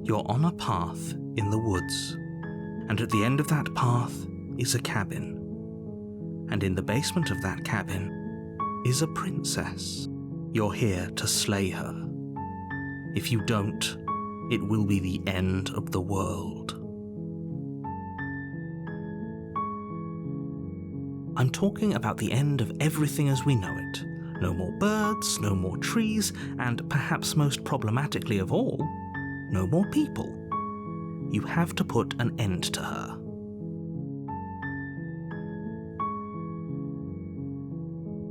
You're on a path in the woods, and at the end of that path is a cabin. And in the basement of that cabin is a princess. You're here to slay her. If you don't, it will be the end of the world. I'm talking about the end of everything as we know it. No more birds, no more trees, and perhaps most problematically of all, no more people. You have to put an end to her.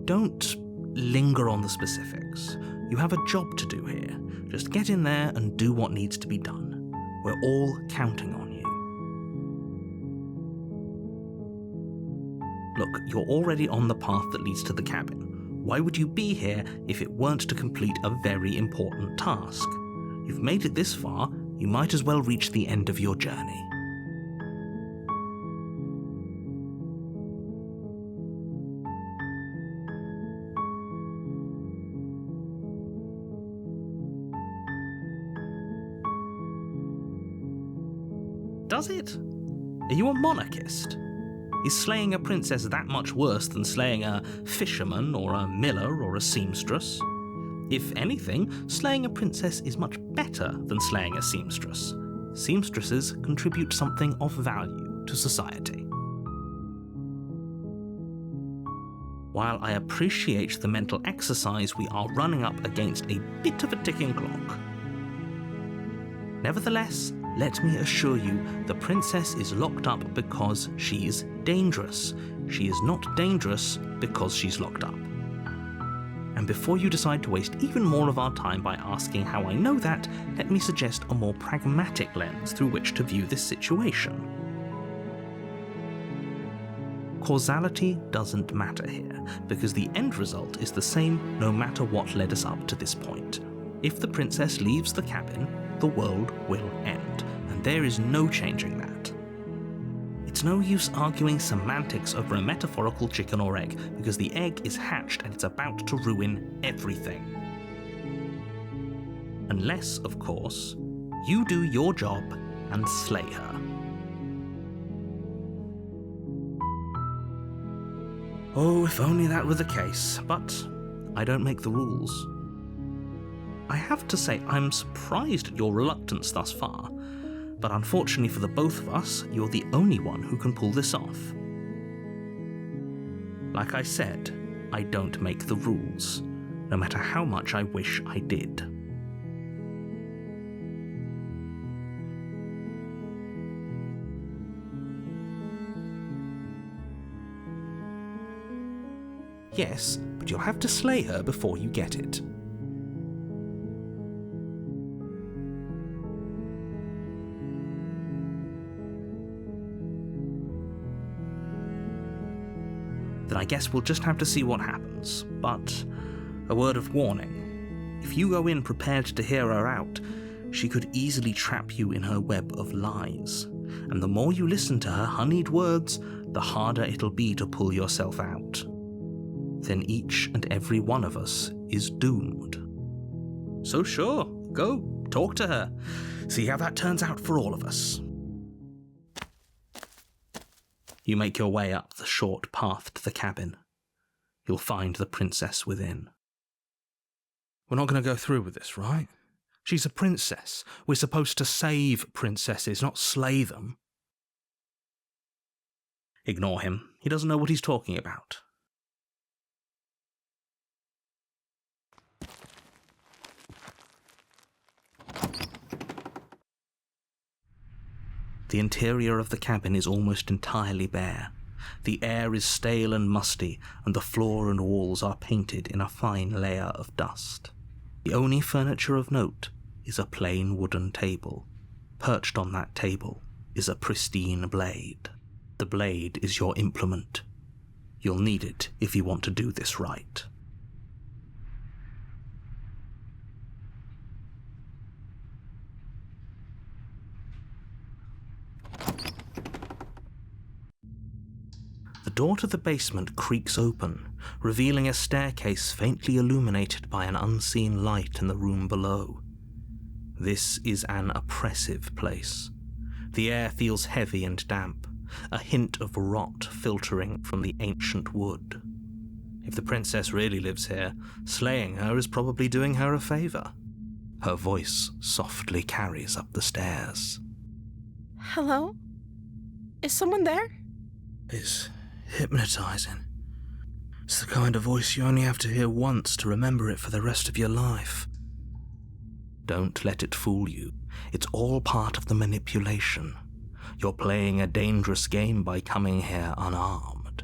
Don't linger on the specifics. You have a job to do here. Just get in there and do what needs to be done. We're all counting on you. Look, you're already on the path that leads to the cabin. Why would you be here if it weren't to complete a very important task? You've made it this far, you might as well reach the end of your journey. Does it? Are you a monarchist? Is slaying a princess that much worse than slaying a fisherman or a miller or a seamstress? If anything, slaying a princess is much better than slaying a seamstress. Seamstresses contribute something of value to society. While I appreciate the mental exercise, we are running up against a bit of a ticking clock. Nevertheless, let me assure you, the princess is locked up because she's dangerous. She is not dangerous because she's locked up. And before you decide to waste even more of our time by asking how I know that, let me suggest a more pragmatic lens through which to view this situation. Causality doesn't matter here, because the end result is the same no matter what led us up to this point. If the princess leaves the cabin, the world will end, and there is no changing that. It's no use arguing semantics over a metaphorical chicken or egg, because the egg is hatched and it's about to ruin everything. Unless, of course, you do your job and slay her. Oh, if only that were the case, but I don't make the rules. I have to say, I'm surprised at your reluctance thus far, but unfortunately for the both of us, you're the only one who can pull this off. Like I said, I don't make the rules, no matter how much I wish I did. Yes, but you'll have to slay her before you get it. Then I guess we'll just have to see what happens. But a word of warning. If you go in prepared to hear her out, she could easily trap you in her web of lies. And the more you listen to her honeyed words, the harder it'll be to pull yourself out. Then each and every one of us is doomed. So sure, go, talk to her. See how that turns out for all of us. You make your way up the short path to the cabin. You'll find the princess within. We're not going to go through with this, right? She's a princess. We're supposed to save princesses, not slay them. Ignore him. He doesn't know what he's talking about. The interior of the cabin is almost entirely bare. The air is stale and musty, and the floor and walls are painted in a fine layer of dust. The only furniture of note is a plain wooden table. Perched on that table is a pristine blade. The blade is your implement. You'll need it if you want to do this right. The door to the basement creaks open, revealing a staircase faintly illuminated by an unseen light in the room below. This is an oppressive place. The air feels heavy and damp, a hint of rot filtering from the ancient wood. If the princess really lives here, slaying her is probably doing her a favor. Her voice softly carries up the stairs. Hello? Is someone there? It's hypnotizing. It's the kind of voice you only have to hear once to remember it for the rest of your life. Don't let it fool you. It's all part of the manipulation. You're playing a dangerous game by coming here unarmed.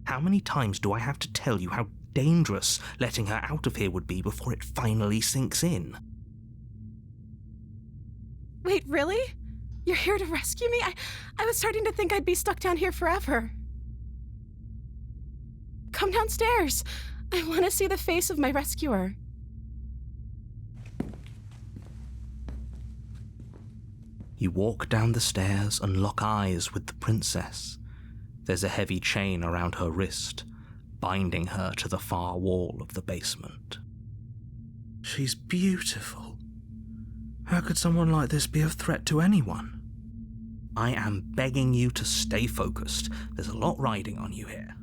How many times do I have to tell you how dangerous letting her out of here would be before it finally sinks in? Wait, really? You're here to rescue me? I was starting to think I'd be stuck down here forever. Come downstairs. I want to see the face of my rescuer. You walk down the stairs and lock eyes with the princess. There's a heavy chain around her wrist, binding her to the far wall of the basement. She's beautiful. How could someone like this be a threat to anyone? I am begging you to stay focused. There's a lot riding on you here.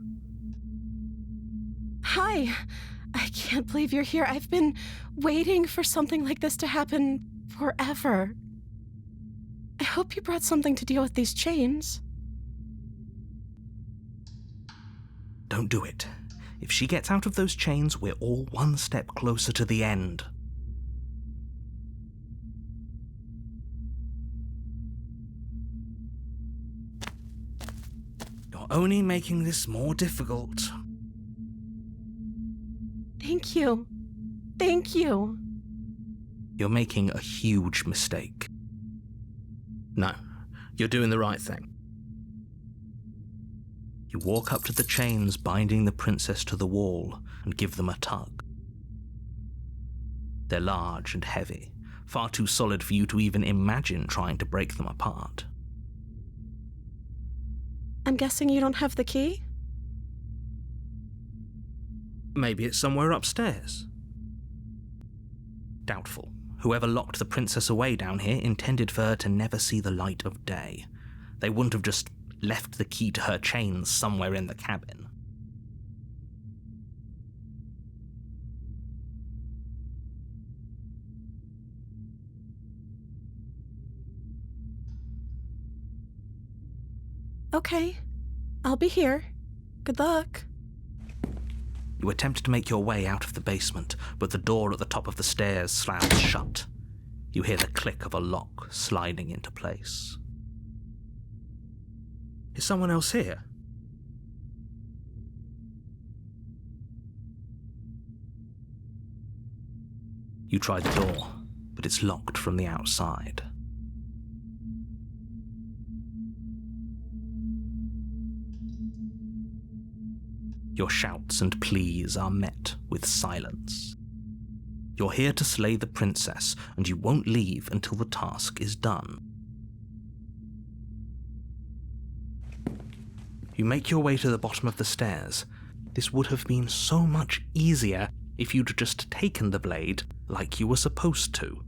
Hi. I can't believe you're here. I've been waiting for something like this to happen forever. I hope you brought something to deal with these chains. Don't do it. If she gets out of those chains, we're all one step closer to the end. You're only making this more difficult. Thank you. Thank you. You're making a huge mistake. No, you're doing the right thing. You walk up to the chains binding the princess to the wall and give them a tug. They're large and heavy, far too solid for you to even imagine trying to break them apart. I'm guessing you don't have the key? Maybe it's somewhere upstairs. Doubtful. Whoever locked the princess away down here intended for her to never see the light of day. They wouldn't have just left the key to her chains somewhere in the cabin. Okay. I'll be here. Good luck. You attempt to make your way out of the basement, but the door at the top of the stairs slams shut. You hear the click of a lock sliding into place. Is someone else here? You try the door, but it's locked from the outside. Your shouts and pleas are met with silence. You're here to slay the princess, and you won't leave until the task is done. You make your way to the bottom of the stairs. This would have been so much easier if you'd just taken the blade like you were supposed to.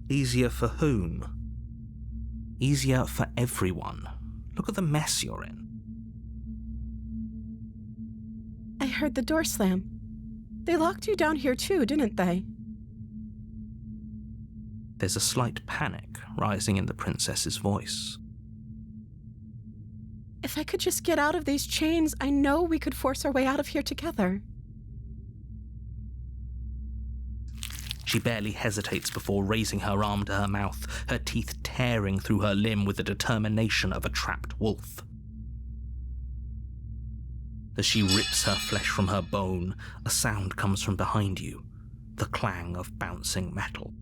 Easier for whom? Easier for everyone. Look at the mess you're in. I heard the door slam. They locked you down here too, didn't they? There's a slight panic rising in the princess's voice. If I could just get out of these chains, I know we could force our way out of here together. She barely hesitates before raising her arm to her mouth, her teeth tearing through her limb with the determination of a trapped wolf. As she rips her flesh from her bone, a sound comes from behind you, the clang of bouncing metal.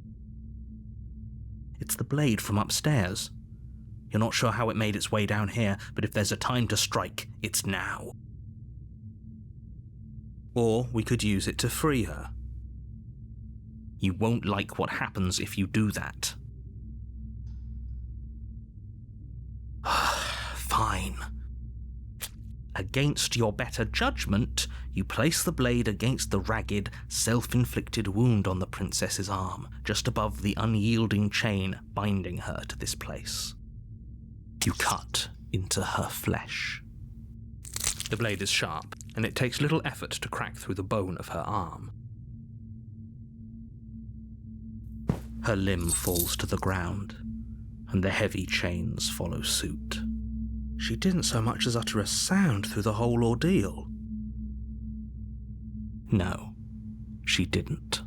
It's the blade from upstairs. You're not sure how it made its way down here, but if there's a time to strike, it's now. Or we could use it to free her. You won't like what happens if you do that. Fine. Against your better judgment, you place the blade against the ragged, self-inflicted wound on the princess's arm, just above the unyielding chain binding her to this place. You cut into her flesh. The blade is sharp, and it takes little effort to crack through the bone of her arm. Her limb falls to the ground, and the heavy chains follow suit. She didn't so much as utter a sound through the whole ordeal. No, she didn't.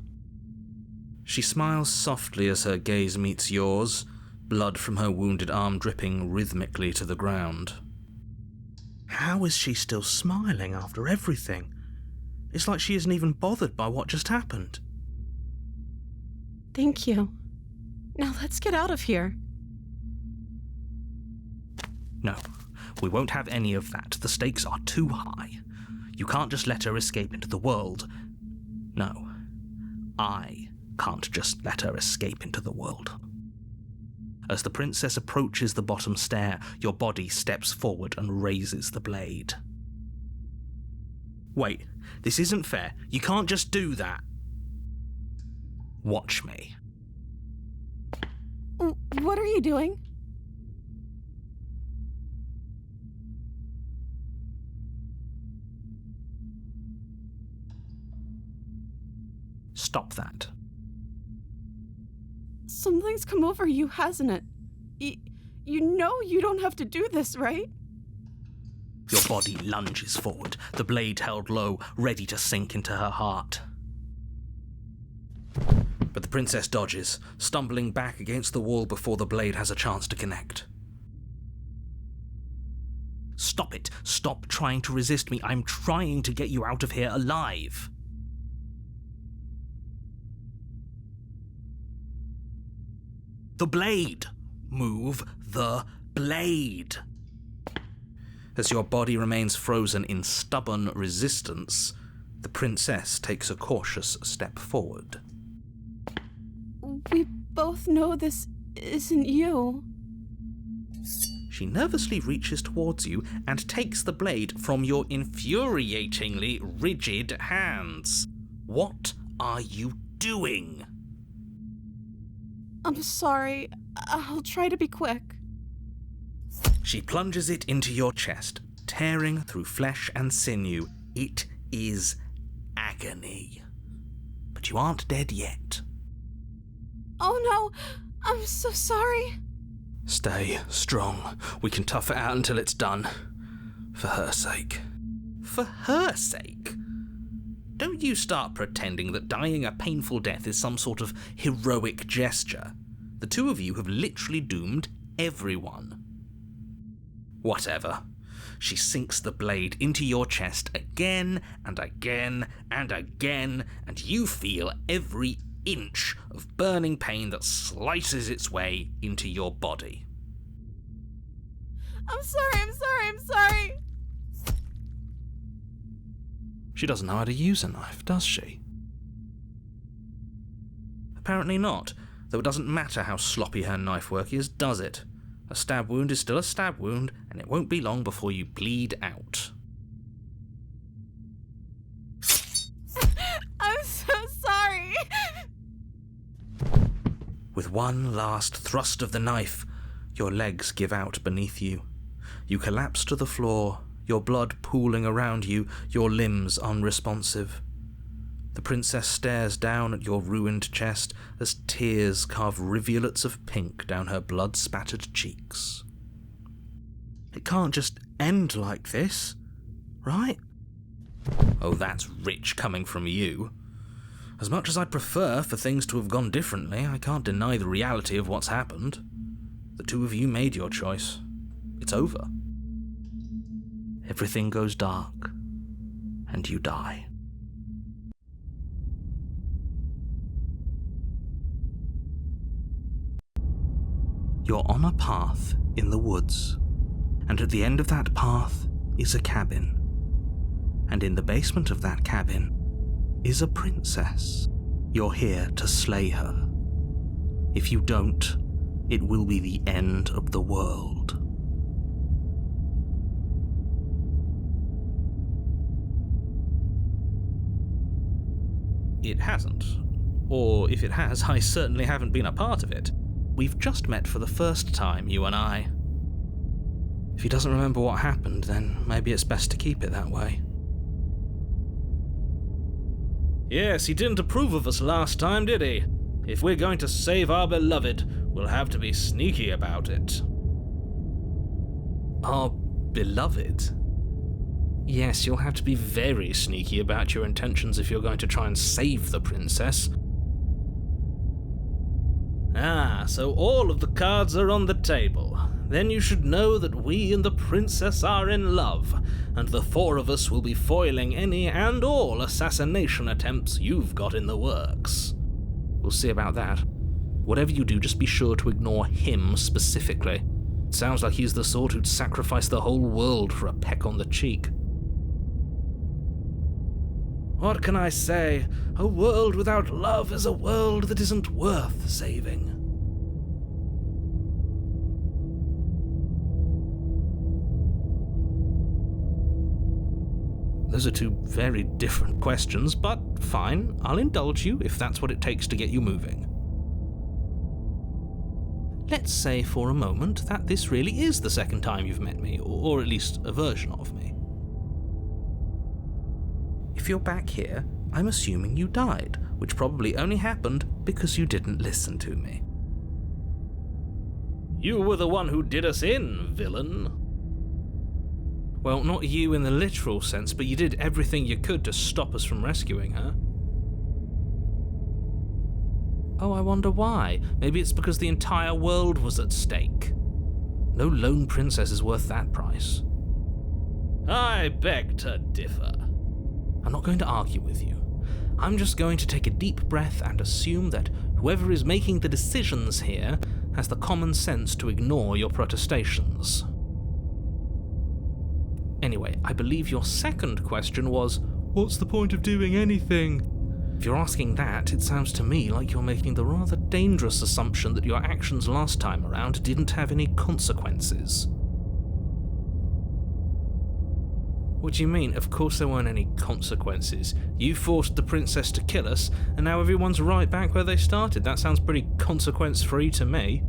She smiles softly as her gaze meets yours, blood from her wounded arm dripping rhythmically to the ground. How is she still smiling after everything? It's like she isn't even bothered by what just happened. Thank you. Now let's get out of here. No, we won't have any of that. The stakes are too high. You can't just let her escape into the world. No, I can't just let her escape into the world. As the princess approaches the bottom stair, your body steps forward and raises the blade. Wait, this isn't fair. You can't just do that. Watch me. What are you doing? Stop that. Something's come over you, hasn't it? You know you don't have to do this, right? Your body lunges forward, the blade held low, ready to sink into her heart. But the princess dodges, stumbling back against the wall before the blade has a chance to connect. Stop it. Stop trying to resist me. I'm trying to get you out of here alive. The blade. Move the blade. As your body remains frozen in stubborn resistance, the princess takes a cautious step forward. We both know this isn't you. She nervously reaches towards you and takes the blade from your infuriatingly rigid hands. What are you doing? I'm sorry. I'll try to be quick. She plunges it into your chest, tearing through flesh and sinew. It is agony. But you aren't dead yet. Oh no! I'm so sorry. Stay strong. We can tough it out until it's done. For her sake. For her sake? Don't you start pretending that dying a painful death is some sort of heroic gesture. The two of you have literally doomed everyone. Whatever. She sinks the blade into your chest again and again and again, and you feel every inch of burning pain that slices its way into your body. I'm sorry. She doesn't know how to use a knife, does she? Apparently not, though it doesn't matter how sloppy her knife work is, does it? A stab wound is still a stab wound, and it won't be long before you bleed out. I'm so sorry. With one last thrust of the knife, your legs give out beneath you. You collapse to the floor, your blood pooling around you, your limbs unresponsive. The princess stares down at your ruined chest as tears carve rivulets of pink down her blood-spattered cheeks. It can't just end like this, right? Oh, that's rich coming from you. As much as I'd prefer for things to have gone differently, I can't deny the reality of what's happened. The two of you made your choice. It's over. Everything goes dark, and you die. You're on a path in the woods, and at the end of that path is a cabin. And in the basement of that cabin is a princess. You're here to slay her. If you don't, it will be the end of the world. It hasn't. Or if it has, I certainly haven't been a part of it. We've just met for the first time, you and I. If he doesn't remember what happened, then maybe it's best to keep it that way. Yes, he didn't approve of us last time, did he? If we're going to save our beloved, we'll have to be sneaky about it. Our beloved? Yes, you'll have to be very sneaky about your intentions if you're going to try and save the princess. Ah, so all of the cards are on the table. Then you should know that we and the princess are in love, and the four of us will be foiling any and all assassination attempts you've got in the works. We'll see about that. Whatever you do, just be sure to ignore him specifically. It sounds like he's the sort who'd sacrifice the whole world for a peck on the cheek. What can I say? A world without love is a world that isn't worth saving. Those are two very different questions, but fine, I'll indulge you if that's what it takes to get you moving. Let's say for a moment that this really is the second time you've met me, or at least a version of me. If you're back here, I'm assuming you died, which probably only happened because you didn't listen to me. You were the one who did us in, villain. Well, not you in the literal sense, but you did everything you could to stop us from rescuing her. Oh, I wonder why. Maybe it's because the entire world was at stake. No lone princess is worth that price. I beg to differ. I'm not going to argue with you. I'm just going to take a deep breath and assume that whoever is making the decisions here has the common sense to ignore your protestations. Anyway, I believe your second question was, what's the point of doing anything? If you're asking that, it sounds to me like you're making the rather dangerous assumption that your actions last time around didn't have any consequences. What do you mean? Of course there weren't any consequences. You forced the princess to kill us, and now everyone's right back where they started. That sounds pretty consequence-free to me.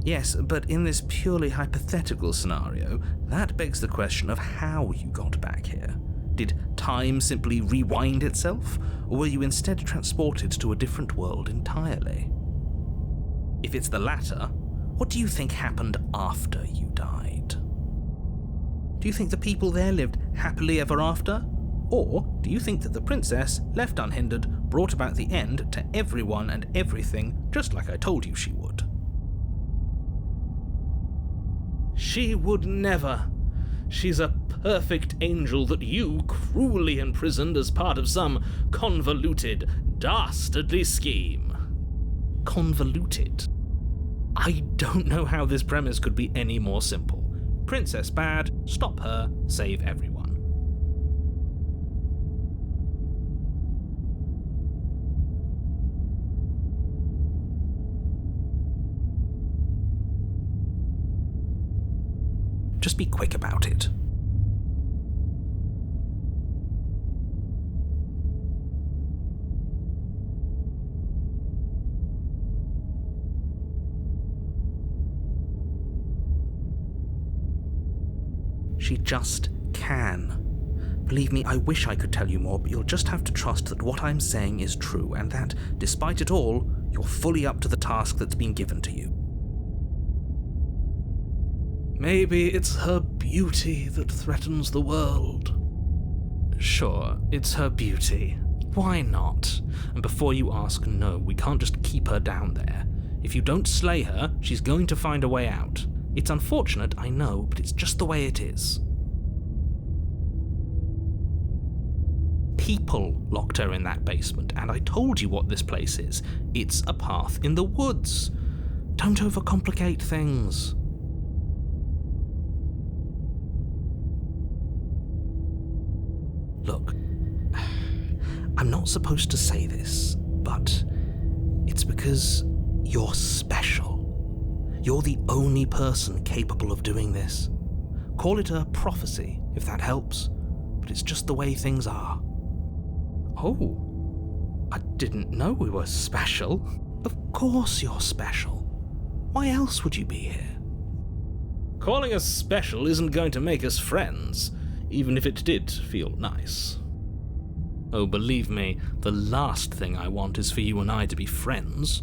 Yes, but in this purely hypothetical scenario, that begs the question of how you got back here. Did time simply rewind itself, or were you instead transported to a different world entirely? If it's the latter, what do you think happened after you died? Do you think the people there lived happily ever after? Or do you think that the princess, left unhindered, brought about the end to everyone and everything, just like I told you she would? She would never. She's a perfect angel that you cruelly imprisoned as part of some convoluted, dastardly scheme. Convoluted? I don't know how this premise could be any more simple. Princess bad, stop her, save everyone. Just be quick about it. She just can. Believe me, I wish I could tell you more, but you'll just have to trust that what I'm saying is true, and that, despite it all, you're fully up to the task that's been given to you. Maybe it's her beauty that threatens the world. Sure, it's her beauty. Why not? And before you ask, no, we can't just keep her down there. If you don't slay her, she's going to find a way out. It's unfortunate, I know, but it's just the way it is. People locked her in that basement, and I told you what this place is. It's a path in the woods. Don't overcomplicate things. Look, I'm not supposed to say this, but it's because you're special. You're the only person capable of doing this. Call it a prophecy, if that helps, but it's just the way things are. Oh, I didn't know we were special. Of course you're special. Why else would you be here? Calling us special isn't going to make us friends, even if it did feel nice. Oh, believe me, the last thing I want is for you and I to be friends.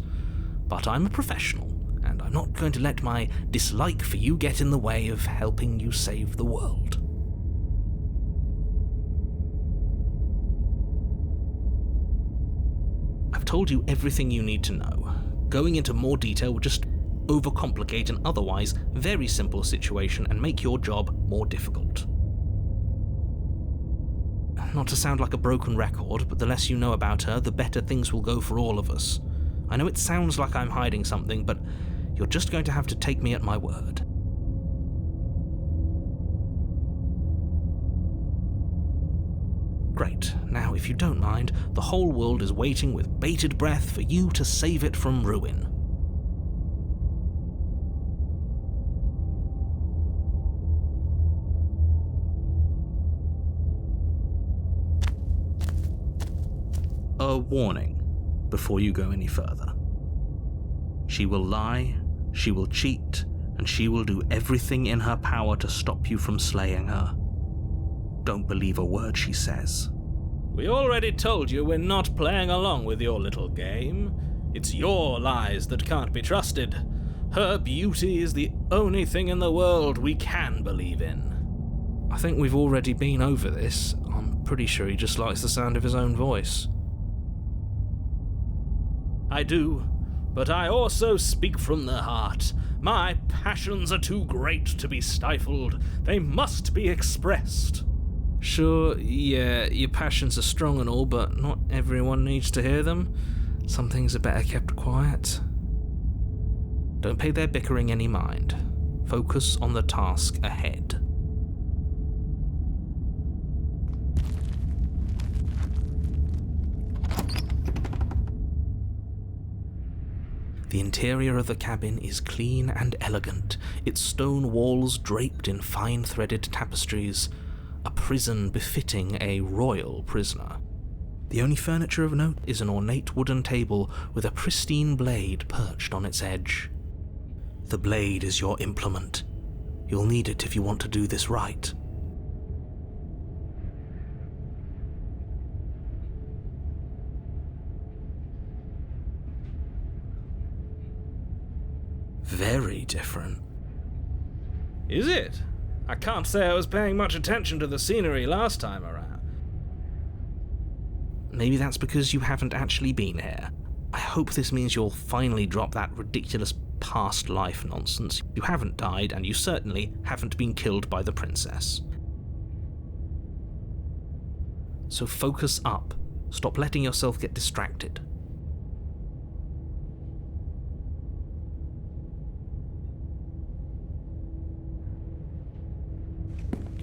But I'm a professional, and I'm not going to let my dislike for you get in the way of helping you save the world. I've told you everything you need to know. Going into more detail would just overcomplicate an otherwise very simple situation and make your job more difficult. Not to sound like a broken record, but the less you know about her, the better things will go for all of us. I know it sounds like I'm hiding something, but you're just going to have to take me at my word. Great. Now, if you don't mind, the whole world is waiting with bated breath for you to save it from ruin. A warning before you go any further. She will lie, she will cheat, and she will do everything in her power to stop you from slaying her. Don't believe a word she says. We already told you we're not playing along with your little game. It's your lies that can't be trusted. Her beauty is the only thing in the world we can believe in. I think we've already been over this. I'm pretty sure he just likes the sound of his own voice. I do, but I also speak from the heart. My passions are too great to be stifled. They must be expressed. Sure, yeah, your passions are strong and all, but not everyone needs to hear them. Some things are better kept quiet. Don't pay their bickering any mind. Focus on the task ahead. The interior of the cabin is clean and elegant, its stone walls draped in fine threaded tapestries, a prison befitting a royal prisoner. The only furniture of note is an ornate wooden table with a pristine blade perched on its edge. The blade is your implement. You'll need it if you want to do this right. Very different. Is it? I can't say I was paying much attention to the scenery last time around. Maybe that's because you haven't actually been here. I hope this means you'll finally drop that ridiculous past life nonsense. You haven't died, and you certainly haven't been killed by the princess. So focus up. Stop letting yourself get distracted.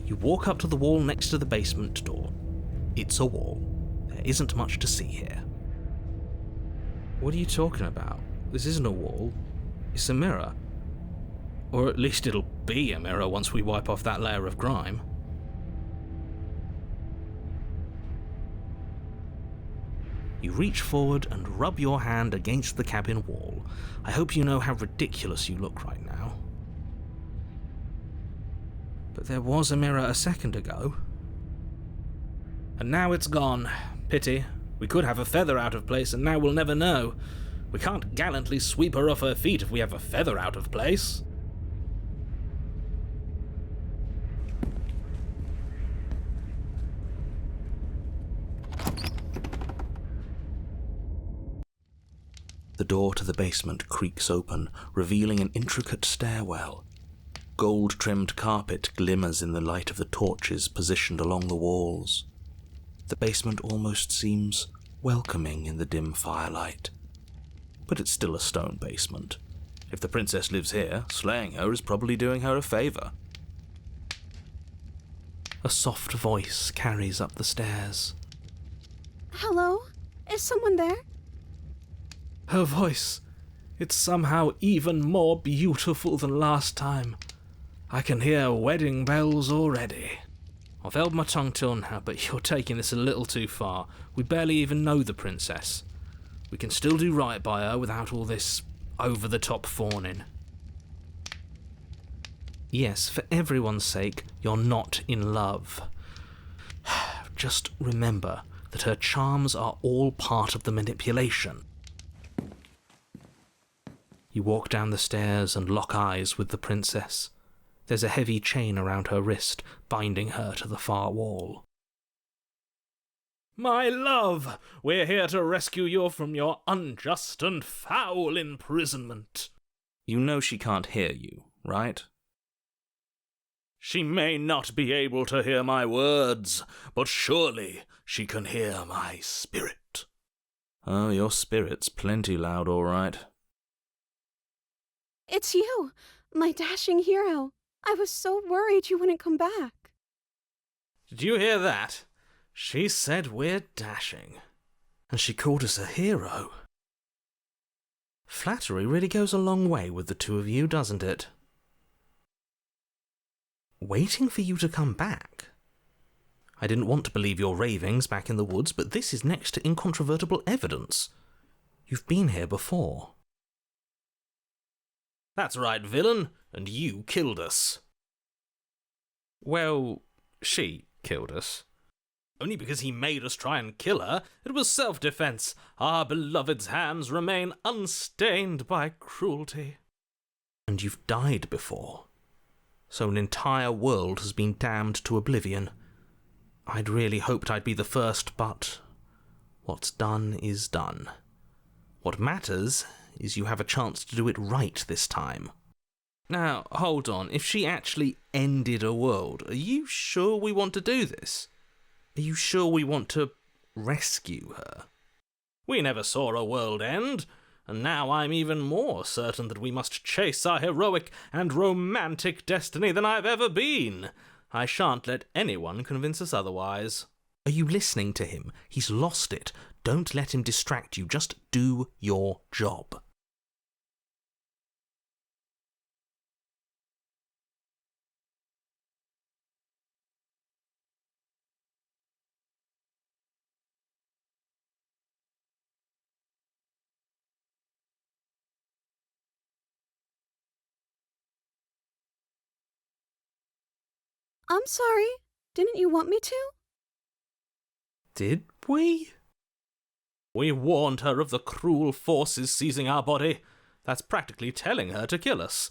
You walk up to the wall next to the basement door. It's a wall. There isn't much to see here. What are you talking about? This isn't a wall. It's a mirror. Or at least it'll be a mirror once we wipe off that layer of grime. You reach forward and rub your hand against the cabin wall. I hope you know how ridiculous you look right now. But there was a mirror a second ago. And now it's gone. Pity. We could have a feather out of place, and now we'll never know. We can't gallantly sweep her off her feet if we have a feather out of place. The door to the basement creaks open, revealing an intricate stairwell. Gold-trimmed carpet glimmers in the light of the torches positioned along the walls. The basement almost seems welcoming in the dim firelight. But it's still a stone basement. If the princess lives here, slaying her is probably doing her a favor. A soft voice carries up the stairs. Hello? Is someone there? Her voice, it's somehow even more beautiful than last time. I can hear wedding bells already. I've held my tongue till now, but you're taking this a little too far. We barely even know the princess. We can still do right by her without all this over-the-top fawning. Yes, for everyone's sake, you're not in love. Just remember that her charms are all part of the manipulation. You walk down the stairs and lock eyes with the princess. There's a heavy chain around her wrist, binding her to the far wall. My love, we're here to rescue you from your unjust and foul imprisonment. You know she can't hear you, right? She may not be able to hear my words, but surely she can hear my spirit. Oh, your spirit's plenty loud, all right. It's you, my dashing hero. I was so worried you wouldn't come back. Did you hear that? She said we're dashing. And she called us a hero. Flattery really goes a long way with the two of you, doesn't it? Waiting for you to come back. I didn't want to believe your ravings back in the woods, but this is next to incontrovertible evidence. You've been here before. That's right, villain, and you killed us. Well, she killed us. Only because he made us try and kill her. It was self-defense. Our beloved's hands remain unstained by cruelty. And you've died before. So an entire world has been damned to oblivion. I'd really hoped I'd be the first, but what's done is done. What matters is you have a chance to do it right this time. Now, hold on. If she actually ended a world, are you sure we want to do this? Are you sure we want to rescue her? We never saw a world end, and now I'm even more certain that we must chase our heroic and romantic destiny than I've ever been. I shan't let anyone convince us otherwise. Are you listening to him? He's lost it. Don't let him distract you. Just do your job. I'm sorry. Didn't you want me to? Did we? We warned her of the cruel forces seizing our body. That's practically telling her to kill us.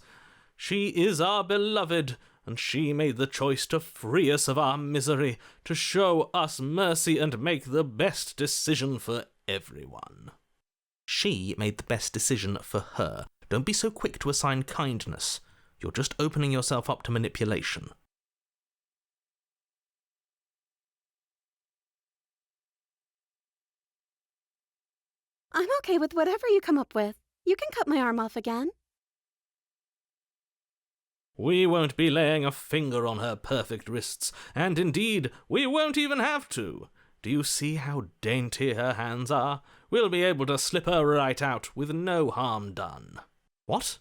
She is our beloved, and she made the choice to free us of our misery, to show us mercy and make the best decision for everyone. She made the best decision for her. Don't be so quick to assign kindness. You're just opening yourself up to manipulation. I'm okay with whatever you come up with. You can cut my arm off again. We won't be laying a finger on her perfect wrists, and indeed, we won't even have to. Do you see how dainty her hands are? We'll be able to slip her right out with no harm done. What?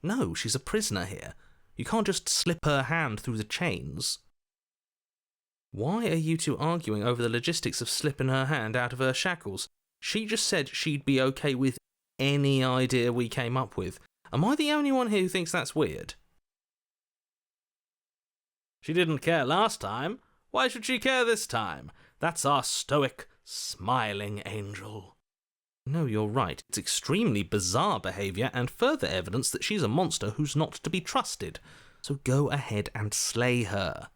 No, she's a prisoner here. You can't just slip her hand through the chains. Why are you two arguing over the logistics of slipping her hand out of her shackles? She just said she'd be okay with any idea we came up with. Am I the only one here who thinks that's weird? She didn't care last time. Why should she care this time? That's our stoic, smiling angel. No, you're right. It's extremely bizarre behaviour and further evidence that she's a monster who's not to be trusted. So go ahead and slay her.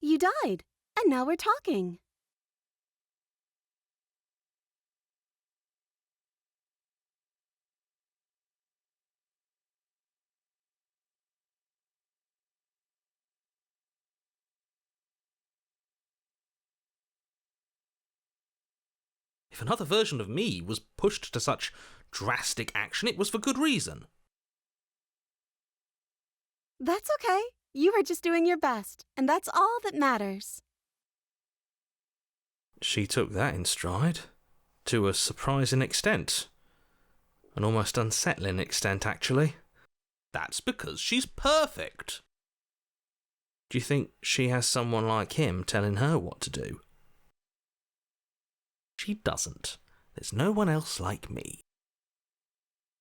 You died, and now we're talking. If another version of me was pushed to such drastic action, it was for good reason. That's okay. You were just doing your best, and that's all that matters. She took that in stride, to a surprising extent. An almost unsettling extent, actually. That's because she's perfect. Do you think she has someone like him telling her what to do? She doesn't. There's no one else like me.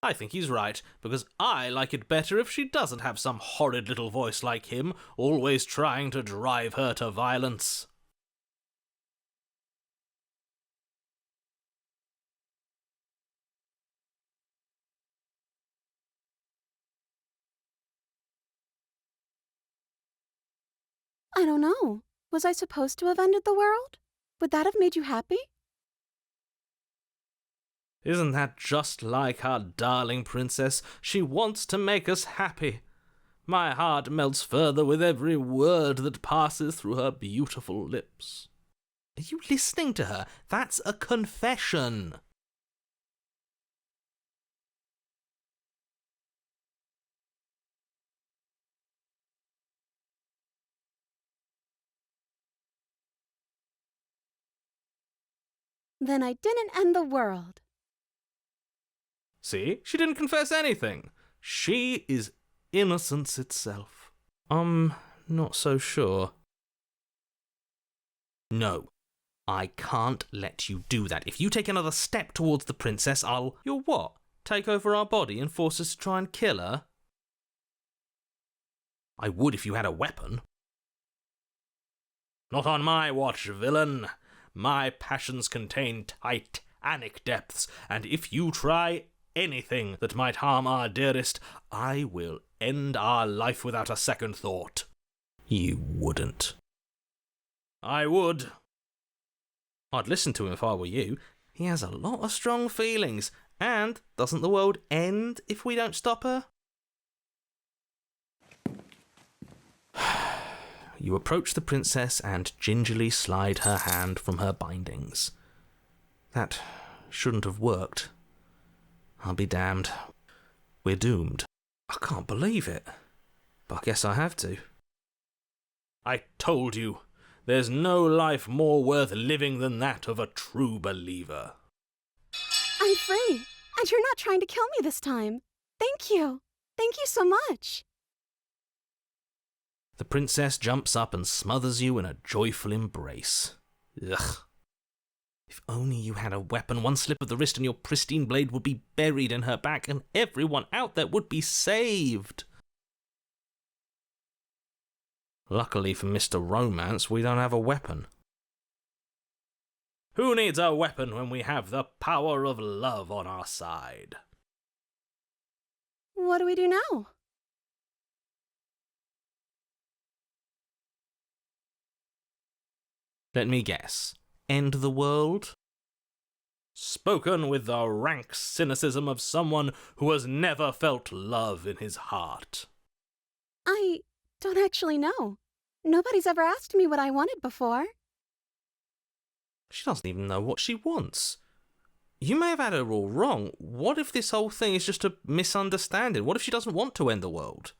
I think he's right, because I like it better if she doesn't have some horrid little voice like him, always trying to drive her to violence. I don't know. Was I supposed to have ended the world? Would that have made you happy? Isn't that just like our darling princess? She wants to make us happy. My heart melts further with every word that passes through her beautiful lips. Are you listening to her? That's a confession. Then I didn't end the world. See? She didn't confess anything. She is innocence itself. I'm not so sure. No, I can't let you do that. If you take another step towards the princess, I'll... You'll what? Take over our body and force us to try and kill her? I would if you had a weapon. Not on my watch, villain. My passions contain titanic depths, and if you try anything that might harm our dearest, I will end our life without a second thought. You wouldn't. I would. I'd listen to him if I were you. He has a lot of strong feelings, and doesn't the world end if we don't stop her? You approach the princess and gingerly slide her hand from her bindings. That shouldn't have worked. I'll be damned. We're doomed. I can't believe it. But I guess I have to. I told you, there's no life more worth living than that of a true believer. I'm free, and you're not trying to kill me this time. Thank you. Thank you so much. The princess jumps up and smothers you in a joyful embrace. Ugh. If only you had a weapon, one slip of the wrist and your pristine blade would be buried in her back, and everyone out there would be saved. Luckily for Mr. Romance, we don't have a weapon. Who needs a weapon when we have the power of love on our side? What do we do now? Let me guess. End the world? Spoken with the rank cynicism of someone who has never felt love in his heart. I don't actually know. Nobody's ever asked me what I wanted before. She doesn't even know what she wants. You may have had her all wrong. What if this whole thing is just a misunderstanding? What if she doesn't want to end the world?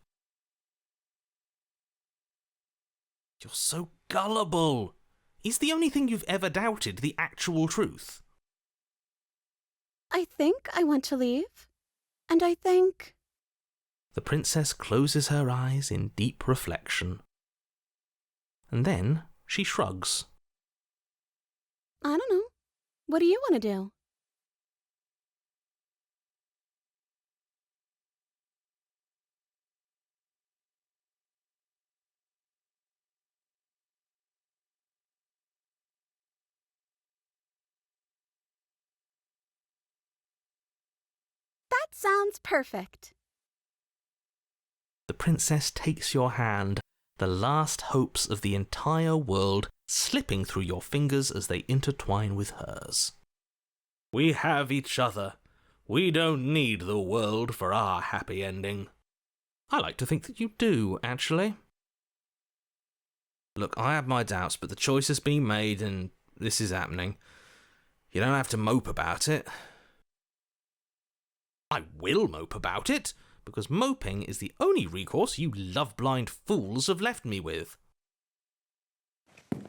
You're so gullible. Is the only thing you've ever doubted the actual truth? I think I want to leave. And I think... The princess closes her eyes in deep reflection. And then she shrugs. I don't know. What do you want to do? That sounds perfect. The princess takes your hand, the last hopes of the entire world slipping through your fingers as they intertwine with hers. We have each other. We don't need the world for our happy ending. I like to think that you do, actually. Look, I have my doubts, but the choice has been made and this is happening. You don't have to mope about it. I will mope about it, because moping is the only recourse you love-blind fools have left me with.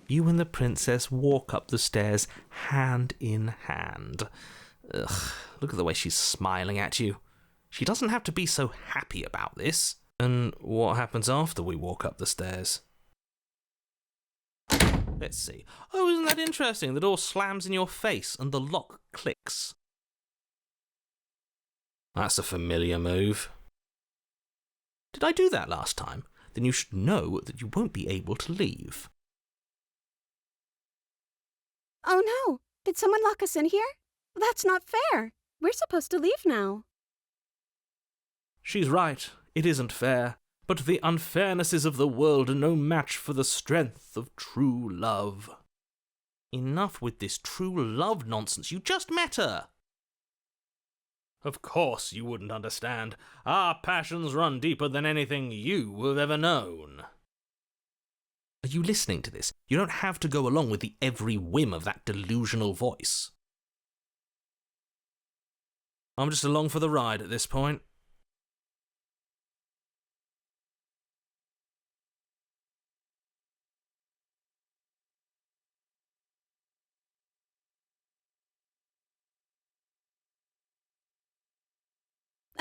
You and the princess walk up the stairs hand in hand. Ugh, look at the way she's smiling at you. She doesn't have to be so happy about this. And what happens after we walk up the stairs? Let's see. Oh, isn't that interesting? The door slams in your face and the lock clicks. That's a familiar move. Did I do that last time? Then you should know that you won't be able to leave. Oh no! Did someone lock us in here? That's not fair. We're supposed to leave now. She's right. It isn't fair. But the unfairnesses of the world are no match for the strength of true love. Enough with this true love nonsense. You just met her. Of course you wouldn't understand. Our passions run deeper than anything you have ever known. Are you listening to this? You don't have to go along with the every whim of that delusional voice. I'm just along for the ride at this point.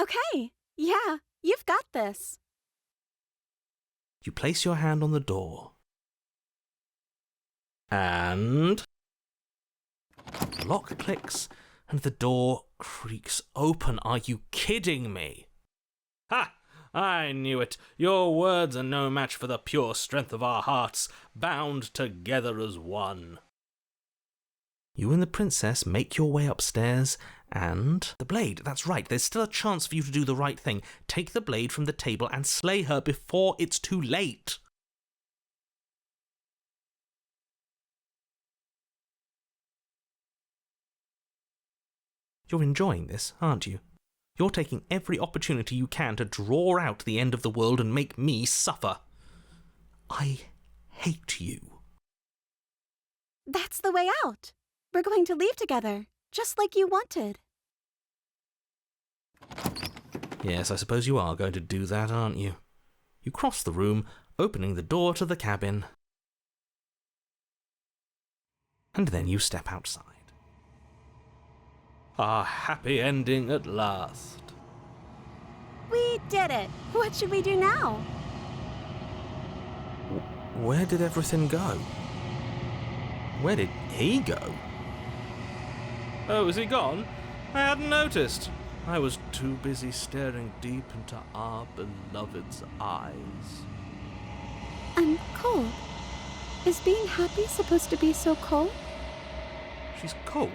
Okay, yeah, you've got this. You place your hand on the door. And the lock clicks and the door creaks open. Are you kidding me? Ha! I knew it. Your words are no match for the pure strength of our hearts, bound together as one. You and the princess make your way upstairs, and the blade, that's right, there's still a chance for you to do the right thing. Take the blade from the table and slay her before it's too late. You're enjoying this, aren't you? You're taking every opportunity you can to draw out the end of the world and make me suffer. I hate you. That's the way out. We're going to leave together, just like you wanted. Yes, I suppose you are going to do that, aren't you? You cross the room, opening the door to the cabin. And then you step outside. A happy ending at last. We did it. What should we do now? Where did everything go? Where did he go? Oh, is he gone? I hadn't noticed. I was too busy staring deep into our beloved's eyes. I'm cold. Is being happy supposed to be so cold? She's cold.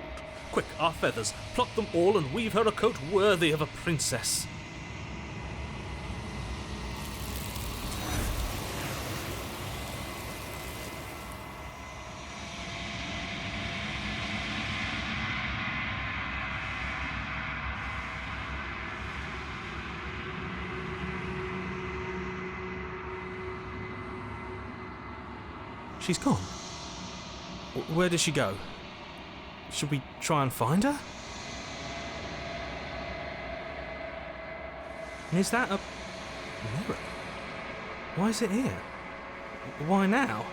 Quick, our feathers. Pluck them all and weave her a coat worthy of a princess. She's gone. Where did she go? Should we try and find her? And is that a mirror? Why is it here? Why now?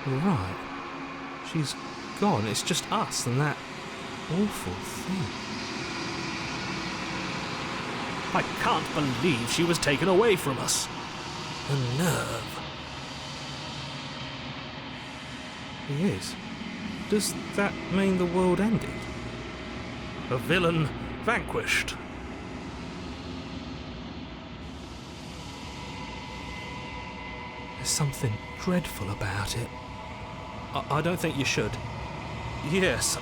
Right. She's gone. It's just us and that awful thing. I can't believe she was taken away from us. The nerve. He is. Does that mean the world ended? A villain vanquished. There's something dreadful about it. I don't think you should. Yes,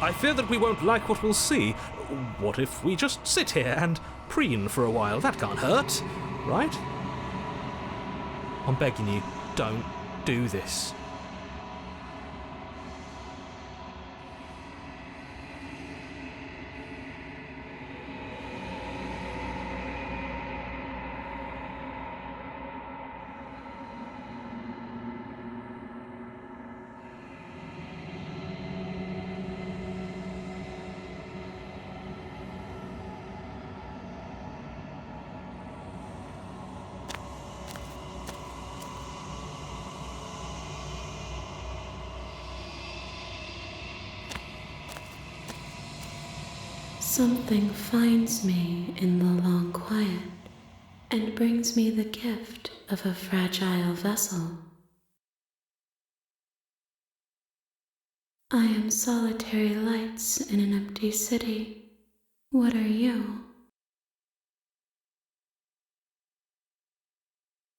I fear that we won't like what we'll see. What if we just sit here and preen for a while? That can't hurt, right? I'm begging you, don't do this. Something finds me in the long quiet and brings me the gift of a fragile vessel. I am solitary lights in an empty city. What are you?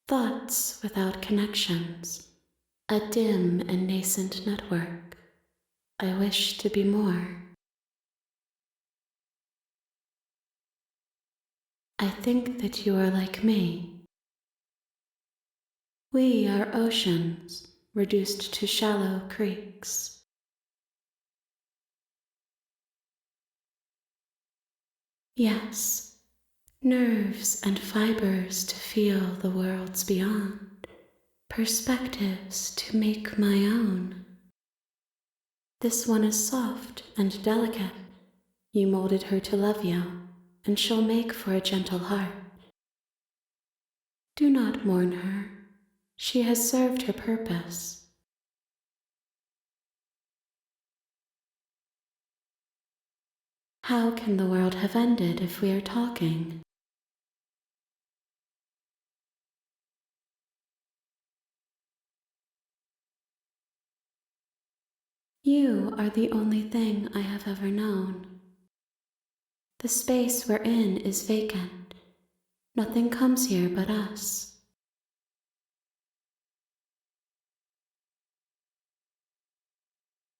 Thoughts without connections, a dim and nascent network. I wish to be more. I think that you are like me. We are oceans reduced to shallow creeks. Yes, nerves and fibers to feel the worlds beyond, perspectives to make my own. This one is soft and delicate. You molded her to love you, and she'll make for a gentle heart. Do not mourn her. She has served her purpose. How can the world have ended if we are talking? You are the only thing I have ever known. The space we're in is vacant. Nothing comes here but us.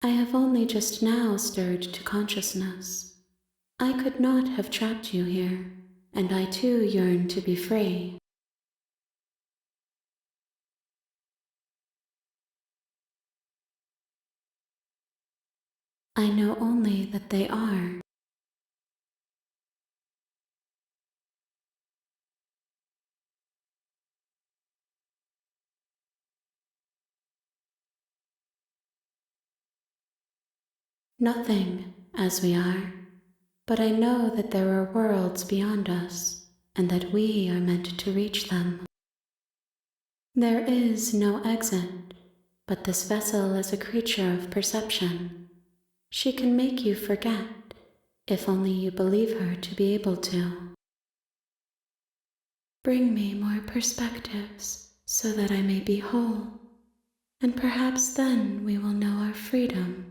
I have only just now stirred to consciousness. I could not have trapped you here, and I too yearn to be free. I know only that they are. Nothing, as we are, but I know that there are worlds beyond us, and that we are meant to reach them. There is no exit, but this vessel is a creature of perception. She can make you forget, if only you believe her to be able to. Bring me more perspectives, so that I may be whole, and perhaps then we will know our freedom.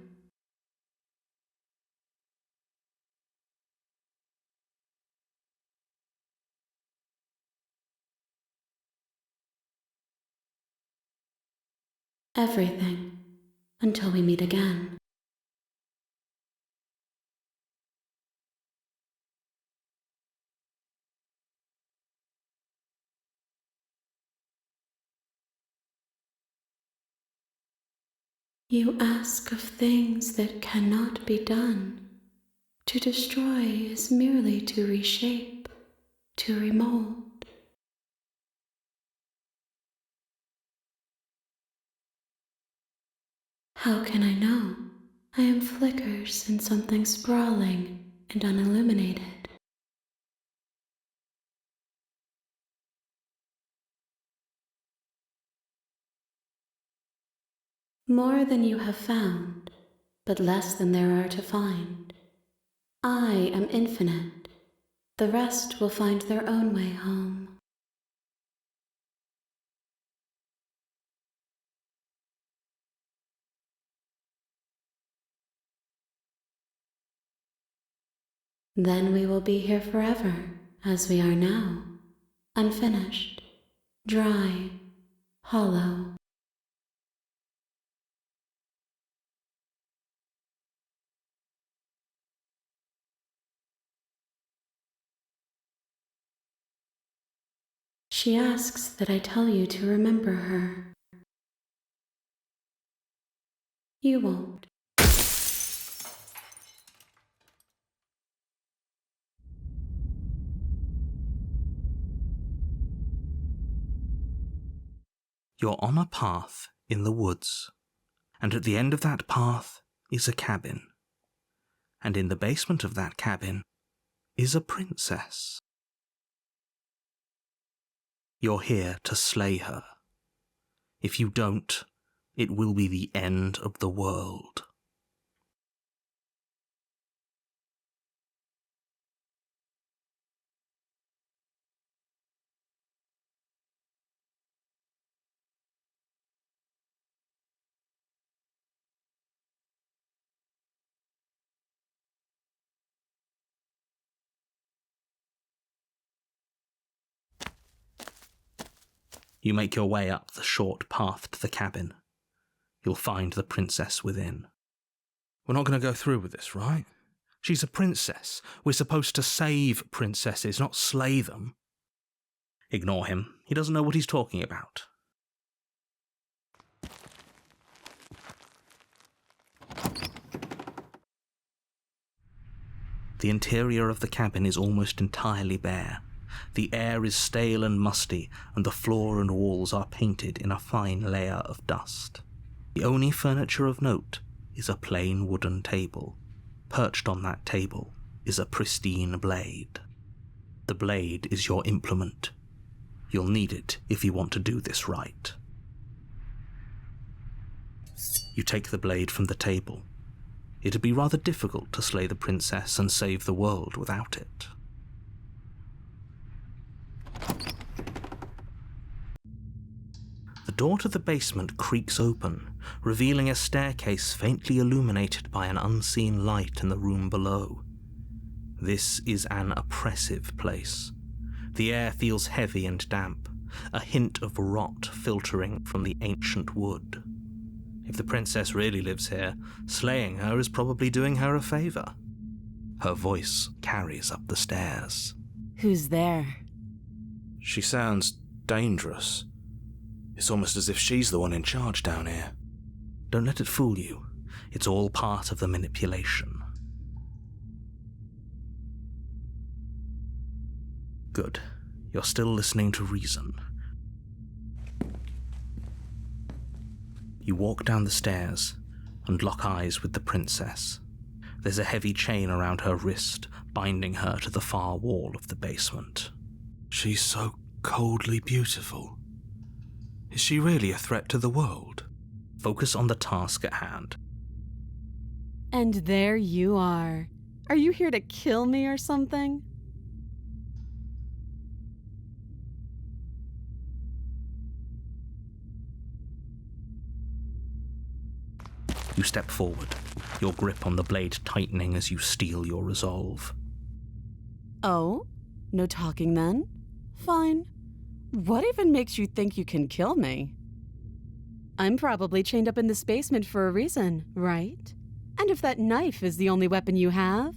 Everything, until we meet again. You ask of things that cannot be done. To destroy is merely to reshape, to remold. How can I know? I am flickers in something sprawling and unilluminated. More than you have found, but less than there are to find. I am infinite. The rest will find their own way home. Then we will be here forever, as we are now, unfinished, dry, hollow. She asks that I tell you to remember her. You won't. You're on a path in the woods, and at the end of that path is a cabin. And in the basement of that cabin is a princess. You're here to slay her. If you don't, it will be the end of the world. You make your way up the short path to the cabin. You'll find the princess within. We're not going to go through with this, right? She's a princess. We're supposed to save princesses, not slay them. Ignore him. He doesn't know what he's talking about. The interior of the cabin is almost entirely bare. The air is stale and musty, and the floor and walls are painted in a fine layer of dust. The only furniture of note is a plain wooden table. Perched on that table is a pristine blade. The blade is your implement. You'll need it if you want to do this right. You take the blade from the table. It'd be rather difficult to slay the princess and save the world without it. The door to the basement creaks open, revealing a staircase faintly illuminated by an unseen light in the room below. This is an oppressive place. The air feels heavy and damp, a hint of rot filtering from the ancient wood. If the princess really lives here, slaying her is probably doing her a favor. Her voice carries up the stairs. Who's there? She sounds dangerous. It's almost as if she's the one in charge down here. Don't let it fool you. It's all part of the manipulation. Good. You're still listening to reason. You walk down the stairs and lock eyes with the princess. There's a heavy chain around her wrist, binding her to the far wall of the basement. She's so coldly beautiful. Is she really a threat to the world? Focus on the task at hand. And there you are. Are you here to kill me or something? You step forward, your grip on the blade tightening as you steel your resolve. Oh? No talking then? Fine. What even makes you think you can kill me? I'm probably chained up in this basement for a reason, right? And if that knife is the only weapon you have,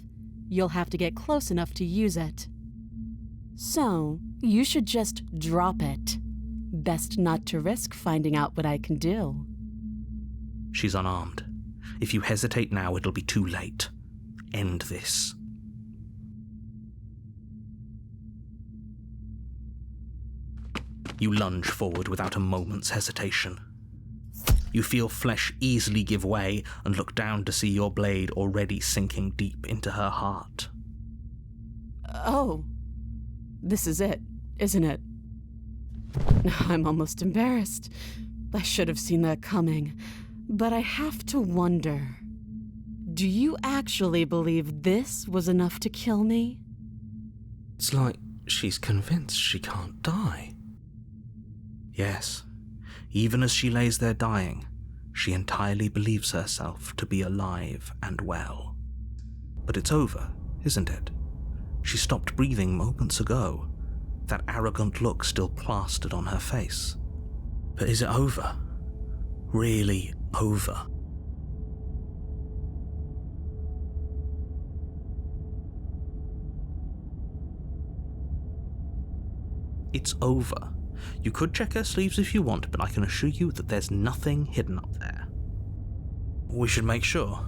you'll have to get close enough to use it. So, you should just drop it. Best not to risk finding out what I can do. She's unarmed. If you hesitate now, it'll be too late. End this. You lunge forward without a moment's hesitation. You feel flesh easily give way and look down to see your blade already sinking deep into her heart. Oh, this is it, isn't it? I'm almost embarrassed. I should have seen that coming. But I have to wonder, do you actually believe this was enough to kill me? It's like she's convinced she can't die. Yes, even as she lays there dying, she entirely believes herself to be alive and well. But it's over, isn't it? She stopped breathing moments ago, that arrogant look still plastered on her face. But is it over? Really over? It's over. You could check her sleeves if you want, but I can assure you that there's nothing hidden up there. We should make sure.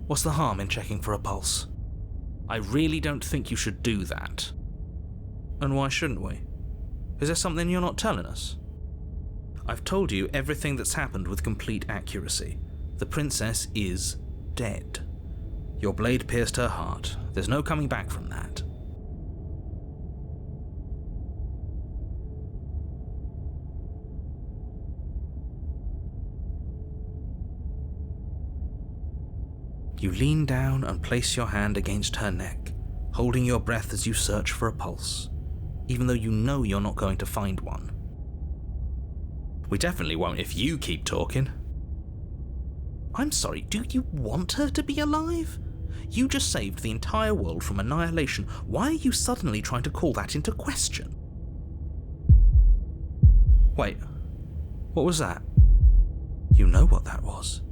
What's the harm in checking for a pulse? I really don't think you should do that. And why shouldn't we? Is there something you're not telling us? I've told you everything that's happened with complete accuracy. The princess is dead. Your blade pierced her heart. There's no coming back from that. You lean down and place your hand against her neck, holding your breath as you search for a pulse, even though you know you're not going to find one. We definitely won't if you keep talking. I'm sorry, do you want her to be alive? You just saved the entire world from annihilation. Why are you suddenly trying to call that into question? Wait, what was that? You know what that was.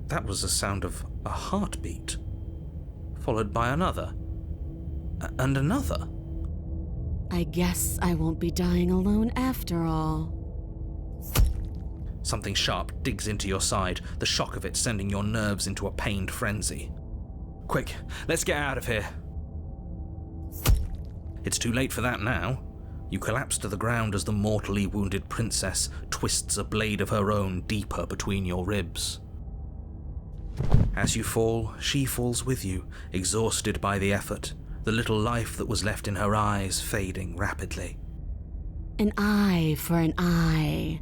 That was the sound of a heartbeat, followed by another, and another. I guess I won't be dying alone after all. Something sharp digs into your side, the shock of it sending your nerves into a pained frenzy. Quick, let's get out of here. It's too late for that now. You collapse to the ground as the mortally wounded princess twists a blade of her own deeper between your ribs. As you fall, she falls with you, exhausted by the effort, the little life that was left in her eyes fading rapidly. An eye for an eye.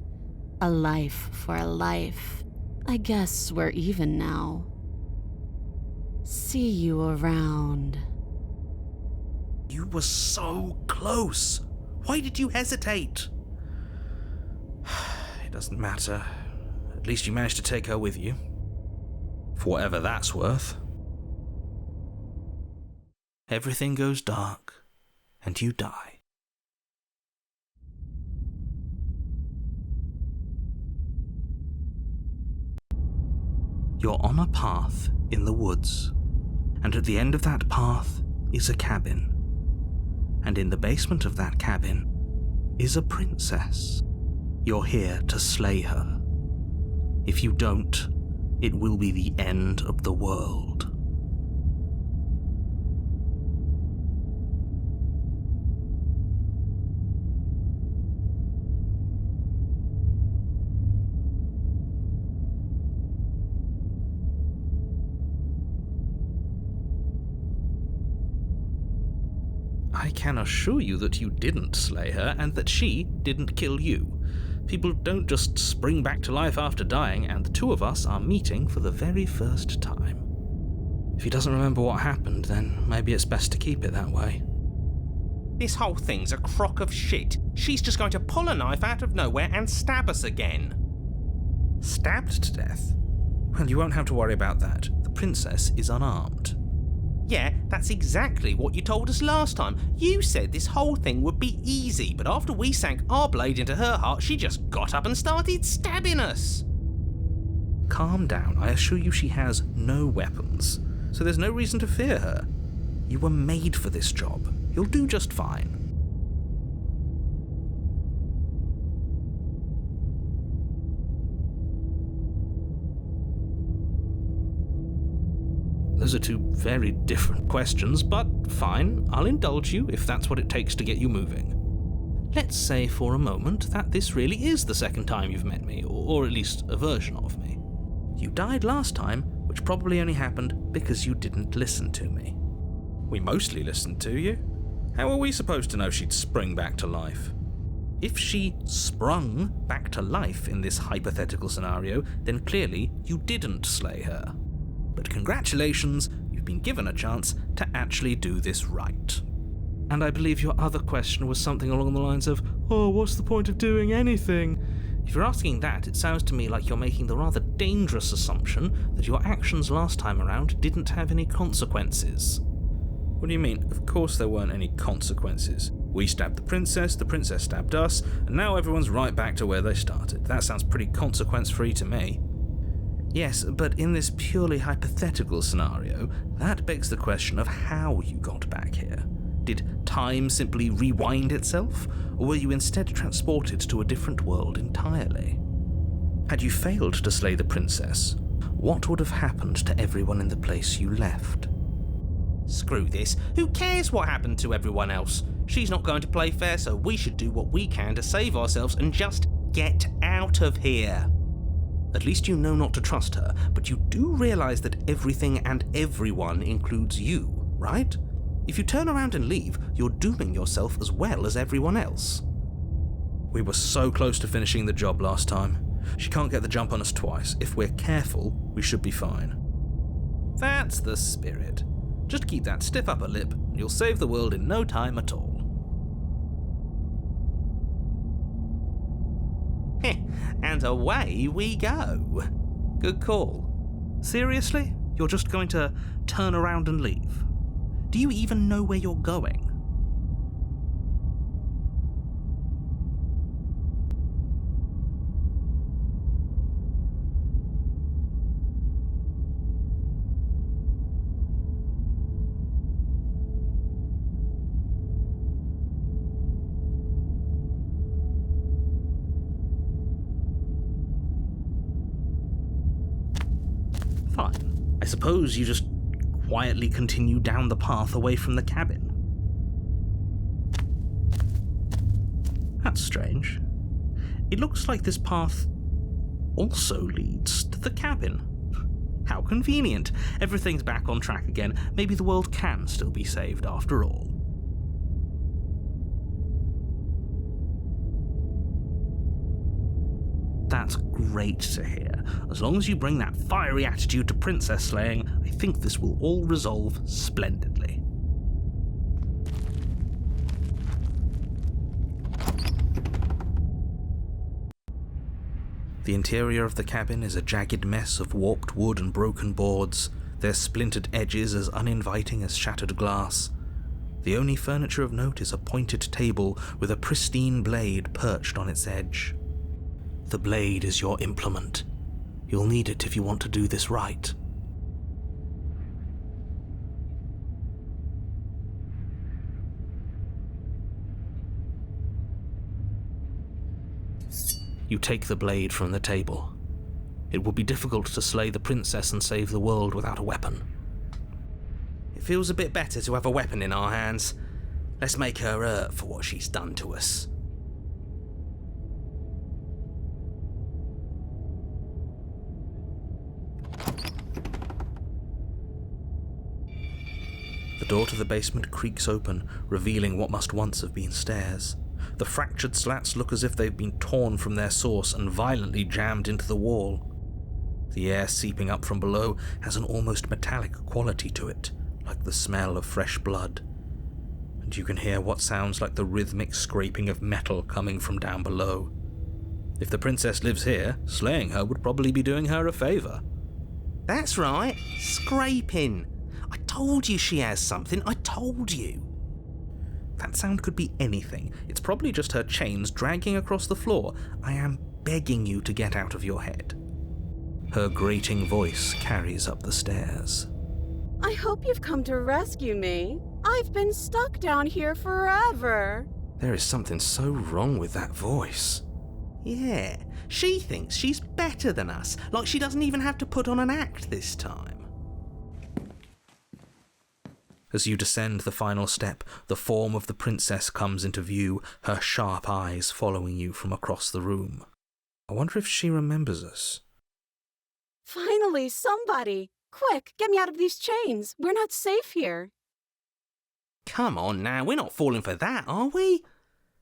A life for a life. I guess we're even now. See you around. You were so close. Why did you hesitate? It doesn't matter. At least you managed to take her with you. For whatever that's worth. Everything goes dark, and you die. You're on a path in the woods, and at the end of that path is a cabin. And in the basement of that cabin is a princess. You're here to slay her. If you don't, it will be the end of the world. I can assure you that you didn't slay her and that she didn't kill you. People don't just spring back to life after dying, and the two of us are meeting for the very first time. If he doesn't remember what happened, then maybe it's best to keep it that way. This whole thing's a crock of shit. She's just going to pull a knife out of nowhere and stab us again. Stabbed to death? Well, you won't have to worry about that. The princess is unarmed. Yeah, that's exactly what you told us last time. You said this whole thing would be easy, but after we sank our blade into her heart, she just got up and started stabbing us. Calm down. I assure you she has no weapons, so there's no reason to fear her. You were made for this job. You'll do just fine. Those are two very different questions, but fine, I'll indulge you if that's what it takes to get you moving. Let's say for a moment that this really is the second time you've met me, or at least a version of me. You died last time, which probably only happened because you didn't listen to me. We mostly listened to you. How are we supposed to know she'd spring back to life? If she sprung back to life in this hypothetical scenario, then clearly you didn't slay her. But congratulations, you've been given a chance to actually do this right. And I believe your other question was something along the lines of, oh, what's the point of doing anything? If you're asking that, it sounds to me like you're making the rather dangerous assumption that your actions last time around didn't have any consequences. What do you mean? Of course there weren't any consequences. We stabbed the princess stabbed us, and now everyone's right back to where they started. That sounds pretty consequence-free to me. Yes, but in this purely hypothetical scenario, that begs the question of how you got back here. Did time simply rewind itself, or were you instead transported to a different world entirely? Had you failed to slay the princess, what would have happened to everyone in the place you left? Screw this. Who cares what happened to everyone else? She's not going to play fair, so we should do what we can to save ourselves and just get out of here. At least you know not to trust her, but you do realize that everything and everyone includes you, right? If you turn around and leave, you're dooming yourself as well as everyone else. We were so close to finishing the job last time. She can't get the jump on us twice. If we're careful, we should be fine. That's the spirit. Just keep that stiff upper lip, and you'll save the world in no time at all. And away we go. Good call. Seriously? You're just going to turn around and leave? Do you even know where you're going? Fine. I suppose you just quietly continue down the path away from the cabin. That's strange. It looks like this path also leads to the cabin. How convenient. Everything's back on track again. Maybe the world can still be saved after all. That's great to hear. As long as you bring that fiery attitude to princess slaying, I think this will all resolve splendidly. The interior of the cabin is a jagged mess of warped wood and broken boards, their splintered edges as uninviting as shattered glass. The only furniture of note is a pointed table with a pristine blade perched on its edge. The blade is your implement. You'll need it if you want to do this right. You take the blade from the table. It would be difficult to slay the princess and save the world without a weapon. It feels a bit better to have a weapon in our hands. Let's make her hurt for what she's done to us. The door to the basement creaks open, revealing what must once have been stairs. The fractured slats look as if they've been torn from their source and violently jammed into the wall. The air seeping up from below has an almost metallic quality to it, like the smell of fresh blood. And you can hear what sounds like the rhythmic scraping of metal coming from down below. If the princess lives here, slaying her would probably be doing her a favour. That's right, scraping. I told you she has something, I told you. That sound could be anything. It's probably just her chains dragging across the floor. I am begging you to get out of your head. Her grating voice carries up the stairs. I hope you've come to rescue me. I've been stuck down here forever. There is something so wrong with that voice. Yeah, she thinks she's better than us, like she doesn't even have to put on an act this time. As you descend the final step, the form of the princess comes into view, her sharp eyes following you from across the room. I wonder if she remembers us. Finally, somebody! Quick, get me out of these chains. We're not safe here. Come on now, we're not falling for that, are we?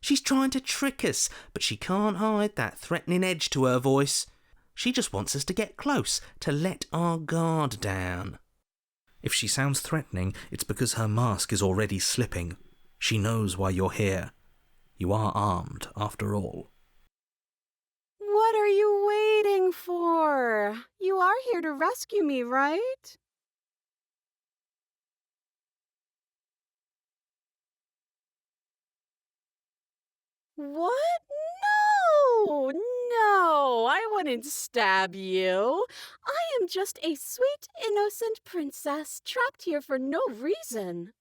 She's trying to trick us, but she can't hide that threatening edge to her voice. She just wants us to get close, to let our guard down. If she sounds threatening, it's because her mask is already slipping. She knows why you're here. You are armed, after all. What are you waiting for? You are here to rescue me, right? What? No, I wouldn't stab you. I am just a sweet, innocent princess trapped here for no reason.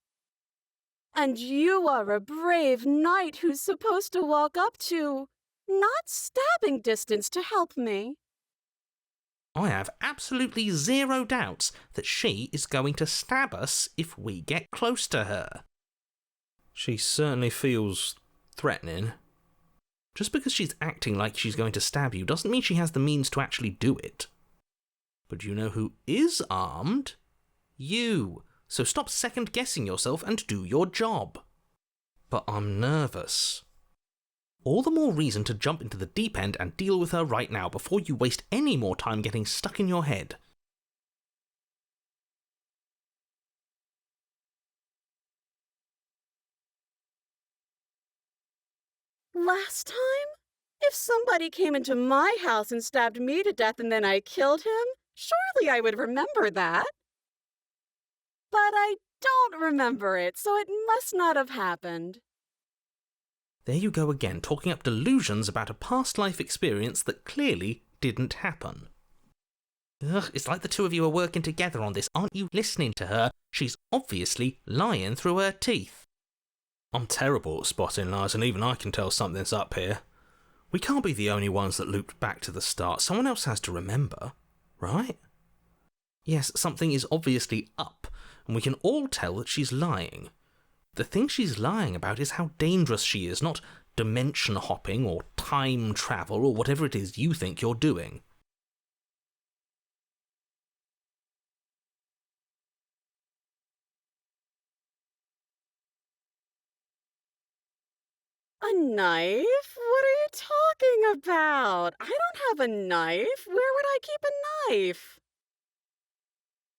And you are a brave knight who's supposed to walk up to, not stabbing distance to help me. I have absolutely zero doubts that she is going to stab us if we get close to her. She certainly feels threatening. Just because she's acting like she's going to stab you doesn't mean she has the means to actually do it. But you know who is armed? You. So stop second-guessing yourself and do your job. But I'm nervous. All the more reason to jump into the deep end and deal with her right now before you waste any more time getting stuck in your head. Last time? If somebody came into my house and stabbed me to death and then I killed him, surely I would remember that. But I don't remember it, so it must not have happened. There you go again, talking up delusions about a past life experience that clearly didn't happen. Ugh, it's like the two of you are working together on this. Aren't you listening to her? She's obviously lying through her teeth. I'm terrible at spotting lies, and even I can tell something's up here. We can't be the only ones that looped back to the start. Someone else has to remember, right? Yes, something is obviously up, and we can all tell that she's lying. The thing she's lying about is how dangerous she is, not dimension hopping or time travel or whatever it is you think you're doing. A knife? What are you talking about? I don't have a knife. Where would I keep a knife?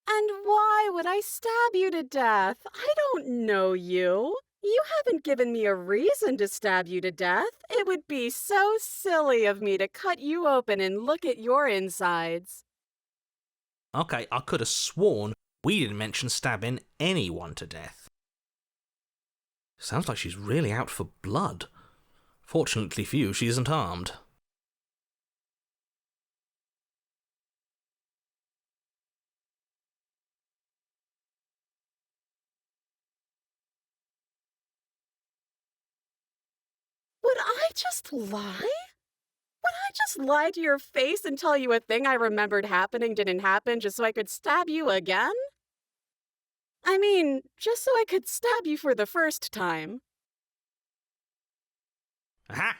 And why would I stab you to death? I don't know you. You haven't given me a reason to stab you to death. It would be so silly of me to cut you open and look at your insides. Okay, I could have sworn we didn't mention stabbing anyone to death. Sounds like she's really out for blood. Fortunately for you, she isn't armed. Would I just lie? Would I just lie to your face and tell you a thing I remembered happening didn't happen just so I could stab you again? I mean, just so I could stab you for the first time. Aha!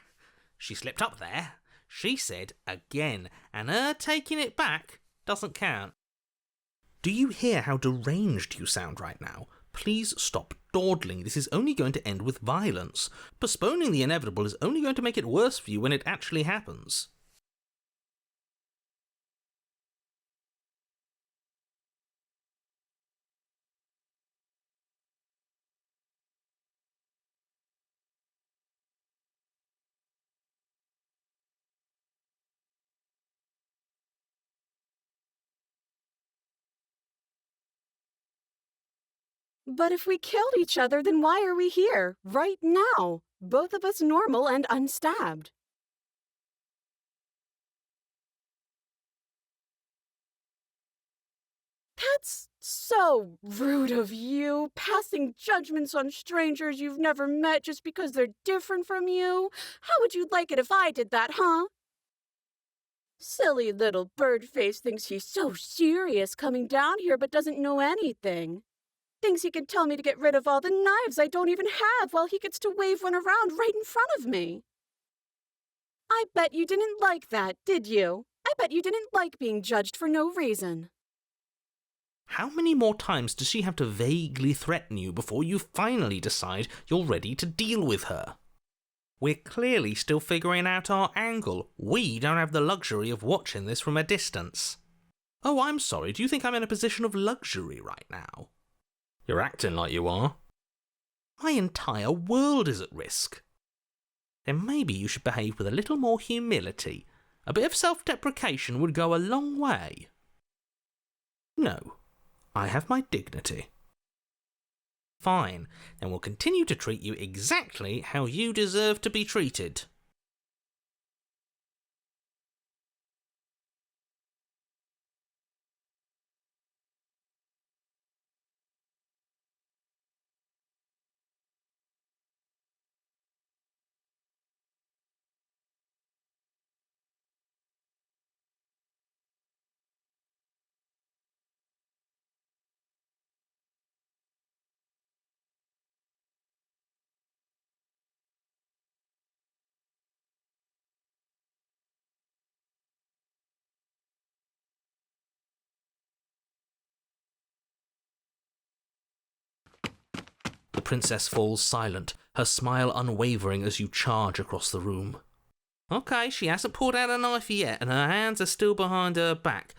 She slipped up there. She said again, and her taking it back doesn't count. Do you hear how deranged you sound right now? Please stop dawdling. This is only going to end with violence. Postponing the inevitable is only going to make it worse for you when it actually happens. But if we killed each other, then why are we here, right now? Both of us normal and unstabbed. That's so rude of you, passing judgments on strangers you've never met just because they're different from you. How would you like it if I did that, huh? Silly little bird-face thinks he's so serious coming down here but doesn't know anything. Thinks he can tell me to get rid of all the knives I don't even have while he gets to wave one around right in front of me. I bet you didn't like that, did you? I bet you didn't like being judged for no reason. How many more times does she have to vaguely threaten you before you finally decide you're ready to deal with her? We're clearly still figuring out our angle. We don't have the luxury of watching this from a distance. Oh, I'm sorry, do you think I'm in a position of luxury right now? You're acting like you are. My entire world is at risk. Then maybe you should behave with a little more humility. A bit of self-deprecation would go a long way. No, I have my dignity. Fine, then we'll continue to treat you exactly how you deserve to be treated. The princess falls silent, her smile unwavering as you charge across the room. Okay, she hasn't pulled out a knife yet, and her hands are still behind her back.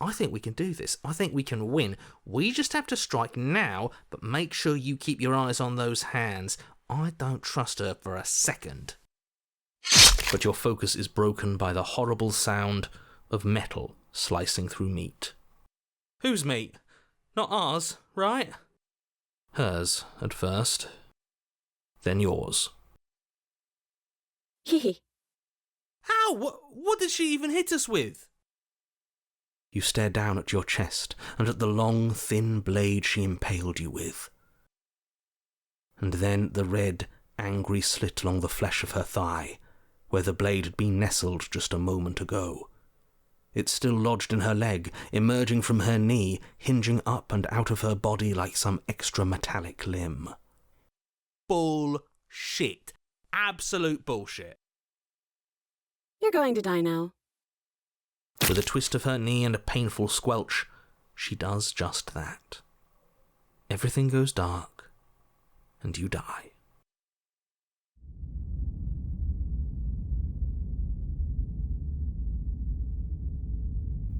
I think we can do this. I think we can win. We just have to strike now, but make sure you keep your eyes on those hands. I don't trust her for a second. But your focus is broken by the horrible sound of metal slicing through meat. Whose meat? Not ours, right? Hers, at first. Then yours. Hehe. How? What did she even hit us with? You stare down at your chest and at the long, thin blade she impaled you with. And then the red, angry slit along the flesh of her thigh, where the blade had been nestled just a moment ago. It's still lodged in her leg, emerging from her knee, hinging up and out of her body like some extra metallic limb. Bullshit. Absolute bullshit. You're going to die now. With a twist of her knee and a painful squelch, she does just that. Everything goes dark, and you die.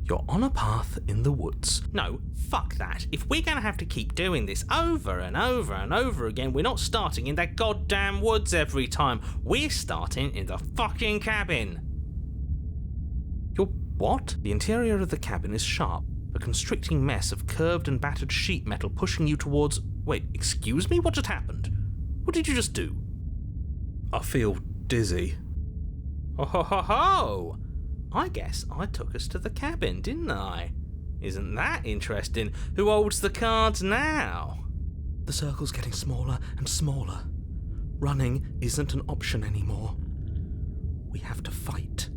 You're on a path in the woods. No, fuck that. If we're gonna have to keep doing this over and over and over again, we're not starting in that goddamn woods every time. We're starting in the fucking cabin. You're what? The interior of the cabin is sharp, a constricting mess of curved and battered sheet metal pushing you towards... Wait, excuse me? What just happened? What did you just do? I feel dizzy. Ho ho ho ho! I guess I took us to the cabin, didn't I? Isn't that interesting? Who holds the cards now? The circle's getting smaller and smaller. Running isn't an option anymore. We have to fight.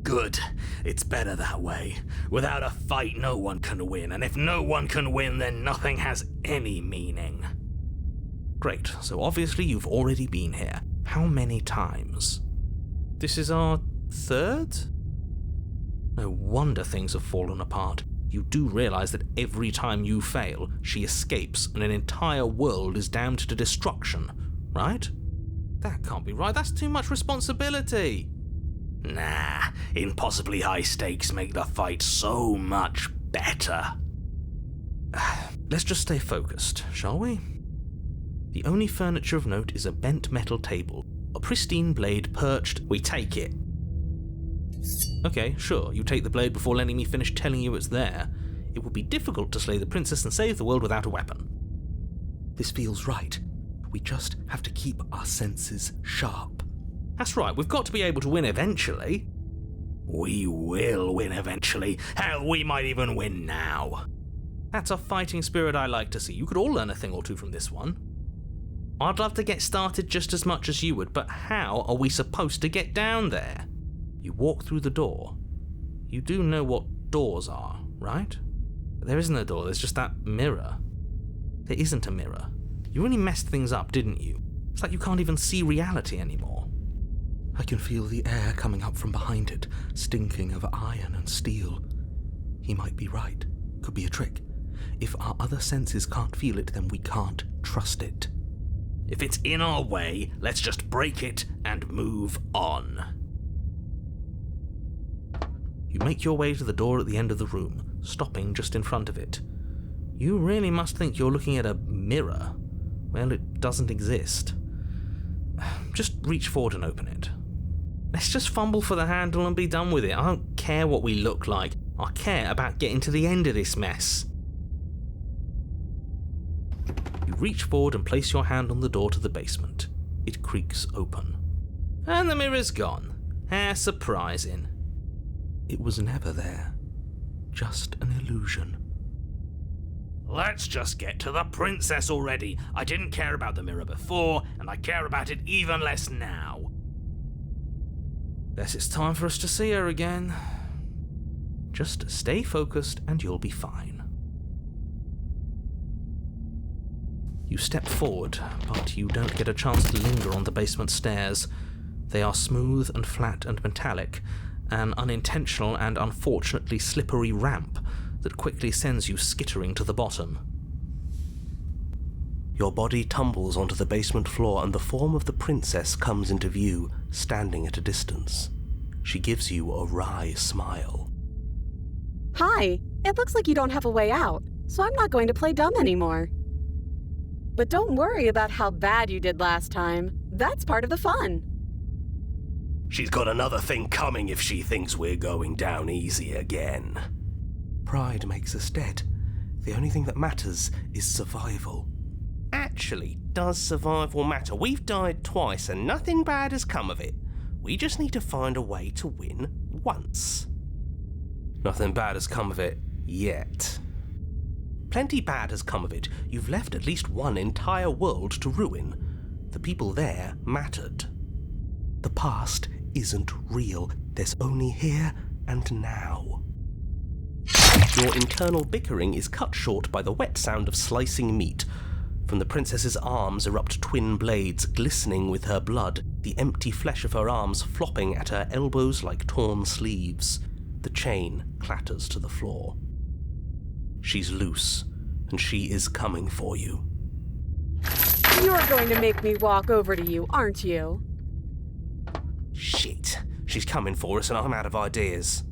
Good. It's better that way. Without a fight, no one can win, and if no one can win, then nothing has any meaning. Great, so obviously you've already been here. How many times? This is our third? No wonder things have fallen apart. You do realise that every time you fail, she escapes and an entire world is damned to destruction, right? That can't be right. That's too much responsibility. Nah, impossibly high stakes make the fight so much better. Let's just stay focused, shall we? The only furniture of note is a bent metal table, a pristine blade perched. We take it. Okay, sure, you take the blade before letting me finish telling you it's there. It would be difficult to slay the princess and save the world without a weapon. This feels right. We just have to keep our senses sharp. That's right, we've got to be able to win eventually. We will win eventually. Hell, we might even win now. That's a fighting spirit I like to see. You could all learn a thing or two from this one. I'd love to get started just as much as you would, but how are we supposed to get down there? You walk through the door. You do know what doors are, right? There isn't a door, there's just that mirror. There isn't a mirror. You only messed things up, didn't you? It's like you can't even see reality anymore. I can feel the air coming up from behind it, stinking of iron and steel. He might be right. Could be a trick. If our other senses can't feel it, then we can't trust it. If it's in our way, let's just break it and move on. You make your way to the door at the end of the room, stopping just in front of it. You really must think you're looking at a mirror. Well, it doesn't exist. Just reach forward and open it. Let's just fumble for the handle and be done with it. I don't care what we look like. I care about getting to the end of this mess. You reach forward and place your hand on the door to the basement. It creaks open. And the mirror's gone. How surprising. It was never there. Just an illusion. Let's just get to the princess already. I didn't care about the mirror before, and I care about it even less now. Guess it's time for us to see her again. Just stay focused and you'll be fine. You step forward, but you don't get a chance to linger on the basement stairs. They are smooth and flat and metallic, an unintentional and unfortunately slippery ramp that quickly sends you skittering to the bottom. Your body tumbles onto the basement floor and the form of the princess comes into view, standing at a distance. She gives you a wry smile. Hi, it looks like you don't have a way out, so I'm not going to play dumb anymore. But don't worry about how bad you did last time. That's part of the fun. She's got another thing coming if she thinks we're going down easy again. Pride makes us dead. The only thing that matters is survival. Actually, does survival matter? We've died twice and nothing bad has come of it. We just need to find a way to win once. Nothing bad has come of it yet. Plenty bad has come of it. You've left at least one entire world to ruin. The people there mattered. The past isn't real. There's only here and now. Your internal bickering is cut short by the wet sound of slicing meat. From the princess's arms erupt twin blades glistening with her blood, the empty flesh of her arms flopping at her elbows like torn sleeves. The chain clatters to the floor. She's loose, and she is coming for you. You're going to make me walk over to you, aren't you? Shit. She's coming for us and I'm out of ideas.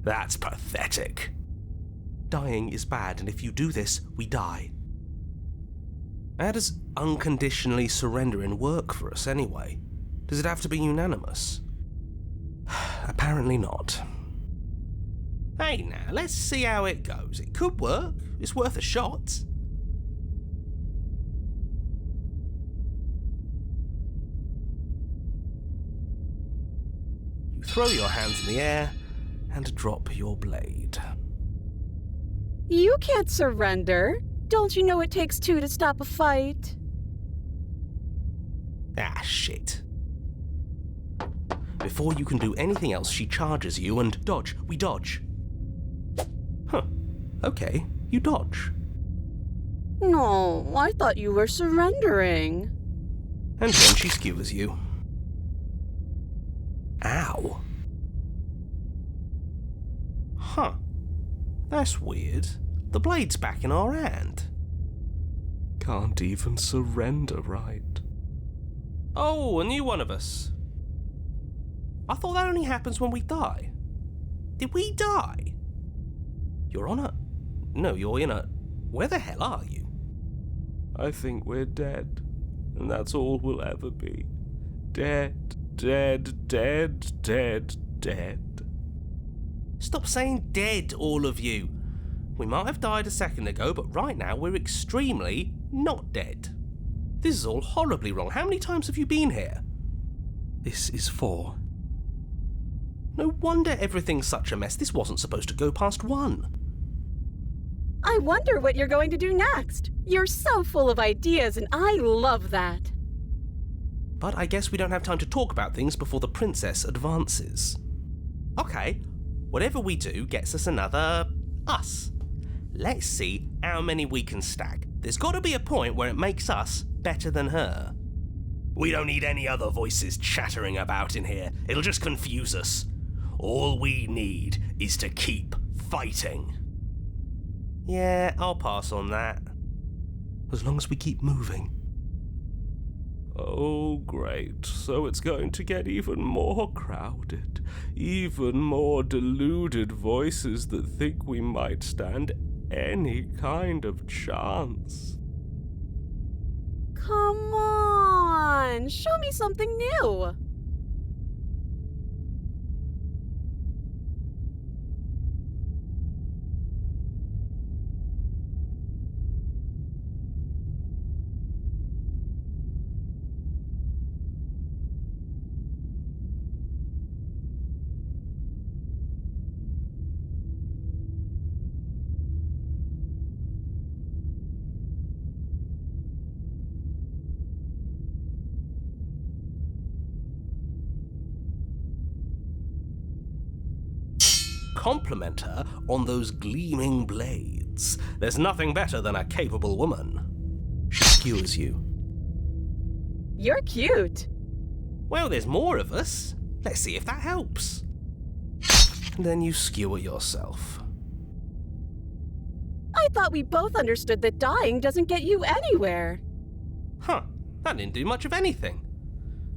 That's pathetic. Dying is bad, and if you do this, we die. How does unconditionally surrendering work for us anyway? Does it have to be unanimous? Apparently not. Hey now, let's see how it goes. It could work. It's worth a shot. You throw your hands in the air and drop your blade. You can't surrender. Don't you know it takes two to stop a fight? Ah, shit. Before you can do anything else, she charges you and dodge. We dodge. Huh. Okay, you dodge. No, I thought you were surrendering. And then she skewers you. Ow. Huh. That's weird. The blade's back in our hand. Can't even surrender right. Oh, a new one of us. I thought that only happens when we die. Did we die? You're on a... No, you're in a... Where the hell are you? I think we're dead. And that's all we'll ever be. Dead, dead, dead, dead, dead. Stop saying dead, all of you. We might have died a second ago, but right now we're extremely not dead. This is all horribly wrong. How many times have you been here? This is 4. No wonder everything's such a mess. This wasn't supposed to go past 1. I wonder what you're going to do next. You're so full of ideas, and I love that. But I guess we don't have time to talk about things before the princess advances. Okay, whatever we do gets us another us. Let's see how many we can stack. There's got to be a point where it makes us better than her. We don't need any other voices chattering about in here. It'll just confuse us. All we need is to keep fighting. Yeah, I'll pass on that. As long as we keep moving. Oh, great. So it's going to get even more crowded. Even more deluded voices that think we might stand any kind of chance. Come on, show me something new. Compliment her on those gleaming blades. There's nothing better than a capable woman. She skewers you. You're cute. Well, there's more of us. Let's see if that helps. Then you skewer yourself. I thought we both understood that dying doesn't get you anywhere. Huh, that didn't do much of anything.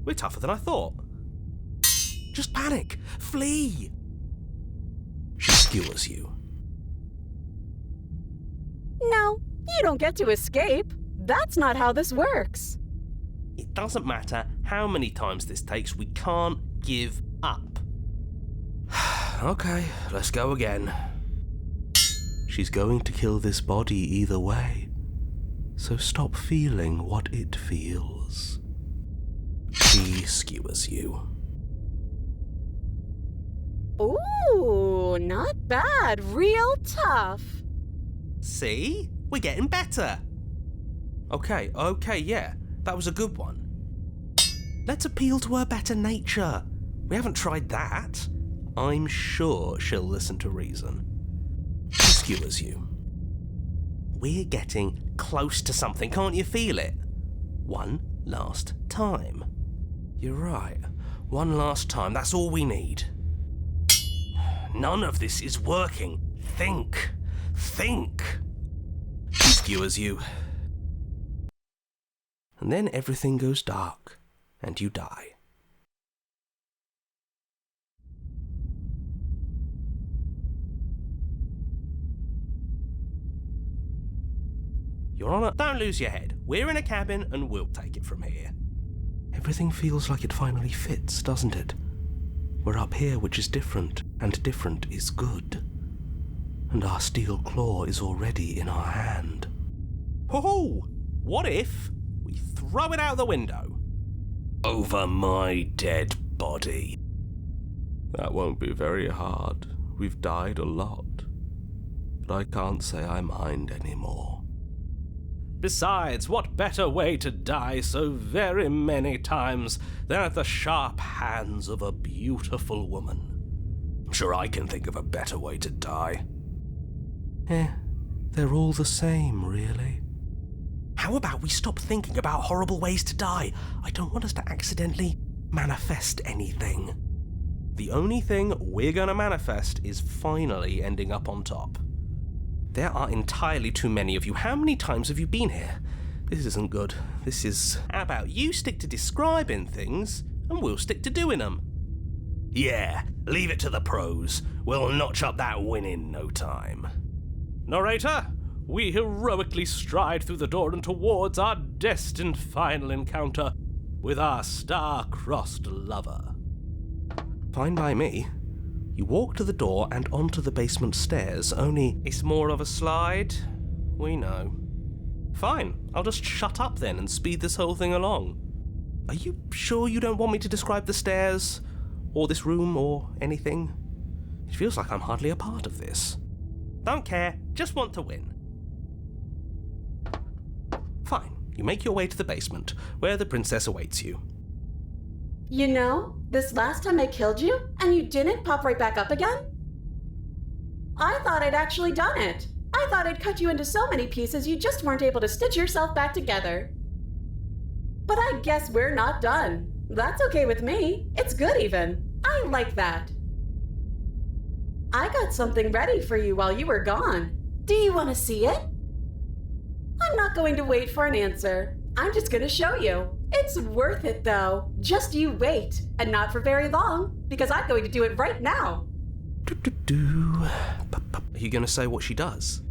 We're tougher than I thought. Just panic. Flee. She skewers you. No, you don't get to escape. That's not how this works. It doesn't matter how many times this takes, we can't give up. Okay, let's go again. She's going to kill this body either way, so stop feeling what it feels. She skewers you. Ooh, not bad. Real tough. See? We're getting better. Okay, yeah, that was a good one. Let's appeal to her better nature. We haven't tried that. I'm sure she'll listen to reason. She skewers you. We're getting close to something, can't you feel it? One last time. You're right. One last time, that's all we need. None of this is working. Think. She skewers you. And then everything goes dark, and you die. Your Honor, don't lose your head. We're in a cabin, and we'll take it from here. Everything feels like it finally fits, doesn't it? We're up here, which is different, and different is good. And our steel claw is already in our hand. Ho-ho! What if we throw it out the window? Over my dead body. That won't be very hard. We've died a lot. But I can't say I mind anymore. Besides, what better way to die so very many times than at the sharp hands of a beautiful woman? I'm sure I can think of a better way to die. They're all the same, really. How about we stop thinking about horrible ways to die? I don't want us to accidentally manifest anything. The only thing we're gonna manifest is finally ending up on top. There are entirely too many of you. How many times have you been here? This isn't good. This is... How about you stick to describing things, and we'll stick to doing them? Yeah, leave it to the pros. We'll notch up that win in no time. Narrator, we heroically stride through the door and towards our destined final encounter with our star-crossed lover. Fine by me. You walk to the door and onto the basement stairs, only it's more of a slide. We know. Fine, I'll just shut up then and speed this whole thing along. Are you sure you don't want me to describe the stairs, or this room, or anything? It feels like I'm hardly a part of this. Don't care, just want to win. Fine, you make your way to the basement, where the princess awaits you. You know, this last time I killed you, and you didn't pop right back up again? I thought I'd actually done it. I thought I'd cut you into so many pieces you just weren't able to stitch yourself back together. But I guess we're not done. That's okay with me. It's good even. I like that. I got something ready for you while you were gone. Do you want to see it? I'm not going to wait for an answer. I'm just going to show you. It's worth it, though. Just you wait. And not for very long, because I'm going to do it right now. Are you going to say what she does?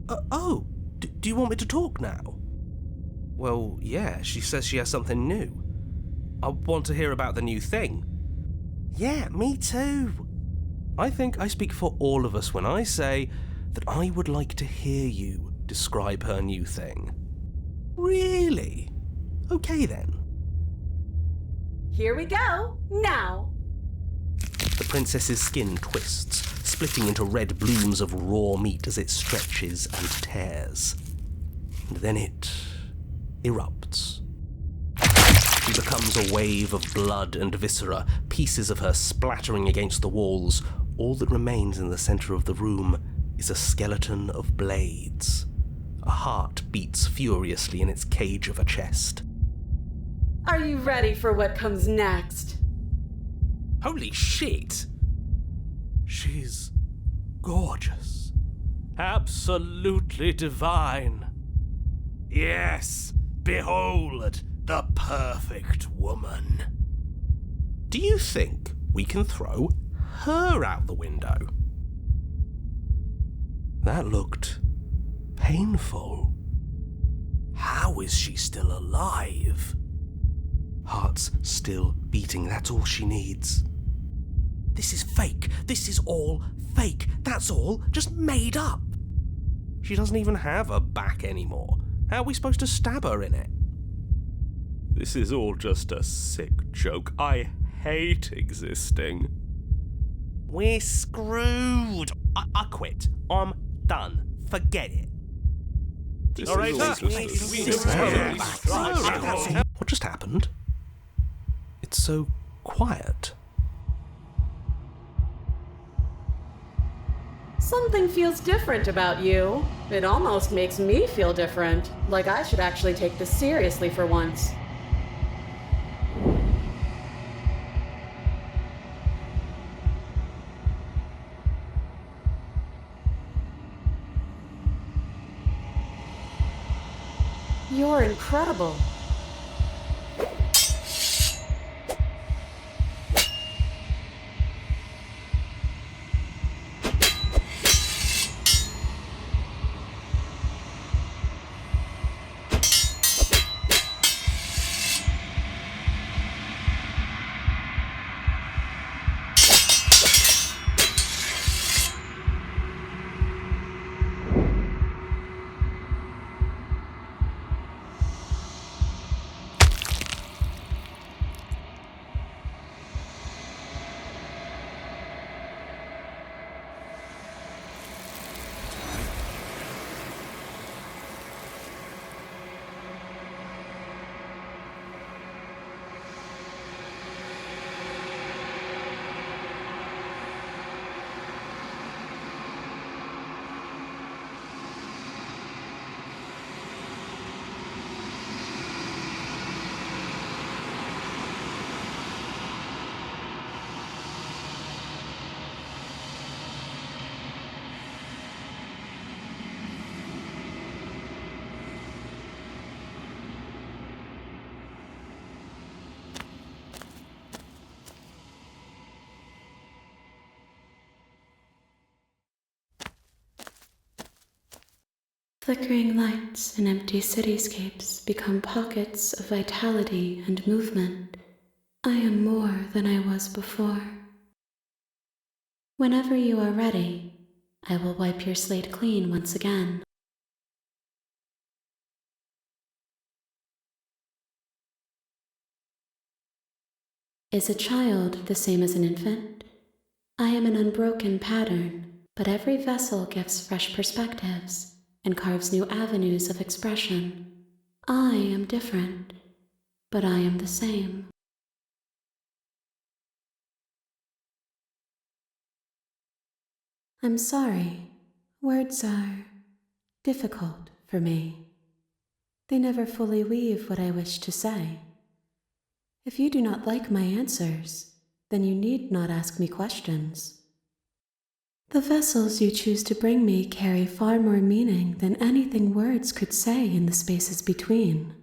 Do you want me to talk now? Well, yeah, she says she has something new. I want to hear about the new thing. Yeah, me too. I think I speak for all of us when I say that I would like to hear you describe her new thing. Really? Okay then. Here we go, now. The princess's skin twists, splitting into red blooms of raw meat as it stretches and tears. And then it erupts. She becomes a wave of blood and viscera, pieces of her splattering against the walls. All that remains in the center of the room is a skeleton of blades. A heart beats furiously in its cage of a chest. Are you ready for what comes next? Holy shit! She's gorgeous. Absolutely divine. Yes, behold the perfect woman. Do you think we can throw her out the window? That looked painful. How is she still alive? Heart's still beating, that's all she needs. This is fake. This is all fake, that's all. Just made up. She doesn't even have a back anymore. How are we supposed to stab her in it? This is all just a sick joke. I hate existing. We're screwed. I quit. I'm done. Forget it. What just happened? It's so quiet. Something feels different about you. It almost makes me feel different, like I should actually take this seriously for once. You're incredible. Flickering lights and empty cityscapes become pockets of vitality and movement. I am more than I was before. Whenever you are ready, I will wipe your slate clean once again. Is a child the same as an infant? I am an unbroken pattern, but every vessel gives fresh perspectives and carves new avenues of expression. I am different, but I am the same. I'm sorry. Words are difficult for me. They never fully weave what I wish to say. If you do not like my answers, then you need not ask me questions. The vessels you choose to bring me carry far more meaning than anything words could say in the spaces between.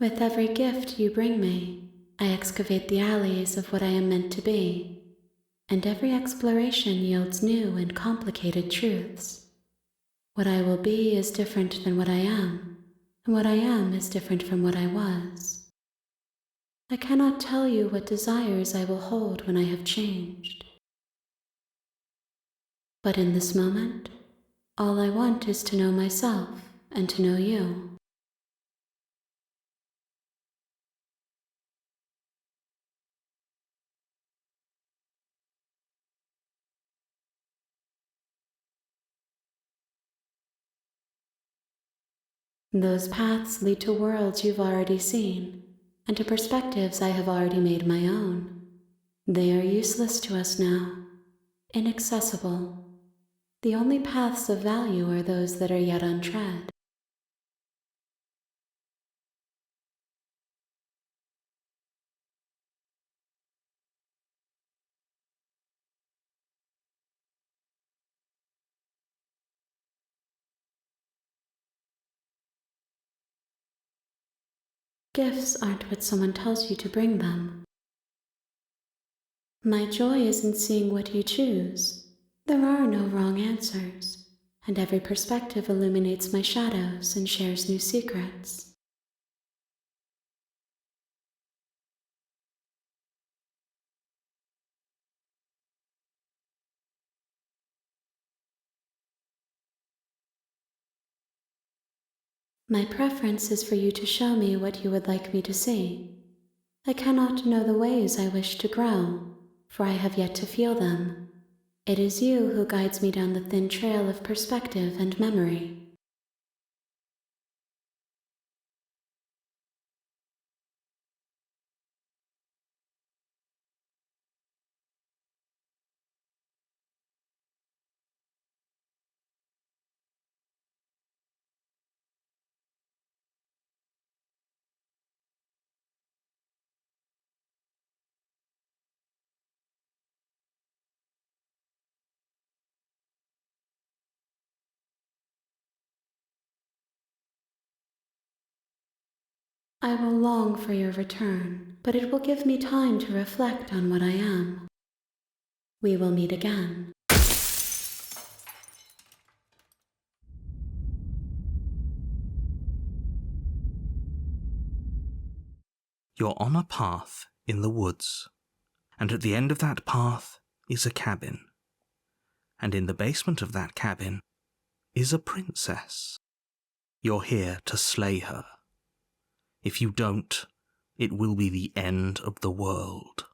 With every gift you bring me, I excavate the alleys of what I am meant to be, and every exploration yields new and complicated truths. What I will be is different than what I am, and what I am is different from what I was. I cannot tell you what desires I will hold when I have changed. But in this moment, all I want is to know myself and to know you. Those paths lead to worlds you've already seen, and to perspectives I have already made my own. They are useless to us now, inaccessible. The only paths of value are those that are yet untread. Gifts aren't what someone tells you to bring them. My joy is in seeing what you choose. There are no wrong answers. and every perspective illuminates my shadows and shares new secrets. My preference is for you to show me what you would like me to see. I cannot know the ways I wish to grow, for I have yet to feel them. It is you who guides me down the thin trail of perspective and memory. I will long for your return, but it will give me time to reflect on what I am. We will meet again. You're on a path in the woods, and at the end of that path is a cabin. And in the basement of that cabin is a princess. You're here to slay her. If you don't, it will be the end of the world.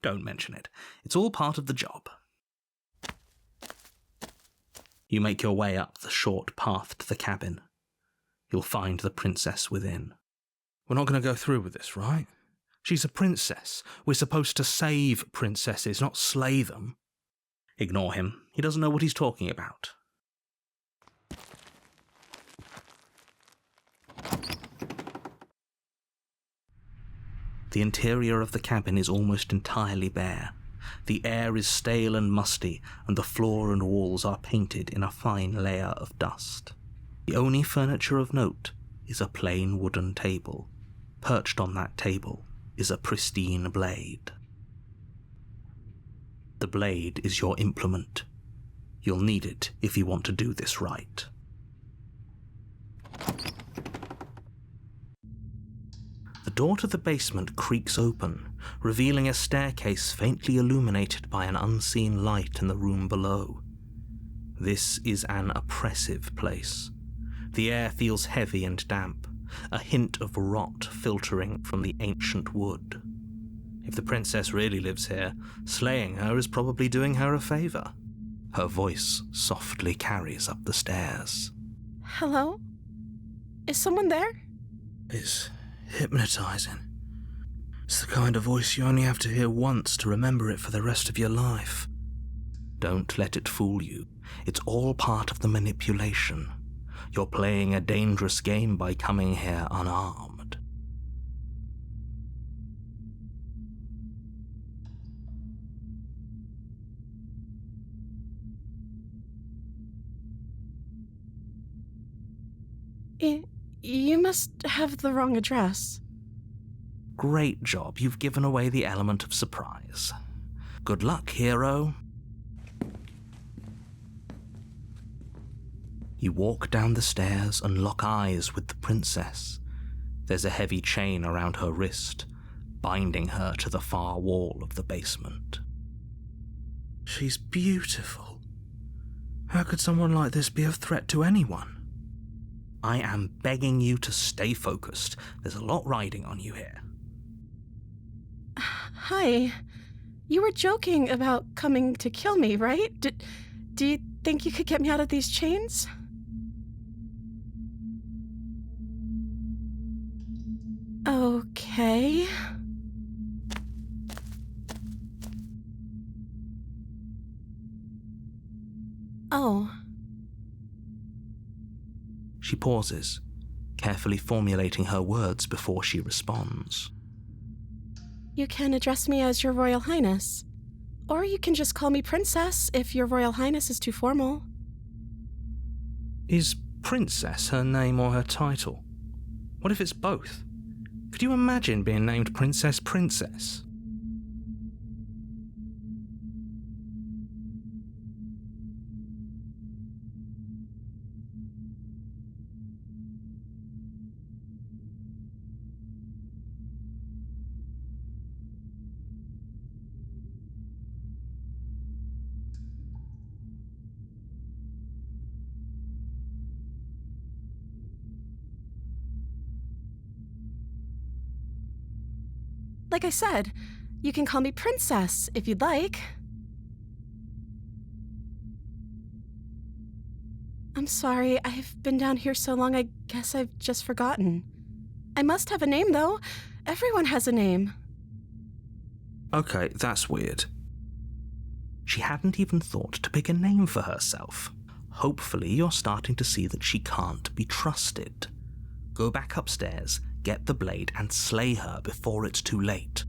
Don't mention it. It's all part of the job. You make your way up the short path to the cabin. You'll find the princess within. We're not going to go through with this, right? She's a princess. We're supposed to save princesses, not slay them. Ignore him. He doesn't know what he's talking about. The interior of the cabin is almost entirely bare. The air is stale and musty, and the floor and walls are painted in a fine layer of dust. The only furniture of note is a plain wooden table. Perched on that table is a pristine blade. The blade is your implement. You'll need it if you want to do this right. The door to the basement creaks open, revealing a staircase faintly illuminated by an unseen light in the room below. This is an oppressive place. The air feels heavy and damp, a hint of rot filtering from the ancient wood. If the princess really lives here, slaying her is probably doing her a favor. Her voice softly carries up the stairs. Hello? Is someone there? It's hypnotizing. It's the kind of voice you only have to hear once to remember it for the rest of your life. Don't let it fool you. It's all part of the manipulation. You're playing a dangerous game by coming here unarmed. You must have the wrong address. Great job. You've given away the element of surprise. Good luck, hero. You walk down the stairs and lock eyes with the princess. There's a heavy chain around her wrist, binding her to the far wall of the basement. She's beautiful. How could someone like this be a threat to anyone? I am begging you to stay focused. There's a lot riding on you here. Hi. You were joking about coming to kill me, right? Do you think you could get me out of these chains? Okay. Oh. She pauses, carefully formulating her words before she responds. You can address me as Your Royal Highness. Or you can just call me Princess if Your Royal Highness is too formal. Is Princess her name or her title? What if it's both? Could you imagine being named Princess Princess? Like I said, you can call me Princess if you'd like. I'm sorry, I've been down here so long, I guess I've just forgotten. I must have a name, though. Everyone has a name. Okay, that's weird. She hadn't even thought to pick a name for herself. Hopefully you're starting to see that she can't be trusted. Go back upstairs, get the blade, and slay her before it's too late.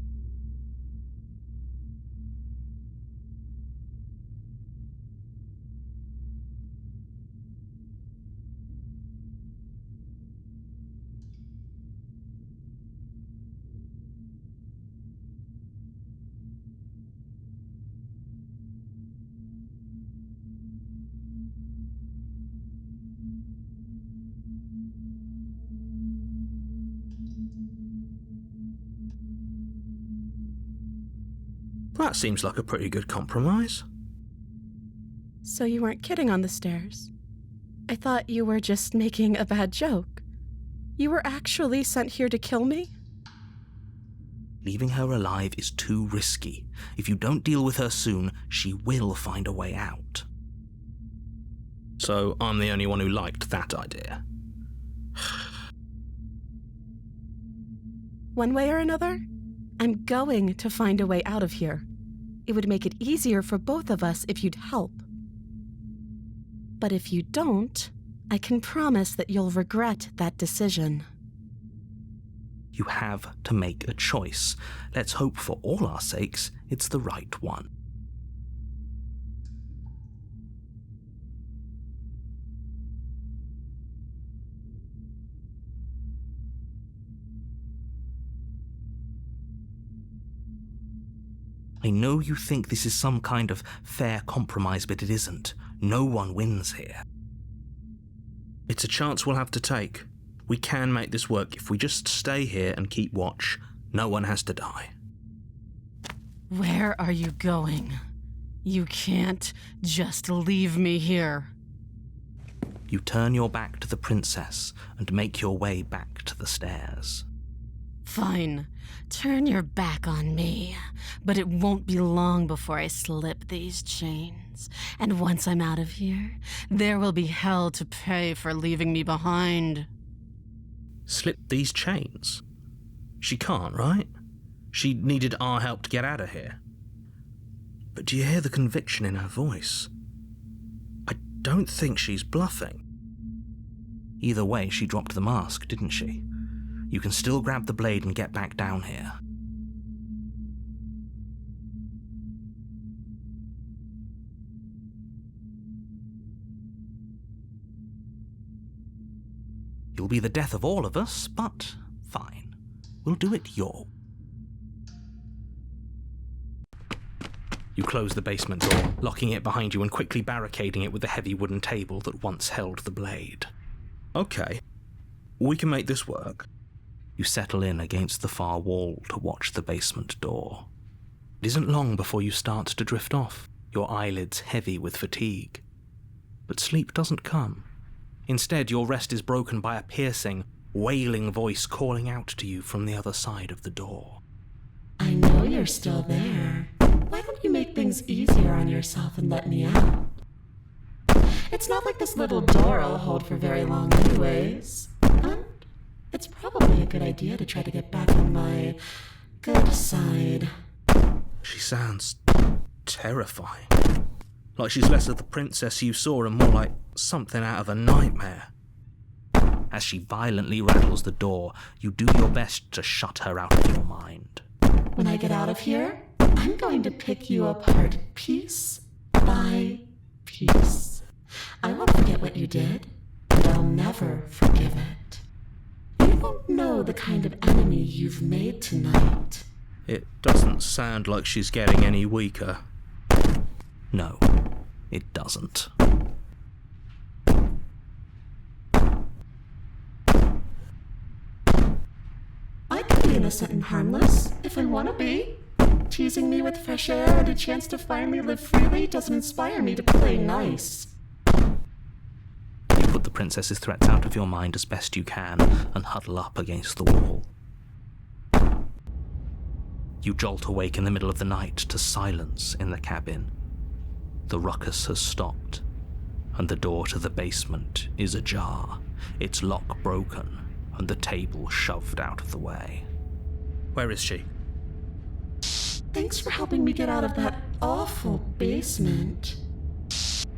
That seems like a pretty good compromise. So you weren't kidding on the stairs. I thought you were just making a bad joke. You were actually sent here to kill me? Leaving her alive is too risky. If you don't deal with her soon, she will find a way out. So I'm the only one who liked that idea. One way or another, I'm going to find a way out of here. It would make it easier for both of us if you'd help. But if you don't, I can promise that you'll regret that decision. You have to make a choice. Let's hope for all our sakes it's the right one. I know you think this is some kind of fair compromise, but it isn't. No one wins here. It's a chance we'll have to take. We can make this work if we just stay here and keep watch. No one has to die. Where are you going? You can't just leave me here. You turn your back to the princess and make your way back to the stairs. Fine. Turn your back on me. But it won't be long before I slip these chains. And once I'm out of here, there will be hell to pay for leaving me behind. Slip these chains? She can't, right? She needed our help to get out of here. But do you hear the conviction in her voice? I don't think she's bluffing. Either way, she dropped the mask, didn't she? You can still grab the blade and get back down here. You'll be the death of all of us, but fine. We'll do it your way. You close the basement door, locking it behind you and quickly barricading it with the heavy wooden table that once held the blade. Okay, we can make this work. You settle in against the far wall to watch the basement door. It isn't long before you start to drift off, your eyelids heavy with fatigue. But sleep doesn't come. Instead, your rest is broken by a piercing, wailing voice calling out to you from the other side of the door. I know you're still there. Why don't you make things easier on yourself and let me out? It's not like this little door will hold for very long anyways. And it's probably a good idea to try to get back on my good side. She sounds terrifying. Like she's less of the princess you saw and more like something out of a nightmare. As she violently rattles the door, you do your best to shut her out of your mind. When I get out of here, I'm going to pick you apart piece by piece. I won't forget what you did, and I'll never forgive it. You don't know the kind of enemy you've made tonight. It doesn't sound like she's getting any weaker. No, it doesn't. I can be innocent and harmless, if I want to be. Teasing me with fresh air and a chance to finally live freely doesn't inspire me to play nice. You put the princess's threats out of your mind as best you can and huddle up against the wall. You jolt awake in the middle of the night to silence in the cabin. The ruckus has stopped, and the door to the basement is ajar, its lock broken, and the table shoved out of the way. Where is she? Thanks for helping me get out of that awful basement.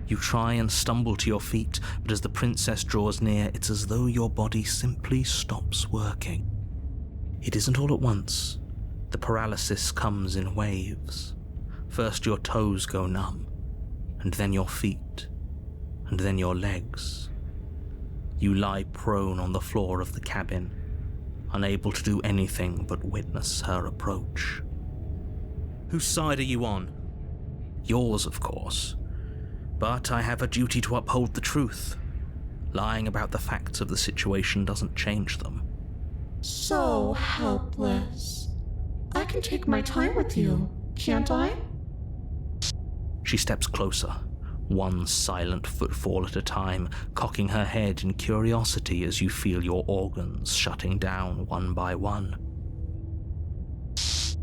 You try and stumble to your feet, but as the princess draws near, it's as though your body simply stops working. It isn't all at once. The paralysis comes in waves. First your toes go numb, and then your feet, and then your legs. You lie prone on the floor of the cabin, unable to do anything but witness her approach. Whose side are you on? Yours, of course. But I have a duty to uphold the truth. Lying about the facts of the situation doesn't change them. So helpless. I can take my time with you, can't I? She steps closer, one silent footfall at a time, cocking her head in curiosity as you feel your organs shutting down one by one.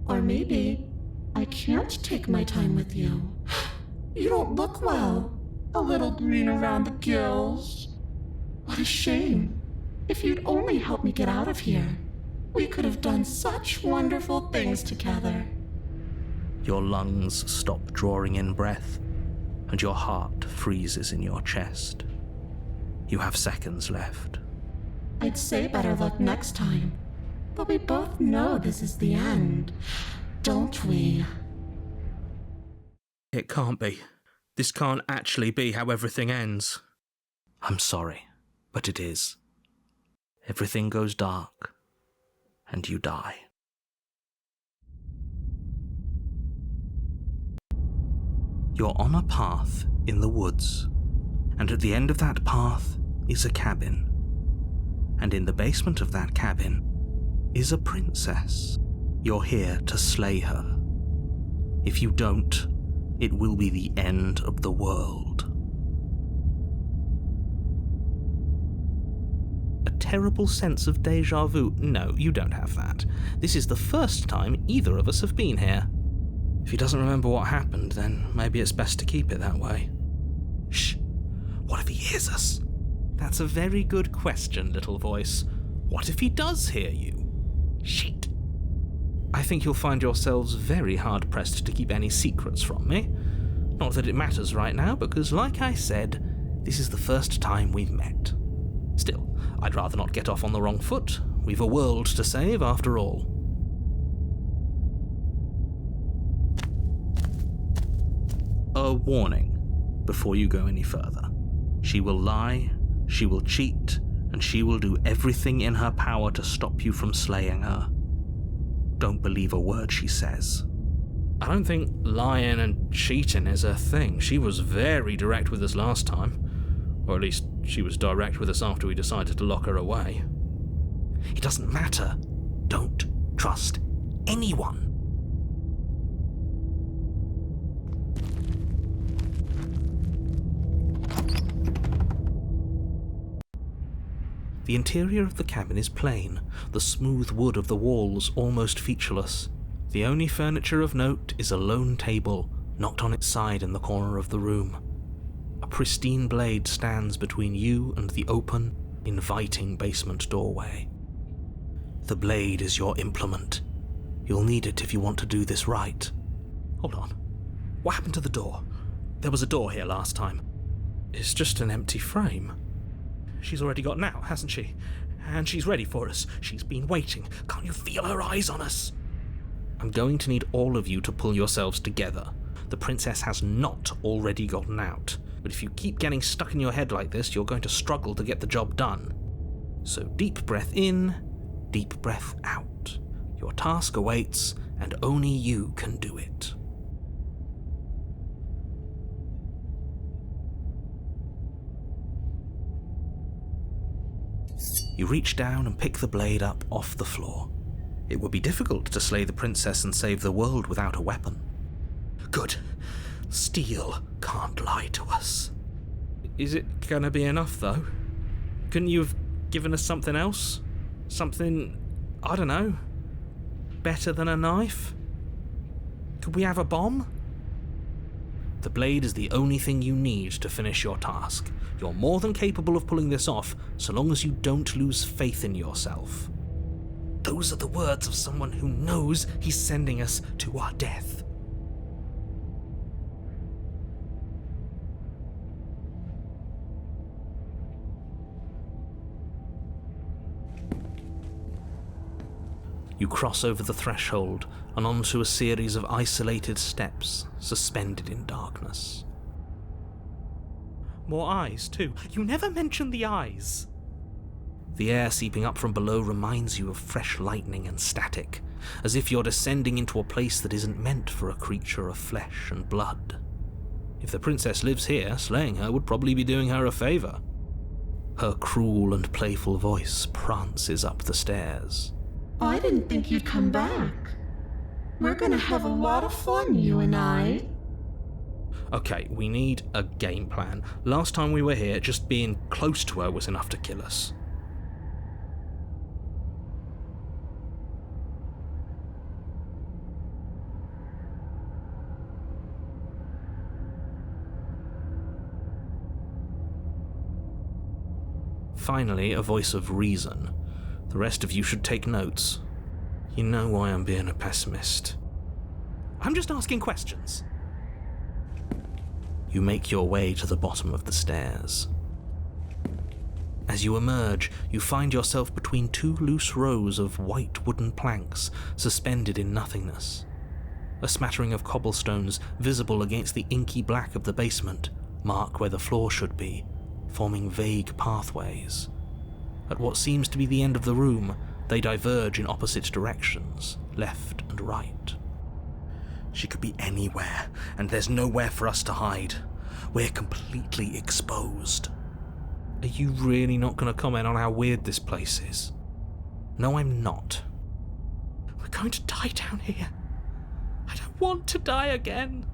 Or maybe I can't take my time with you. You don't look well. A little green around the gills. What a shame. If you'd only helped me get out of here, we could have done such wonderful things together. Your lungs stop drawing in breath, and your heart freezes in your chest. You have seconds left. I'd say better luck next time, but we both know this is the end, don't we? It can't be. This can't actually be how everything ends. I'm sorry, but it is. Everything goes dark, and you die. You're on a path in the woods, and at the end of that path is a cabin. And in the basement of that cabin is a princess. You're here to slay her. If you don't, it will be the end of the world. A terrible sense of déjà vu. No, you don't have that. This is the first time either of us have been here. If he doesn't remember what happened, then maybe it's best to keep it that way. Shh. What if he hears us? That's a very good question, little voice. What if he does hear you? Shit. I think you'll find yourselves very hard-pressed to keep any secrets from me. Not that it matters right now, because like I said, this is the first time we've met. Still, I'd rather not get off on the wrong foot. We've a world to save, after all. A warning before you go any further. She will lie, she will cheat, and she will do everything in her power to stop you from slaying her. Don't believe a word she says. I don't think lying and cheating is her thing. She was very direct with us last time. Or at least she was direct with us after we decided to lock her away. It doesn't matter. Don't trust anyone. The interior of the cabin is plain, the smooth wood of the walls almost featureless. The only furniture of note is a lone table, knocked on its side in the corner of the room. A pristine blade stands between you and the open, inviting basement doorway. The blade is your implement. You'll need it if you want to do this right. Hold on. What happened to the door? There was a door here last time. It's just an empty frame. She's already gotten out, hasn't she? And she's ready for us. She's been waiting. Can't you feel her eyes on us? I'm going to need all of you to pull yourselves together. The princess has not already gotten out. But if you keep getting stuck in your head like this, you're going to struggle to get the job done. So deep breath in, deep breath out. Your task awaits, and only you can do it. You reach down and pick the blade up off the floor. It would be difficult to slay the princess and save the world without a weapon. Good. Steel can't lie to us. Is it gonna be enough, though? Couldn't you have given us something else? Something, I don't know, better than a knife? Could we have a bomb? The blade is the only thing you need to finish your task. You're more than capable of pulling this off, so long as you don't lose faith in yourself. Those are the words of someone who knows he's sending us to our death. You cross over the threshold and onto a series of isolated steps, suspended in darkness. More eyes, too. You never mention the eyes. The air seeping up from below reminds you of fresh lightning and static, as if you're descending into a place that isn't meant for a creature of flesh and blood. If the princess lives here, slaying her would probably be doing her a favour. Her cruel and playful voice prances up the stairs. I didn't think you'd come back. We're gonna have a lot of fun, you and I. Okay, we need a game plan. Last time we were here, just being close to her was enough to kill us. Finally, a voice of reason. The rest of you should take notes. You know why I'm being a pessimist. I'm just asking questions. You make your way to the bottom of the stairs. As you emerge, you find yourself between two loose rows of white wooden planks suspended in nothingness. A smattering of cobblestones visible against the inky black of the basement mark where the floor should be, forming vague pathways. At what seems to be the end of the room, they diverge in opposite directions, left and right. She could be anywhere, and there's nowhere for us to hide. We're completely exposed. Are you really not going to comment on how weird this place is? No, I'm not. We're going to die down here. I don't want to die again.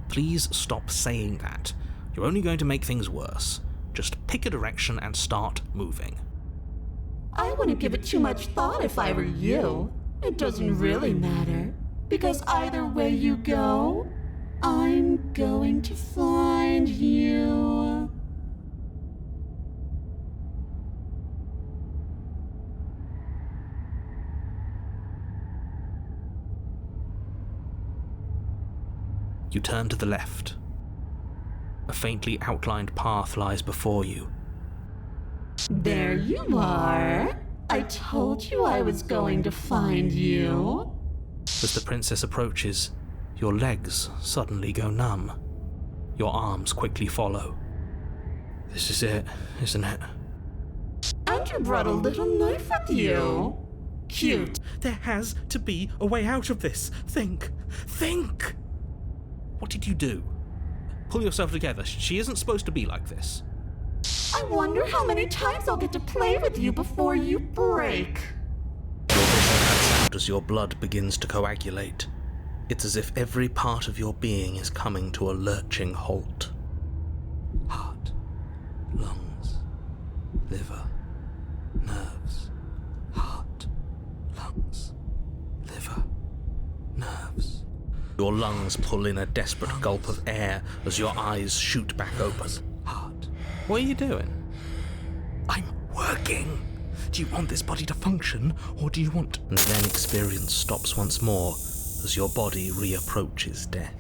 Please stop saying that. You're only going to make things worse. Just pick a direction and start moving. I wouldn't give it too much thought if I were you. It doesn't really matter, because either way you go, I'm going to find you. You turn to the left. A faintly outlined path lies before you. There you are. I told you I was going to find you. As the princess approaches, your legs suddenly go numb. Your arms quickly follow. This is it, isn't it? And you brought a little knife with you. Cute. There has to be a way out of this. Think. What did you do? Pull yourself together. She isn't supposed to be like this. I wonder how many times I'll get to play with you before you break. Your vision cuts out as your blood begins to coagulate. It's as if every part of your being is coming to a lurching halt. Heart, lungs, liver, nerves. Heart, lungs, liver, nerves. Your lungs pull in a desperate gulp of air as your eyes shoot back open. Heart. What are you doing? I'm working. Do you want this body to function, or do you want... And then experience stops once more as your body reapproaches death.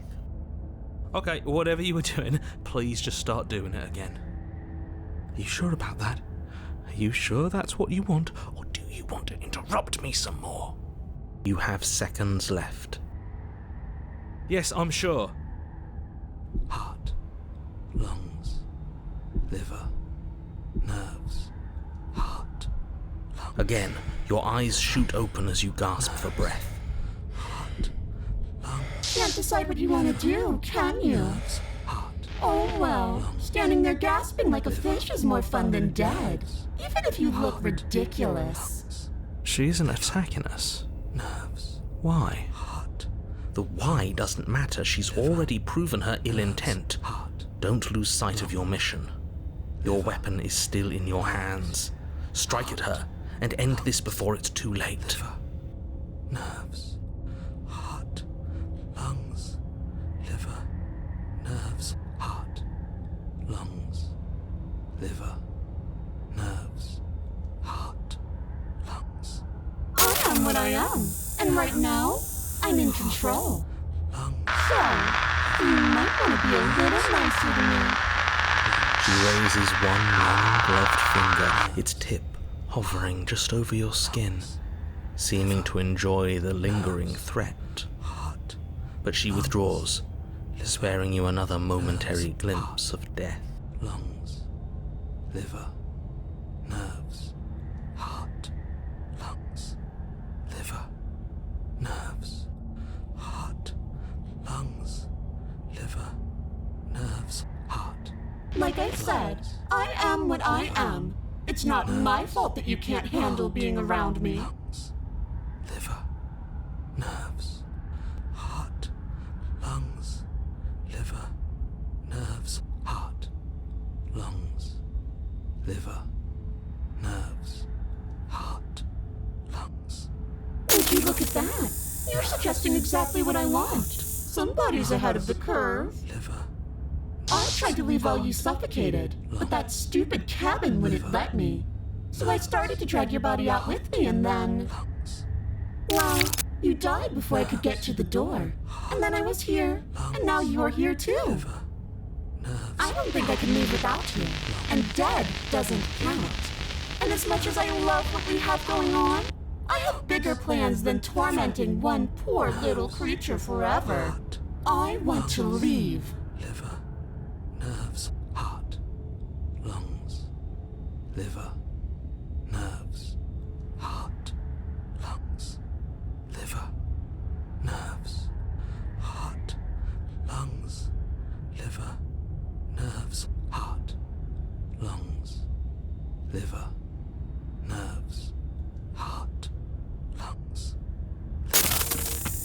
Okay, whatever you were doing, please just start doing it again. Are you sure about that? Are you sure that's what you want, or do you want to interrupt me some more? You have seconds left. Yes, I'm sure. Heart, lungs, liver, nerves, heart, lungs. Again, Your eyes shoot open as you gasp for breath. Can't decide what you want to do, can you? Oh well, standing there gasping like a fish is more fun than dead, even if you look ridiculous. She isn't attacking us. Why? The why doesn't matter. She's already proven her ill intent. Don't lose sight of your mission. Your weapon is still in your hands. Strike at her and end this before it's too late. Nerves, heart, lungs, liver, nerves, heart, lungs, liver, nerves, heart, lungs. I am what I am, and right now, I'm in control. So, you might want to be a little nicer to me. She raises one long gloved finger, its tip hovering just over your skin, seeming to enjoy the lingering threat. But she withdraws, sparing you another momentary glimpse of death. Lungs, liver, nerves, heart, lungs, liver, nerves, heart, lungs, liver, nerves, heart. Like I said, I am what I am. It's not my fault that you can't handle being around me. Lungs, liver, nerves, heart, lungs, liver, nerves, heart, lungs, liver, nerves, heart, lungs. Would you look at that? You're suggesting exactly what I want. Somebody's ahead of the curve. Liver, I tried to leave while you suffocated, but that stupid cabin wouldn't let me. So I started to drag your body out with me, and then... lungs, well, you died before I could get to the door. And then I was here, and now you're here too. liver, nerves, I don't think I can leave without you, and dead doesn't count. And as much as I love what we have going on, I have bigger plans than tormenting one poor little creature forever. I want to leave. liver, nerves, heart, lungs, liver, nerves, heart, lungs, liver, nerves, heart, lungs, liver, nerves, heart, lungs, liver, nerves, heart, lungs.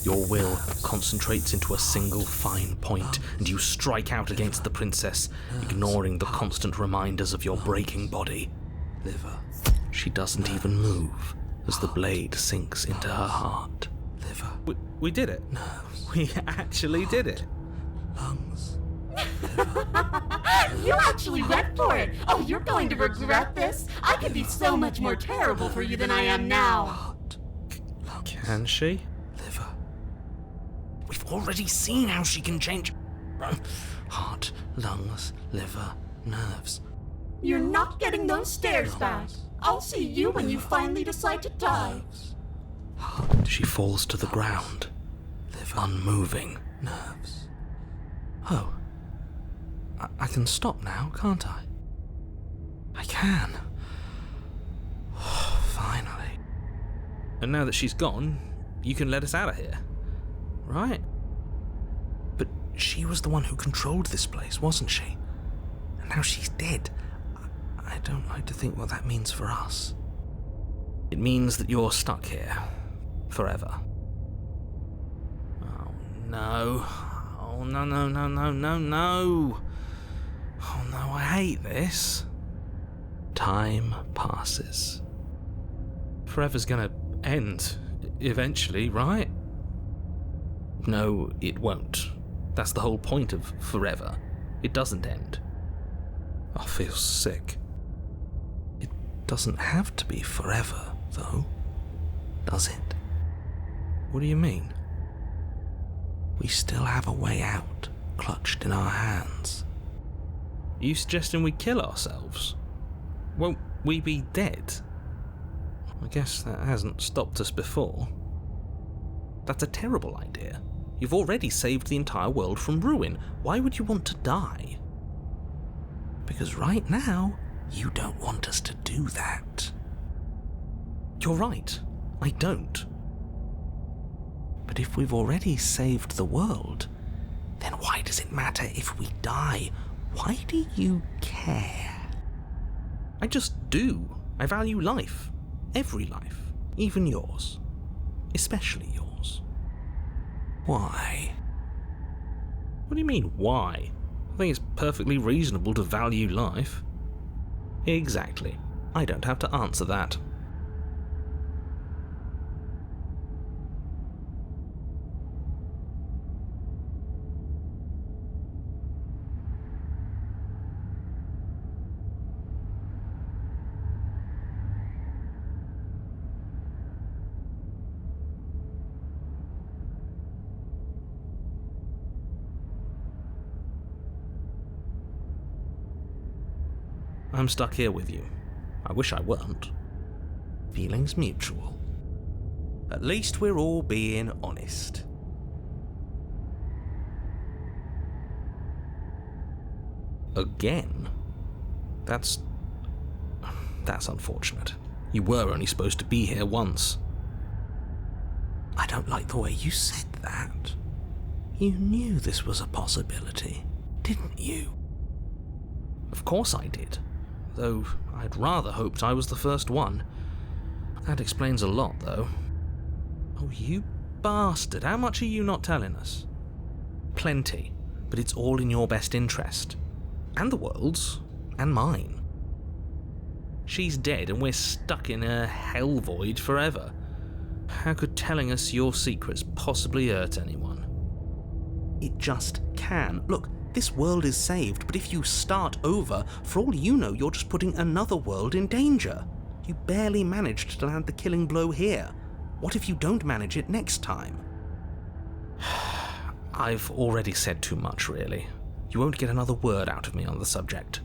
Your will concentrates into a single fine point, and you strike out against the princess, ignoring the constant reminders of your breaking body. Liver, She doesn't even move as the blade sinks into her heart. liver, We did it. We actually did it. lungs, You actually went for it! Oh, you're going to regret this! I could be so much more terrible for you than I am now! heart, lungs, Can she? liver, We've already seen how she can change heart, lungs, liver, nerves. You're not getting those stares back. I'll see you when you finally decide to die. She falls to the ground, unmoving. nerves, Oh, I can stop now, can't I? I can. Finally. And now that she's gone, you can let us out of here. Right? But she was the one who controlled this place, wasn't she? And now she's dead. I don't like to think what that means for us. It means that you're stuck here. Forever. Oh no. Oh no, no, no, no, no, no. Oh no, I hate this. Time passes. Forever's gonna end eventually, right? No, it won't. That's the whole point of forever. It doesn't end. I feel sick. It doesn't have to be forever, though, does it? What do you mean? We still have a way out, clutched in our hands. Are you suggesting we kill ourselves? Won't we be dead? I guess that hasn't stopped us before. That's a terrible idea. You've already saved the entire world from ruin. Why would you want to die? Because right now, you don't want us to do that. You're right, I don't. But if we've already saved the world, then why does it matter if we die? Why do you care? I just do. I value life. Every life. Even yours. Especially yours. Why? What do you mean, why? I think it's perfectly reasonable to value life. Exactly. I don't have to answer that. I'm stuck here with you. I wish I weren't. Feelings mutual. At least we're all being honest. Again? That's unfortunate. You were only supposed to be here once. I don't like the way you said that. You knew this was a possibility, didn't you? Of course I did. Though I'd rather hoped I was the first one. That explains a lot, though. Oh, you bastard. How much are you not telling us? Plenty, but it's all in your best interest. And the world's, and mine. She's dead and we're stuck in a hell void forever. How could telling us your secrets possibly hurt anyone? It just can. Look, this world is saved, but if you start over, for all you know, you're just putting another world in danger. You barely managed to land the killing blow here. What if you don't manage it next time? I've already said too much, really. You won't get another word out of me on the subject.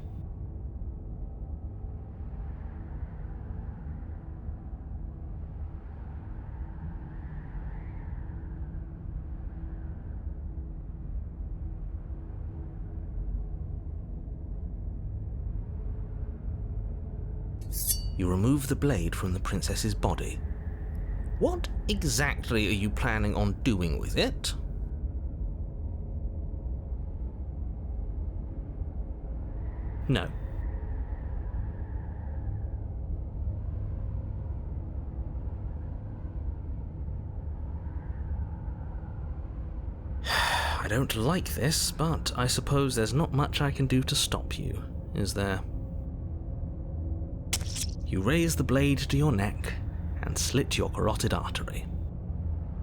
You remove the blade from the princess's body. What exactly are you planning on doing with it? No. I don't like this, but I suppose there's not much I can do to stop you, is there? You raise the blade to your neck and slit your carotid artery.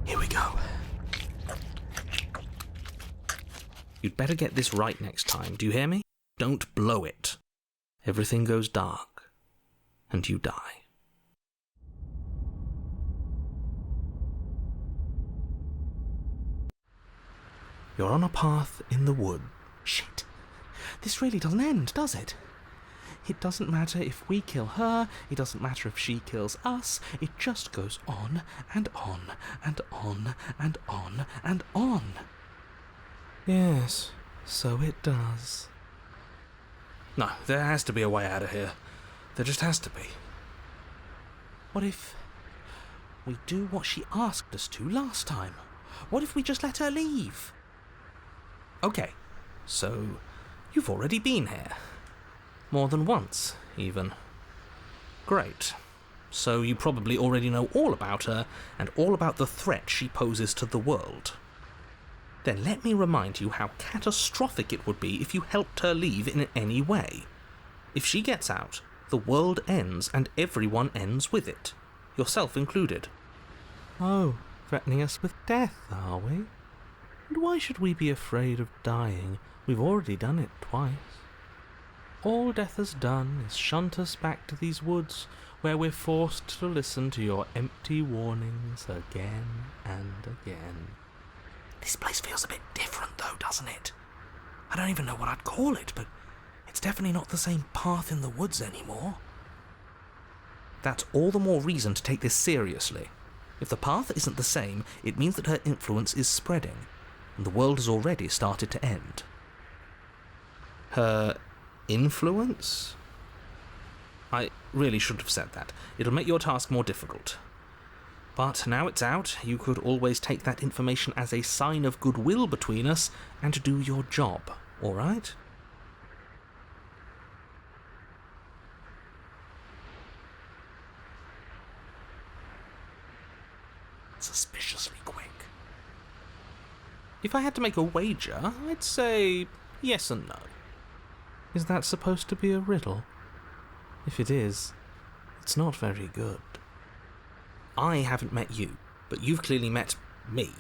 Here we go. You'd better get this right next time, do you hear me? Don't blow it. Everything goes dark, and you die. You're on a path in the wood. Shit. This really doesn't end, does it? It doesn't matter if we kill her, it doesn't matter if she kills us, it just goes on and on and on and on and on. Yes, so it does. No, there has to be a way out of here. There just has to be. What if we do what she asked us to last time? What if we just let her leave? Okay, so you've already been here. More than once, even. Great. So you probably already know all about her and all about the threat she poses to the world. Then let me remind you how catastrophic it would be if you helped her leave in any way. If she gets out, the world ends and everyone ends with it, yourself included. Oh, threatening us with death, are we? And why should we be afraid of dying? We've already done it twice. All death has done is shunt us back to these woods, where we're forced to listen to your empty warnings again and again. This place feels a bit different though, doesn't it? I don't even know what I'd call it, but it's definitely not the same path in the woods anymore. That's all the more reason to take this seriously. If the path isn't the same, it means that her influence is spreading, and the world has already started to end. Her influence? I really should have said that. It'll make your task more difficult. But now it's out, you could always take that information as a sign of goodwill between us and do your job, all right? Suspiciously quick. If I had to make a wager, I'd say yes and no. Is that supposed to be a riddle? If it is, it's not very good. I haven't met you, but you've clearly met me.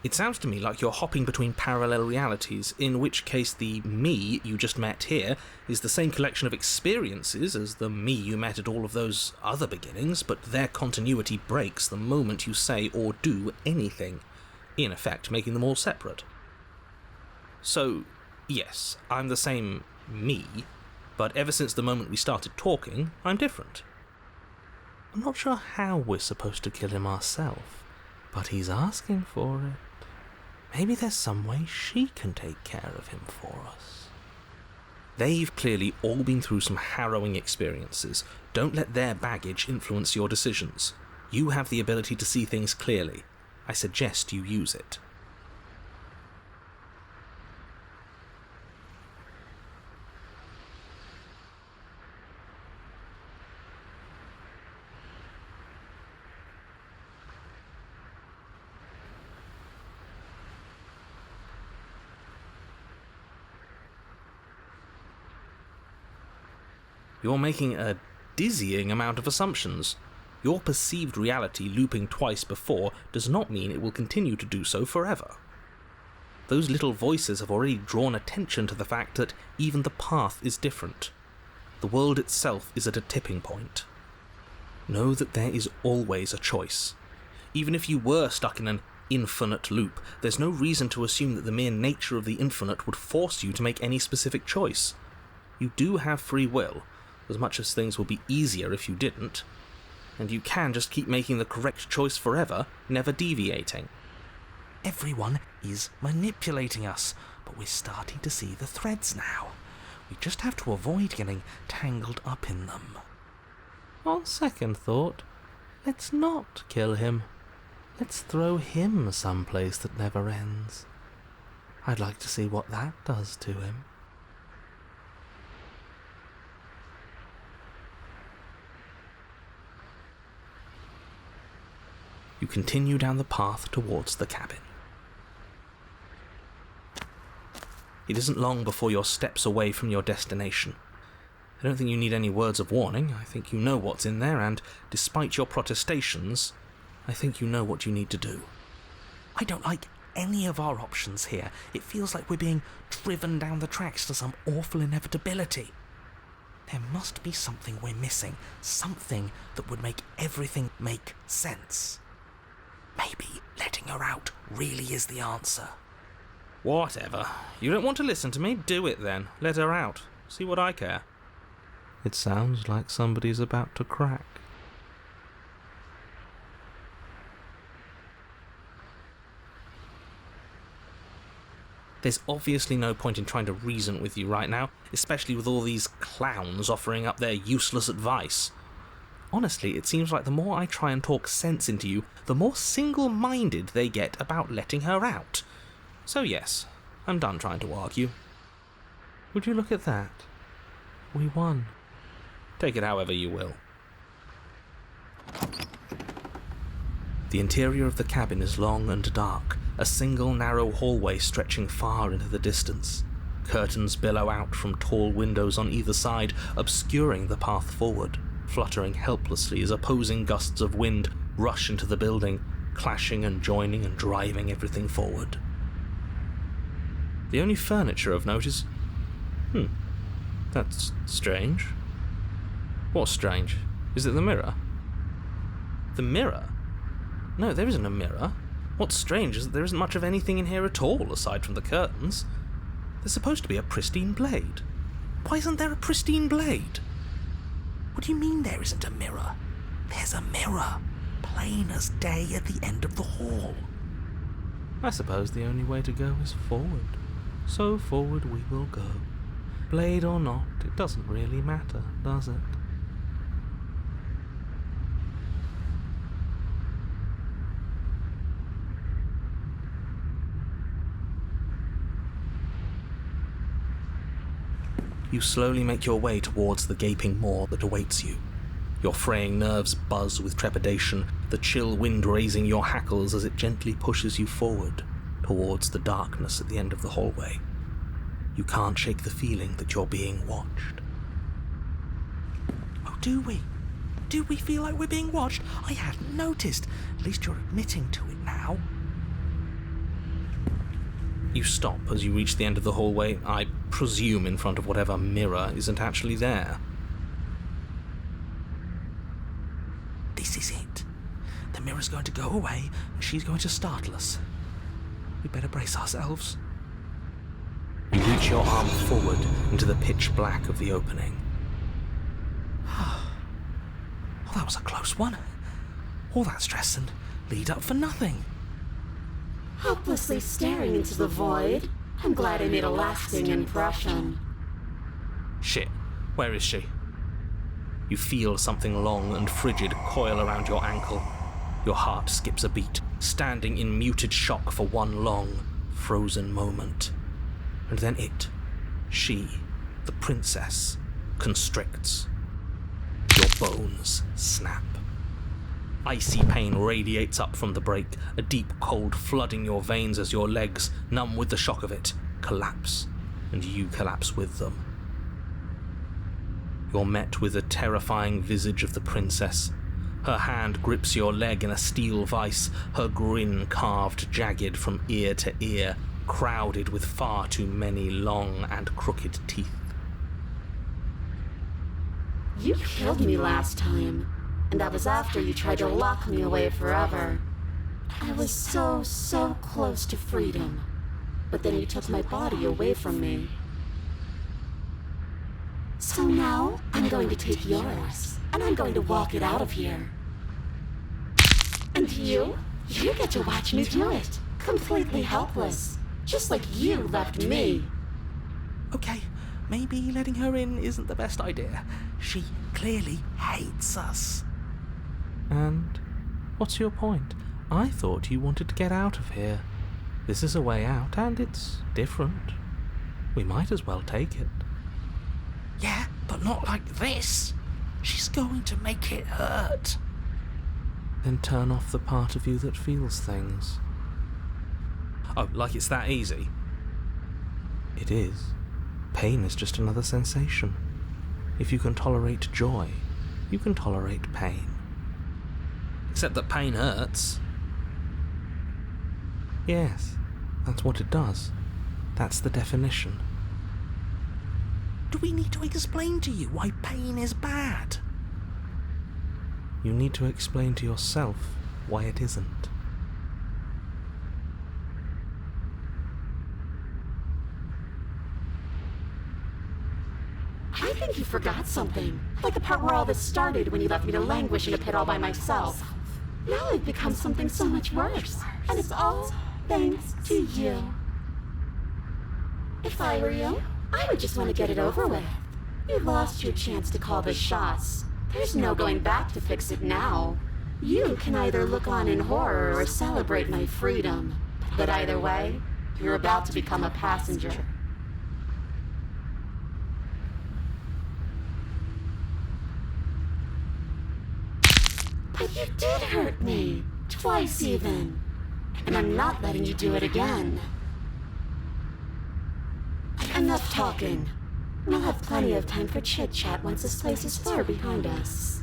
It sounds to me like you're hopping between parallel realities, in which case the me you just met here is the same collection of experiences as the me you met at all of those other beginnings, but their continuity breaks the moment you say or do anything, in effect making them all separate. So, yes, I'm the same me, but ever since the moment we started talking, I'm different. I'm not sure how we're supposed to kill him ourselves, but he's asking for it. Maybe there's some way she can take care of him for us. They've clearly all been through some harrowing experiences. Don't let their baggage influence your decisions. You have the ability to see things clearly. I suggest you use it. You're making a dizzying amount of assumptions. Your perceived reality looping twice before does not mean it will continue to do so forever. Those little voices have already drawn attention to the fact that even the path is different. The world itself is at a tipping point. Know that there is always a choice. Even if you were stuck in an infinite loop, there's no reason to assume that the mere nature of the infinite would force you to make any specific choice. You do have free will, as much as things will be easier if you didn't, and you can just keep making the correct choice forever, never deviating. Everyone is manipulating us, but we're starting to see the threads now. We just have to avoid getting tangled up in them. On second thought, let's not kill him. Let's throw him someplace that never ends. I'd like to see what that does to him. You continue down the path towards the cabin. It isn't long before you're steps away from your destination. I don't think you need any words of warning. I think you know what's in there, and despite your protestations, I think you know what you need to do. I don't like any of our options here. It feels like we're being driven down the tracks to some awful inevitability. There must be something we're missing, something that would make everything make sense. Maybe letting her out really is the answer. Whatever. You don't want to listen to me? Do it then. Let her out. See what I care. It sounds like somebody's about to crack. There's obviously no point in trying to reason with you right now, especially with all these clowns offering up their useless advice. Honestly, it seems like the more I try and talk sense into you, the more single-minded they get about letting her out. So yes, I'm done trying to argue. Would you look at that? We won. Take it however you will. The interior of the cabin is long and dark, a single narrow hallway stretching far into the distance. Curtains billow out from tall windows on either side, obscuring the path forward, fluttering helplessly as opposing gusts of wind rush into the building, clashing and joining and driving everything forward. The only furniture of note is... that's strange. What's strange? Is it the mirror? The mirror? No, there isn't a mirror. What's strange is that there isn't much of anything in here at all, aside from the curtains. There's supposed to be a pristine blade. Why isn't there a pristine blade? What do you mean there isn't a mirror? There's a mirror, plain as day at the end of the hall. I suppose the only way to go is forward. So forward we will go. Blade or not, it doesn't really matter, does it? You slowly make your way towards the gaping maw that awaits you. Your fraying nerves buzz with trepidation, the chill wind raising your hackles as it gently pushes you forward towards the darkness at the end of the hallway. You can't shake the feeling that you're being watched. Oh, do we? Do we feel like we're being watched? I hadn't noticed. At least you're admitting to it now. You stop as you reach the end of the hallway, I presume in front of whatever mirror isn't actually there. This is it. The mirror's going to go away, and she's going to startle us. We better brace ourselves. You reach your arm forward into the pitch black of the opening. Oh, that was a close one. All that stress and lead up for nothing. Helplessly staring into the void. I'm glad I made a lasting impression. Shit, where is she? You feel something long and frigid coil around your ankle. Your heart skips a beat, standing in muted shock for one long, frozen moment. And then she, the princess, constricts. Your bones snap. Icy pain radiates up from the break, a deep cold flooding your veins as your legs, numb with the shock of it, collapse, and you collapse with them. You're met with the terrifying visage of the princess. Her hand grips your leg in a steel vice, her grin carved jagged from ear to ear, crowded with far too many long and crooked teeth. You killed me last time, and that was after you tried to lock me away forever. I was so close to freedom, but then you took my body away from me. So now, I'm going to take yours, and I'm going to walk it out of here. And you get to watch me do it, completely helpless, just like you left me. Okay, maybe letting her in isn't the best idea. She clearly hates us. And what's your point? I thought you wanted to get out of here. This is a way out, and it's different. We might as well take it. Yeah, but not like this. She's going to make it hurt. Then turn off the part of you that feels things. Oh, like it's that easy? It is. Pain is just another sensation. If you can tolerate joy, you can tolerate pain. Except that pain hurts. Yes, that's what it does. That's the definition. Do we need to explain to you why pain is bad? You need to explain to yourself why it isn't. I think you forgot something. Like the part where all this started when you left me to languish in a pit all by myself. Now I've become something so much worse. And it's all thanks to you. If I were you, I would just want to get it over with. You lost your chance to call the shots. There's no going back to fix it now. You can either look on in horror or celebrate my freedom. But either way, you're about to become a passenger. But you did hurt me. Twice even. And I'm not letting you do it again. Enough talking. We'll have plenty of time for chit-chat once this place is far behind us.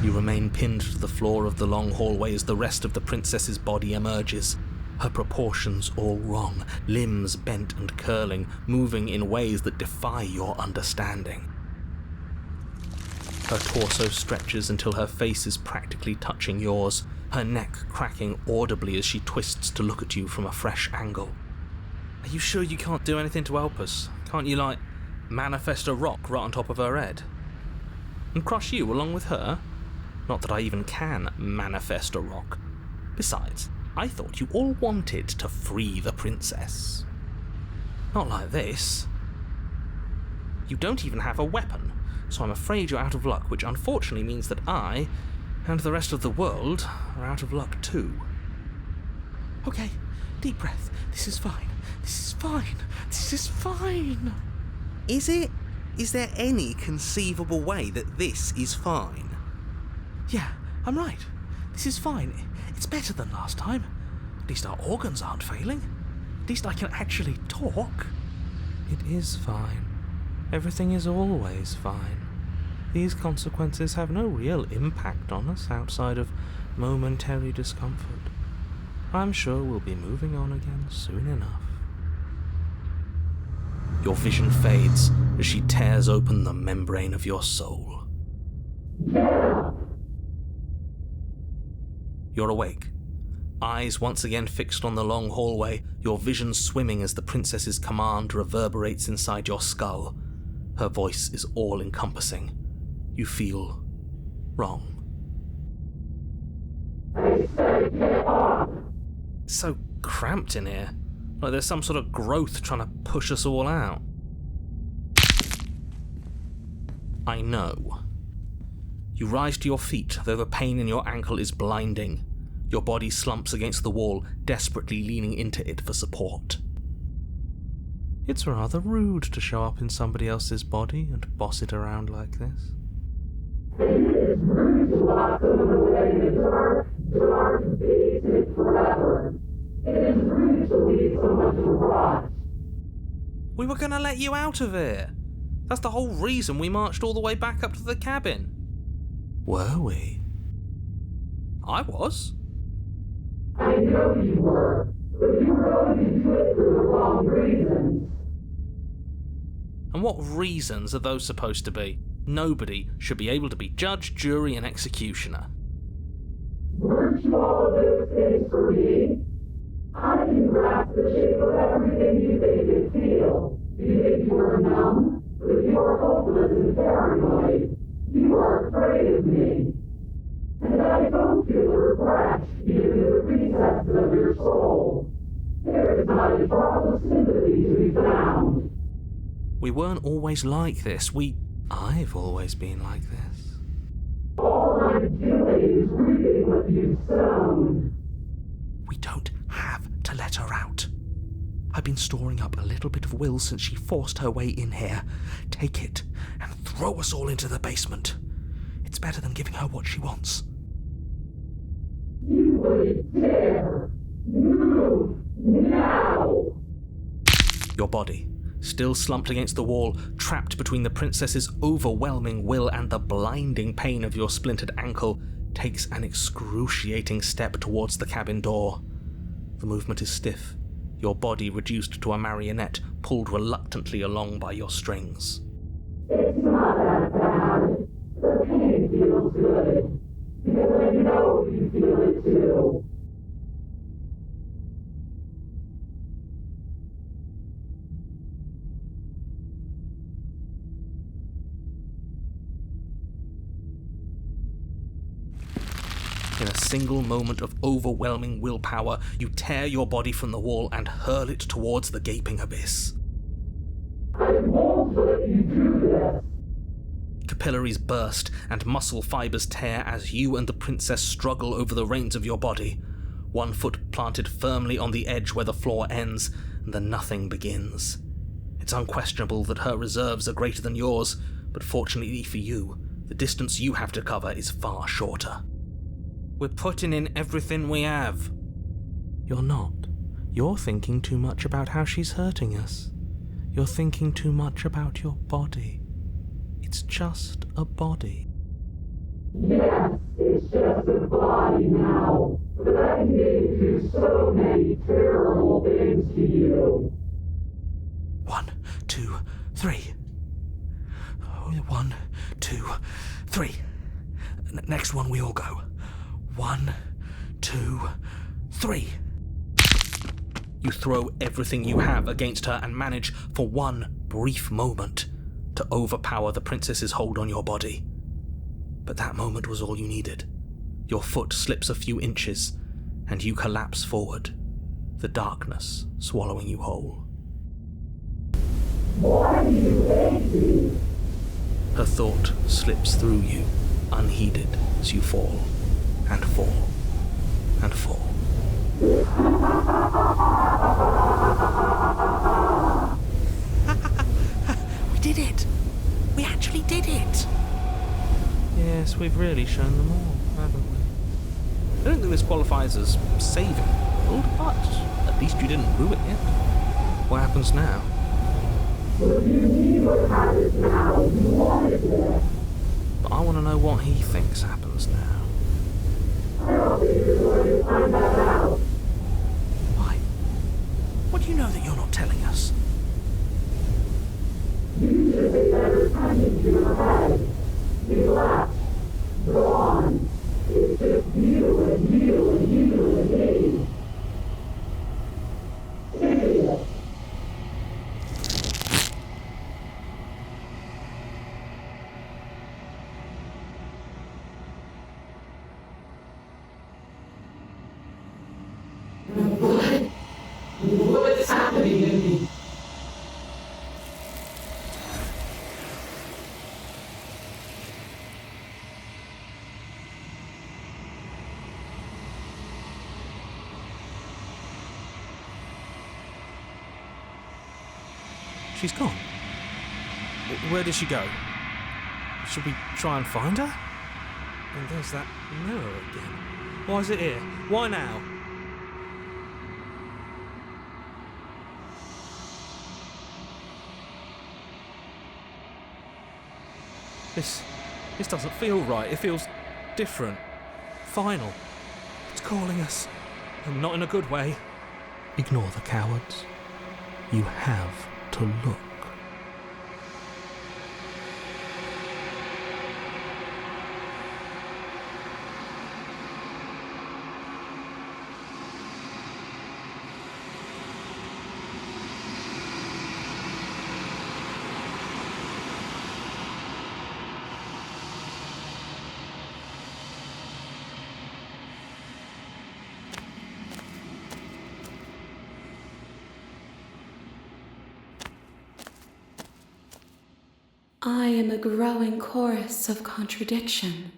You remain pinned to the floor of the long hallway as the rest of the princess's body emerges. Her proportions all wrong, limbs bent and curling, moving in ways that defy your understanding. Her torso stretches until her face is practically touching yours, her neck cracking audibly as she twists to look at you from a fresh angle. Are you sure you can't do anything to help us? Can't you, manifest a rock right on top of her head? And crush you along with her? Not that I even can manifest a rock. Besides, I thought you all wanted to free the princess. Not like this. You don't even have a weapon, so I'm afraid you're out of luck, which unfortunately means that I, and the rest of the world, are out of luck too. Okay, deep breath. This is fine. This is fine. This is fine. Is it? Is there any conceivable way that this is fine? Yeah, I'm right. This is fine. It's better than last time. At least our organs aren't failing. At least I can actually talk. It is fine. Everything is always fine. These consequences have no real impact on us outside of momentary discomfort. I'm sure we'll be moving on again soon enough. Your vision fades as she tears open the membrane of your soul. You're awake, eyes once again fixed on the long hallway, your vision swimming as the princess's command reverberates inside your skull. Her voice is all-encompassing. You feel wrong. It's so cramped in here. Like there's some sort of growth trying to push us all out. I know. You rise to your feet, though the pain in your ankle is blinding. Your body slumps against the wall, desperately leaning into it for support. It's rather rude to show up in somebody else's body and boss it around like this. It is rude to lock someone away in a dark basement forever. It is rude to leave someone to rot. We were gonna let you out of here. That's the whole reason we marched all the way back up to the cabin. Were we? I was. I know you were, but you were going to do it for the wrong reasons. And what reasons are those supposed to be? Nobody should be able to be judge, jury, and executioner. Weren't you all of those things for me? I can grasp the shape of everything you think and feel. You think you are numb, but you are hopeless and paranoid. You are afraid of me. And I don't feel regret, even in the recesses of your soul. There is not a drop of sympathy to be found. We weren't always like this. I've always been like this. All I'm doing is reaping what you've sown. We don't have to let her out. I've been storing up a little bit of will since she forced her way in here. Take it and throw us all into the basement. It's better than giving her what she wants. You wouldn't dare. Move now. Your body, still slumped against the wall, trapped between the princess's overwhelming will and the blinding pain of your splintered ankle, takes an excruciating step towards the cabin door. The movement is stiff, your body reduced to a marionette, pulled reluctantly along by your strings. It's not that bad. The pain feels good. Because I know you feel it too. In a single moment of overwhelming willpower, you tear your body from the wall and hurl it towards the gaping abyss. I won't let you do this. Capillaries burst and muscle fibers tear as you and the princess struggle over the reins of your body. One foot planted firmly on the edge where the floor ends, and the nothing begins. It's unquestionable that her reserves are greater than yours, but fortunately for you, the distance you have to cover is far shorter. We're putting in everything we have. You're not. You're thinking too much about how she's hurting us. You're thinking too much about your body. It's just a body. Yes, it's just a body now. But I need to do so many terrible things to you. 1, 2, 3. 1, 2, 3. Next one we all go. 1, 2, 3. You throw everything you have against her and manage, for one brief moment, to overpower the princess's hold on your body. But that moment was all you needed. Your foot slips a few inches, and you collapse forward, the darkness swallowing you whole. Why do you hate me? Her thought slips through you, unheeded, as you fall, and fall, and fall. We did it! We actually did it! Yes, we've really shown them all, haven't we? I don't think this qualifies as saving the world, but at least you didn't ruin it. What happens now? But I want to know what he thinks happens now. Why? What do you know that you're not telling us? What's happening to me? She's gone. Where did she go? Should we try and find her? And there's that mirror again. Why is it here? Why now? This doesn't feel right. It feels different. Final. It's calling us. And not in a good way. Ignore the cowards. You have to look. I am a growing chorus of contradiction,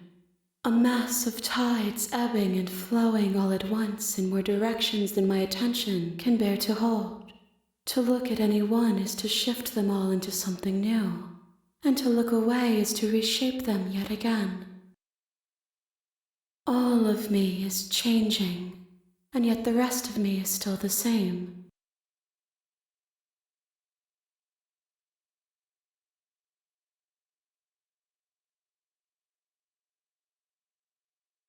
a mass of tides ebbing and flowing all at once in more directions than my attention can bear to hold. To look at any one is to shift them all into something new, and to look away is to reshape them yet again. All of me is changing, and yet the rest of me is still the same.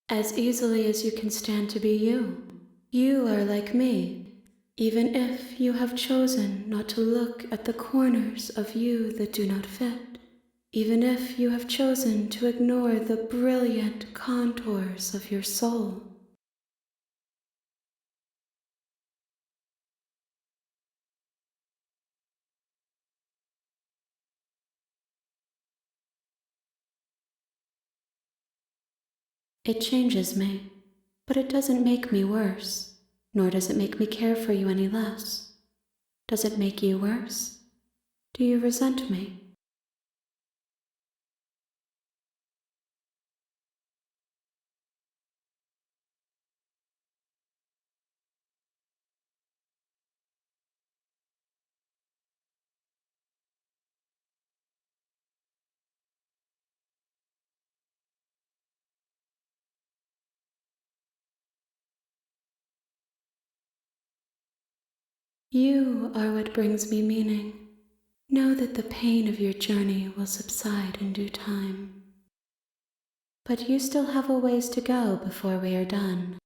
As easily as you can stand to be you. You are like me, even if you have chosen not to look at the corners of you that do not fit, even if you have chosen to ignore the brilliant contours of your soul. It changes me, but it doesn't make me worse, nor does it make me care for you any less. Does it make you worse? Do you resent me? You are what brings me meaning. Know that the pain of your journey will subside in due time. But you still have a ways to go before we are done.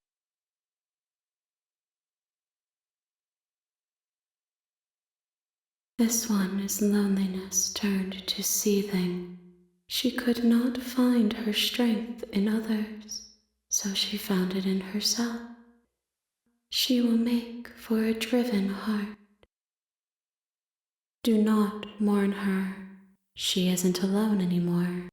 This one is loneliness turned to seething. She could not find her strength in others, so she found it in herself. She will make for a driven heart. Do not mourn her. She isn't alone anymore.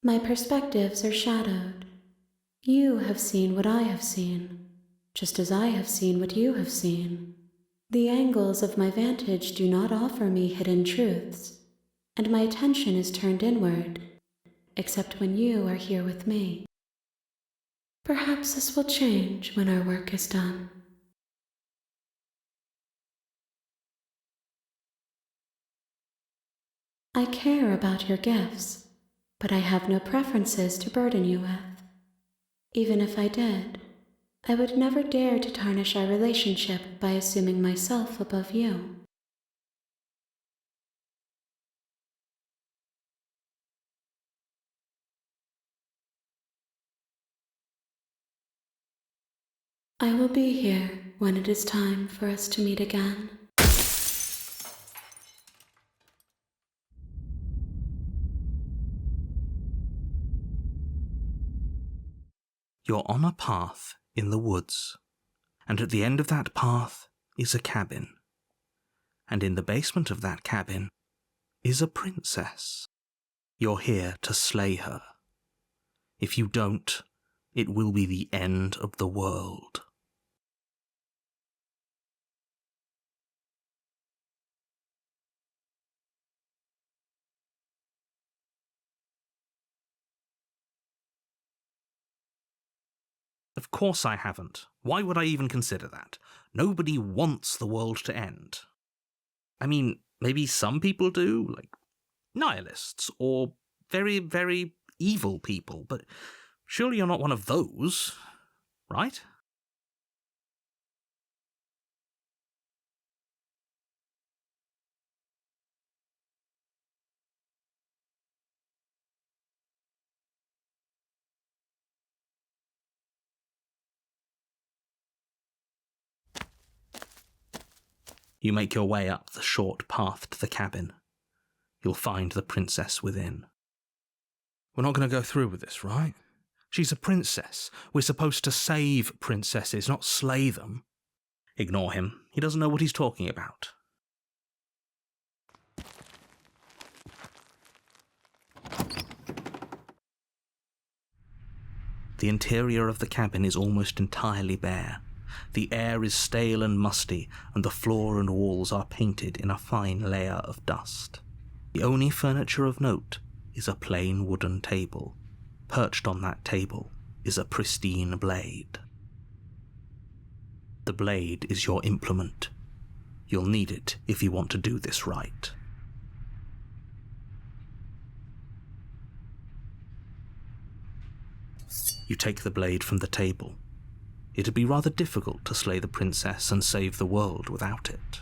My perspectives are shadowed. You have seen what I have seen, just as I have seen what you have seen. The angles of my vantage do not offer me hidden truths, and my attention is turned inward, except when you are here with me. Perhaps this will change when our work is done. I care about your gifts, but I have no preferences to burden you with. Even if I did, I would never dare to tarnish our relationship by assuming myself above you. I will be here when it is time for us to meet again. You're on a path in the woods, and at the end of that path is a cabin. And in the basement of that cabin is a princess. You're here to slay her. If you don't, it will be the end of the world. Of course I haven't. Why would I even consider that? Nobody wants the world to end. I mean, maybe some people do, like nihilists, or very, very evil people, but surely you're not one of those, right? You make your way up the short path to the cabin. You'll find the princess within. We're not going to go through with this, right? She's a princess. We're supposed to save princesses, not slay them. Ignore him. He doesn't know what he's talking about. The interior of the cabin is almost entirely bare. The air is stale and musty, and the floor and walls are painted in a fine layer of dust. The only furniture of note is a plain wooden table. Perched on that table is a pristine blade. The blade is your implement. You'll need it if you want to do this right. You take the blade from the table. It'd be rather difficult to slay the princess and save the world without it.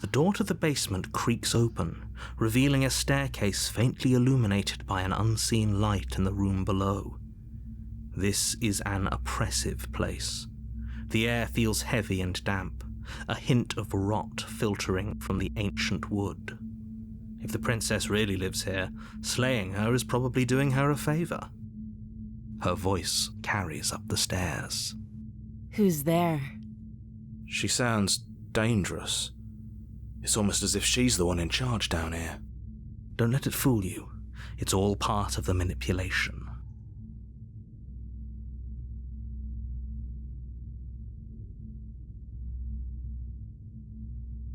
The door to the basement creaks open, revealing a staircase faintly illuminated by an unseen light in the room below. This is an oppressive place. The air feels heavy and damp, a hint of rot filtering from the ancient wood. If the princess really lives here, slaying her is probably doing her a favour. Her voice carries up the stairs. Who's there? She sounds dangerous. It's almost as if she's the one in charge down here. Don't let it fool you. It's all part of the manipulation.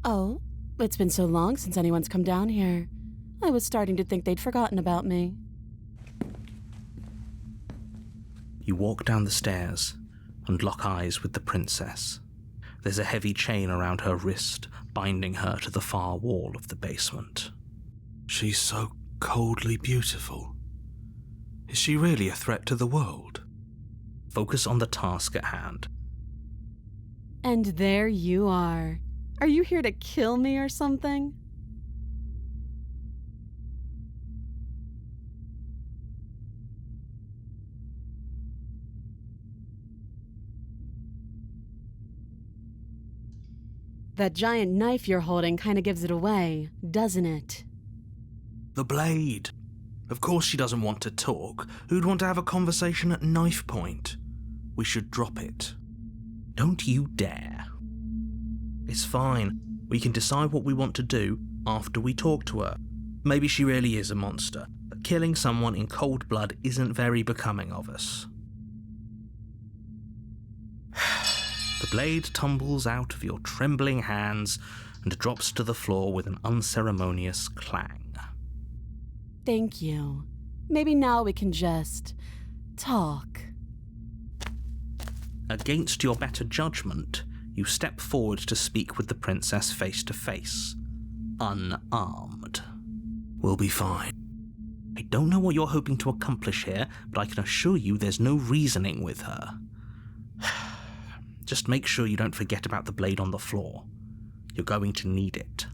Oh, it's been so long since anyone's come down here. I was starting to think they'd forgotten about me. You walk down the stairs and lock eyes with the princess. There's a heavy chain around her wrist, binding her to the far wall of the basement. She's so coldly beautiful. Is she really a threat to the world? Focus on the task at hand. And there you are. Are you here to kill me or something? That giant knife you're holding kind of gives it away, doesn't it? The blade. Of course she doesn't want to talk. Who'd want to have a conversation at knife point? We should drop it. Don't you dare. It's fine. We can decide what we want to do after we talk to her. Maybe she really is a monster, but killing someone in cold blood isn't very becoming of us. The blade tumbles out of your trembling hands and drops to the floor with an unceremonious clang. Thank you. Maybe now we can just talk. Against your better judgment, you step forward to speak with the princess face to face, unarmed. We'll be fine. I don't know what you're hoping to accomplish here, but I can assure you there's no reasoning with her. Just make sure you don't forget about the blade on the floor. You're going to need it.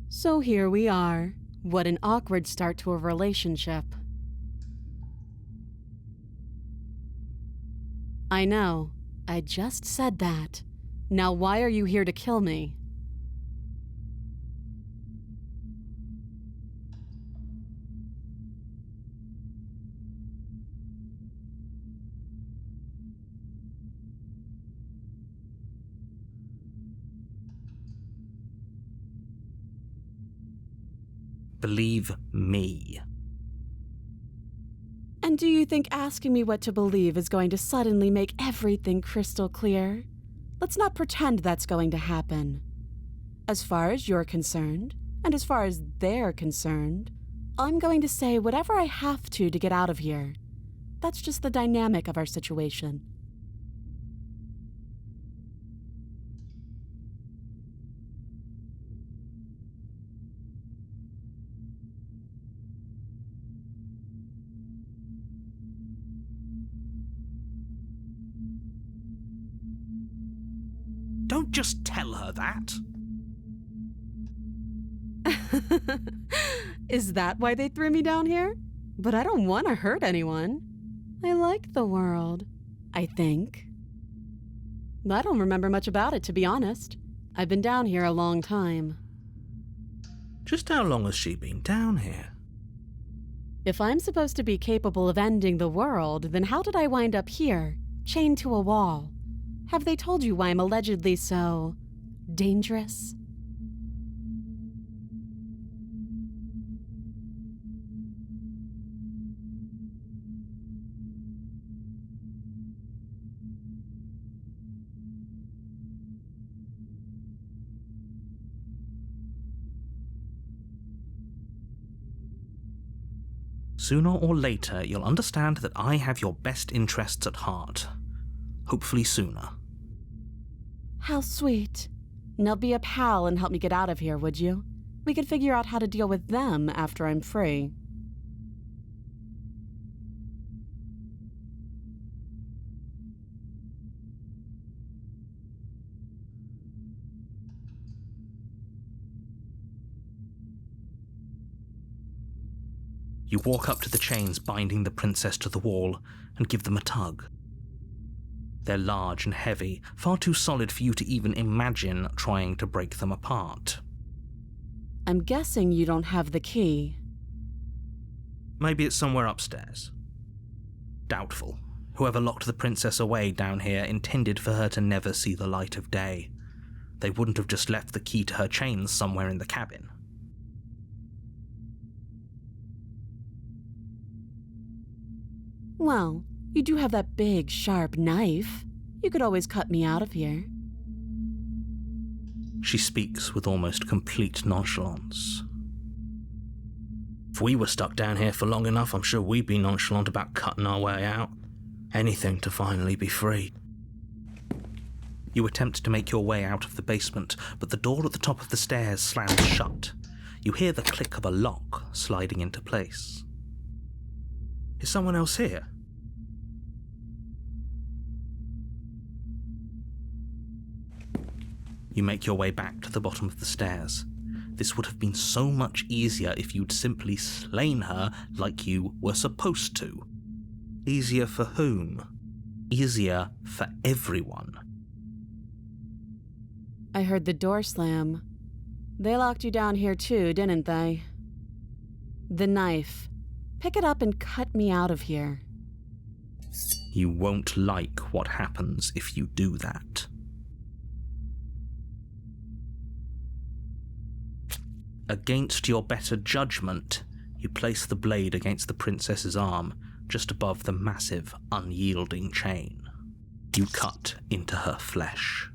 So here we are. What an awkward start to a relationship. I know. I just said that. Now why are you here to kill me? Believe me. And do you think asking me what to believe is going to suddenly make everything crystal clear? Let's not pretend that's going to happen. As far as you're concerned, and as far as they're concerned, I'm going to say whatever I have to get out of here. That's just the dynamic of our situation. Don't just tell her that. Is that why they threw me down here? But I don't want to hurt anyone. I like the world, I think. I don't remember much about it, to be honest. I've been down here a long time. Just how long has she been down here? If I'm supposed to be capable of ending the world, then how did I wind up here, chained to a wall? Have they told you why I'm allegedly so dangerous? Sooner or later, you'll understand that I have your best interests at heart. Hopefully sooner. How sweet. Now be a pal and help me get out of here, would you? We could figure out how to deal with them after I'm free. You walk up to the chains binding the princess to the wall and give them a tug. They're large and heavy, far too solid for you to even imagine trying to break them apart. I'm guessing you don't have the key. Maybe it's somewhere upstairs. Doubtful. Whoever locked the princess away down here intended for her to never see the light of day. They wouldn't have just left the key to her chains somewhere in the cabin. Well, you do have that big, sharp knife. You could always cut me out of here. She speaks with almost complete nonchalance. If we were stuck down here for long enough, I'm sure we'd be nonchalant about cutting our way out. Anything to finally be free. You attempt to make your way out of the basement, but the door at the top of the stairs slams shut. You hear the click of a lock sliding into place. Is someone else here? You make your way back to the bottom of the stairs. This would have been so much easier if you'd simply slain her like you were supposed to. Easier for whom? Easier for everyone. I heard the door slam. They locked you down here too, didn't they? The knife. Pick it up and cut me out of here. You won't like what happens if you do that. Against your better judgment, you place the blade against the princess's arm, just above the massive, unyielding chain. You cut into her flesh.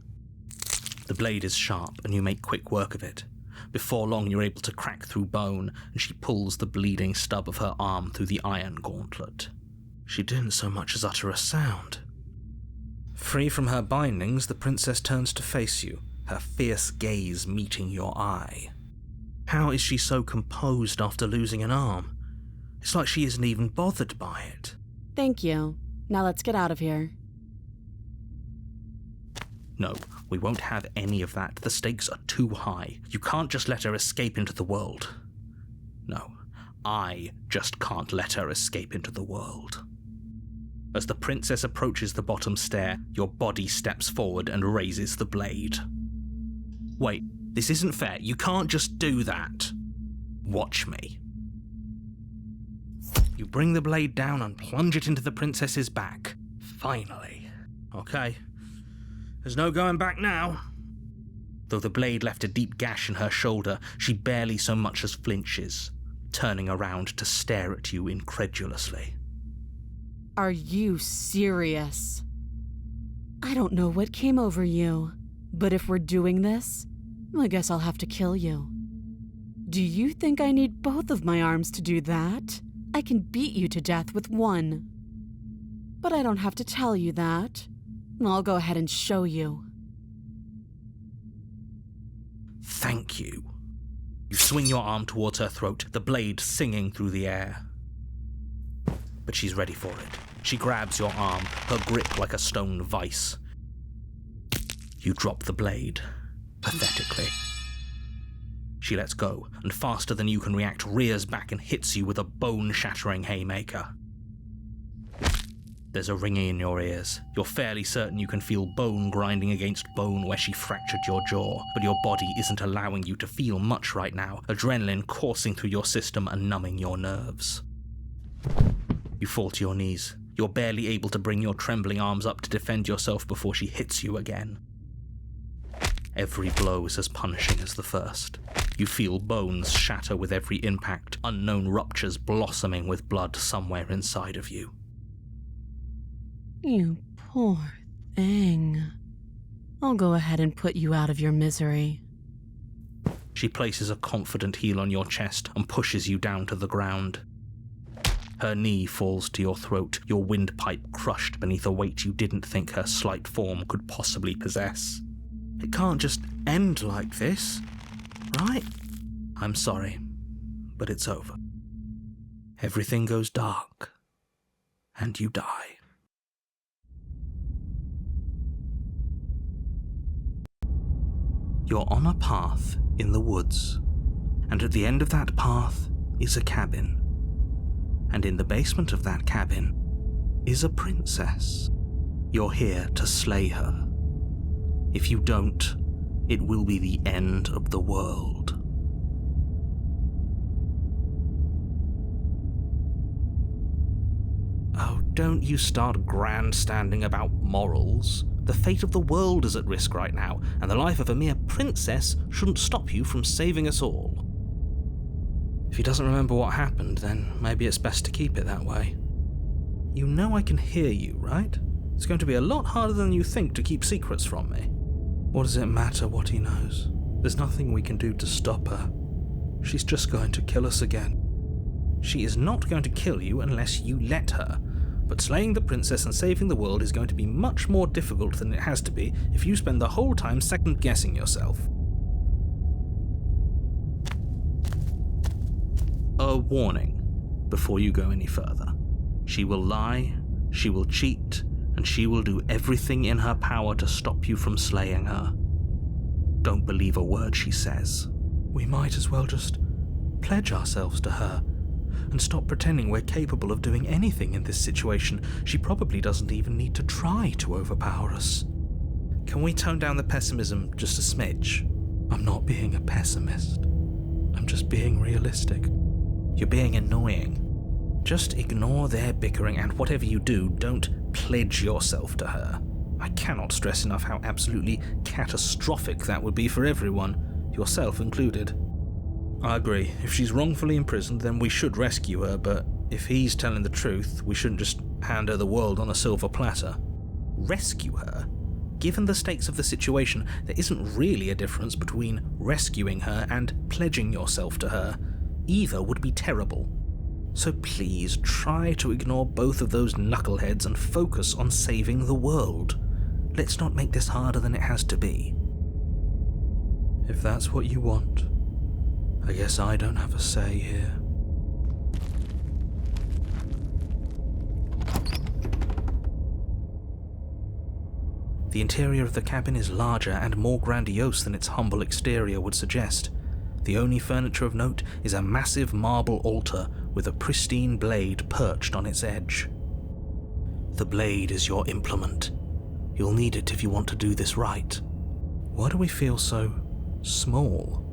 The blade is sharp, and you make quick work of it. Before long, you're able to crack through bone, and she pulls the bleeding stub of her arm through the iron gauntlet. She didn't so much as utter a sound. Free from her bindings, the princess turns to face you, her fierce gaze meeting your eye. How is she so composed after losing an arm? It's like she isn't even bothered by it. Thank you. Now let's get out of here. No, we won't have any of that. The stakes are too high. You can't just let her escape into the world. No, I just can't let her escape into the world. As the princess approaches the bottom stair, your body steps forward and raises the blade. Wait, this isn't fair. You can't just do that. Watch me. You bring the blade down and plunge it into the princess's back. Finally. Okay. There's no going back now. Though the blade left a deep gash in her shoulder, she barely so much as flinches, turning around to stare at you incredulously. Are you serious? I don't know what came over you, but if we're doing this, I guess I'll have to kill you. Do you think I need both of my arms to do that? I can beat you to death with one. But I don't have to tell you that. I'll go ahead and show you. Thank you. You swing your arm towards her throat, the blade singing through the air. But she's ready for it. She grabs your arm, her grip like a stone vice. You drop the blade, pathetically. She lets go, and faster than you can react, rears back and hits you with a bone-shattering haymaker. There's a ringing in your ears. You're fairly certain you can feel bone grinding against bone where she fractured your jaw, but your body isn't allowing you to feel much right now, adrenaline coursing through your system and numbing your nerves. You fall to your knees. You're barely able to bring your trembling arms up to defend yourself before she hits you again. Every blow is as punishing as the first. You feel bones shatter with every impact, unknown ruptures blossoming with blood somewhere inside of you. You poor thing. I'll go ahead and put you out of your misery. She places a confident heel on your chest and pushes you down to the ground. Her knee falls to your throat, your windpipe crushed beneath a weight you didn't think her slight form could possibly possess. It can't just end like this, right? I'm sorry, but it's over. Everything goes dark, and you die. You're on a path in the woods, and at the end of that path is a cabin. And in the basement of that cabin is a princess. You're here to slay her. If you don't, it will be the end of the world. Oh, don't you start grandstanding about morals. The fate of the world is at risk right now, and the life of a mere princess shouldn't stop you from saving us all. If he doesn't remember what happened, then maybe it's best to keep it that way. You know I can hear you, right? It's going to be a lot harder than you think to keep secrets from me. What does it matter what he knows? There's nothing we can do to stop her. She's just going to kill us again. She is not going to kill you unless you let her, but slaying the princess and saving the world is going to be much more difficult than it has to be if you spend the whole time second-guessing yourself. A warning before you go any further. She will lie, she will cheat, and she will do everything in her power to stop you from slaying her. Don't believe a word she says. We might as well just pledge ourselves to her and stop pretending we're capable of doing anything in this situation. She probably doesn't even need to try to overpower us. Can we tone down the pessimism just a smidge? I'm not being a pessimist. I'm just being realistic. You're being annoying. Just ignore their bickering, and whatever you do, don't pledge yourself to her. I cannot stress enough how absolutely catastrophic that would be for everyone, yourself included. I agree. If she's wrongfully imprisoned, then we should rescue her, but if he's telling the truth, we shouldn't just hand her the world on a silver platter. rescue her. Given the stakes of the situation, there isn't really a difference between rescuing her and pledging yourself to her. Either would be terrible. So please try to ignore both of those knuckleheads and focus on saving the world. Let's not make this harder than it has to be. If that's what you want, I guess I don't have a say here. The interior of the cabin is larger and more grandiose than its humble exterior would suggest. The only furniture of note is a massive marble altar with a pristine blade perched on its edge. The blade is your implement. You'll need it if you want to do this right. Why do we feel so small?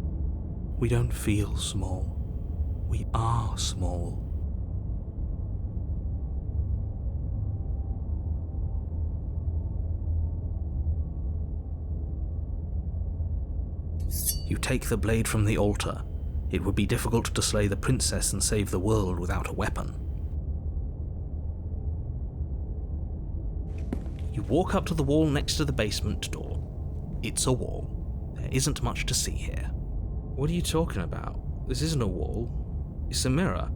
We don't feel small. We are small. You take the blade from the altar. It would be difficult to slay the princess and save the world without a weapon. You walk up to the wall next to the basement door. It's a wall. There isn't much to see here. What are you talking about? This isn't a wall. It's a mirror.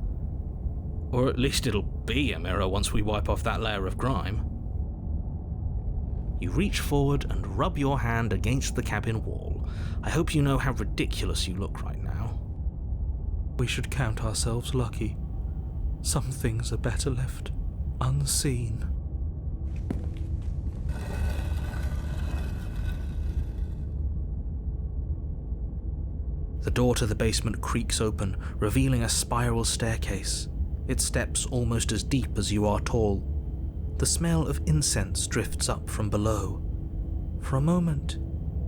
Or at least it'll be a mirror once we wipe off that layer of grime. You reach forward and rub your hand against the cabin wall. I hope you know how ridiculous you look right now. We should count ourselves lucky. Some things are better left unseen. The door to the basement creaks open, revealing a spiral staircase. Its steps almost as deep as you are tall. The smell of incense drifts up from below. For a moment,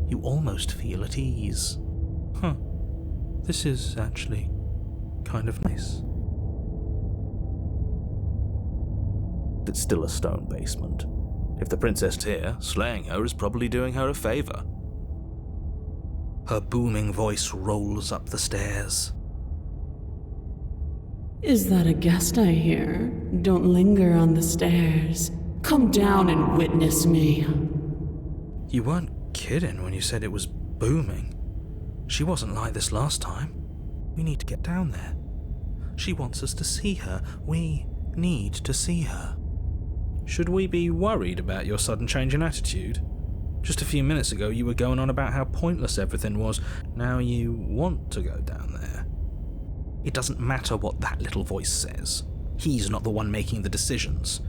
you almost feel at ease. This is actually kind of nice. It's still a stone basement. If the princess here, slaying her is probably doing her a favor. Her booming voice rolls up the stairs. Is that a guest I hear? Don't linger on the stairs. Come down and witness me. You weren't kidding when you said it was booming. She wasn't like this last time. We need to get down there. She wants us to see her. We need to see her. Should we be worried about your sudden change in attitude? Just a few minutes ago you were going on about how pointless everything was. Now you want to go down there. It doesn't matter what that little voice says. He's not the one making the decisions.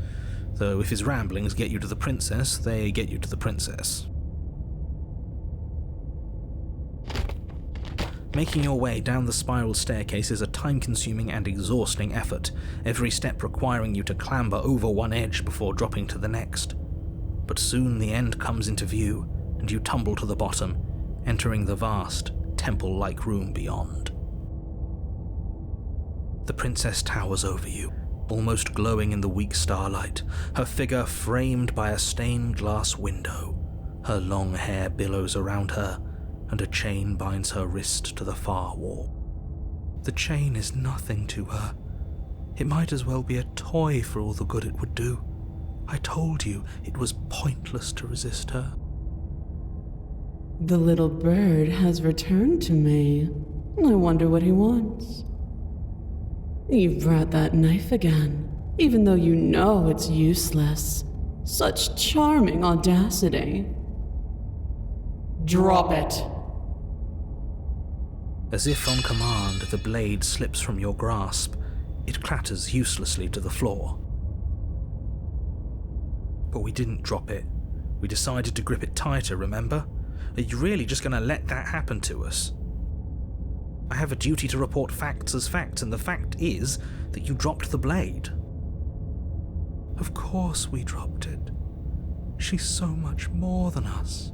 Though if his ramblings get you to the princess, they get you to the princess. Making your way down the spiral staircase is a time-consuming and exhausting effort, every step requiring you to clamber over one edge before dropping to the next. But soon the end comes into view, and you tumble to the bottom, entering the vast, temple-like room beyond. The princess towers over you, almost glowing in the weak starlight, her figure framed by a stained glass window. Her long hair billows around her, and a chain binds her wrist to the far wall. The chain is nothing to her. It might as well be a toy for all the good it would do. I told you it was pointless to resist her. The little bird has returned to me. I wonder what he wants. You brought that knife again, even though you know it's useless. Such charming audacity. Drop it. As if on command, the blade slips from your grasp. It clatters uselessly to the floor. But we didn't drop it. We decided to grip it tighter, remember? Are you really just going to let that happen to us? I have a duty to report facts as facts, and the fact is that you dropped the blade. Of course we dropped it. She's so much more than us.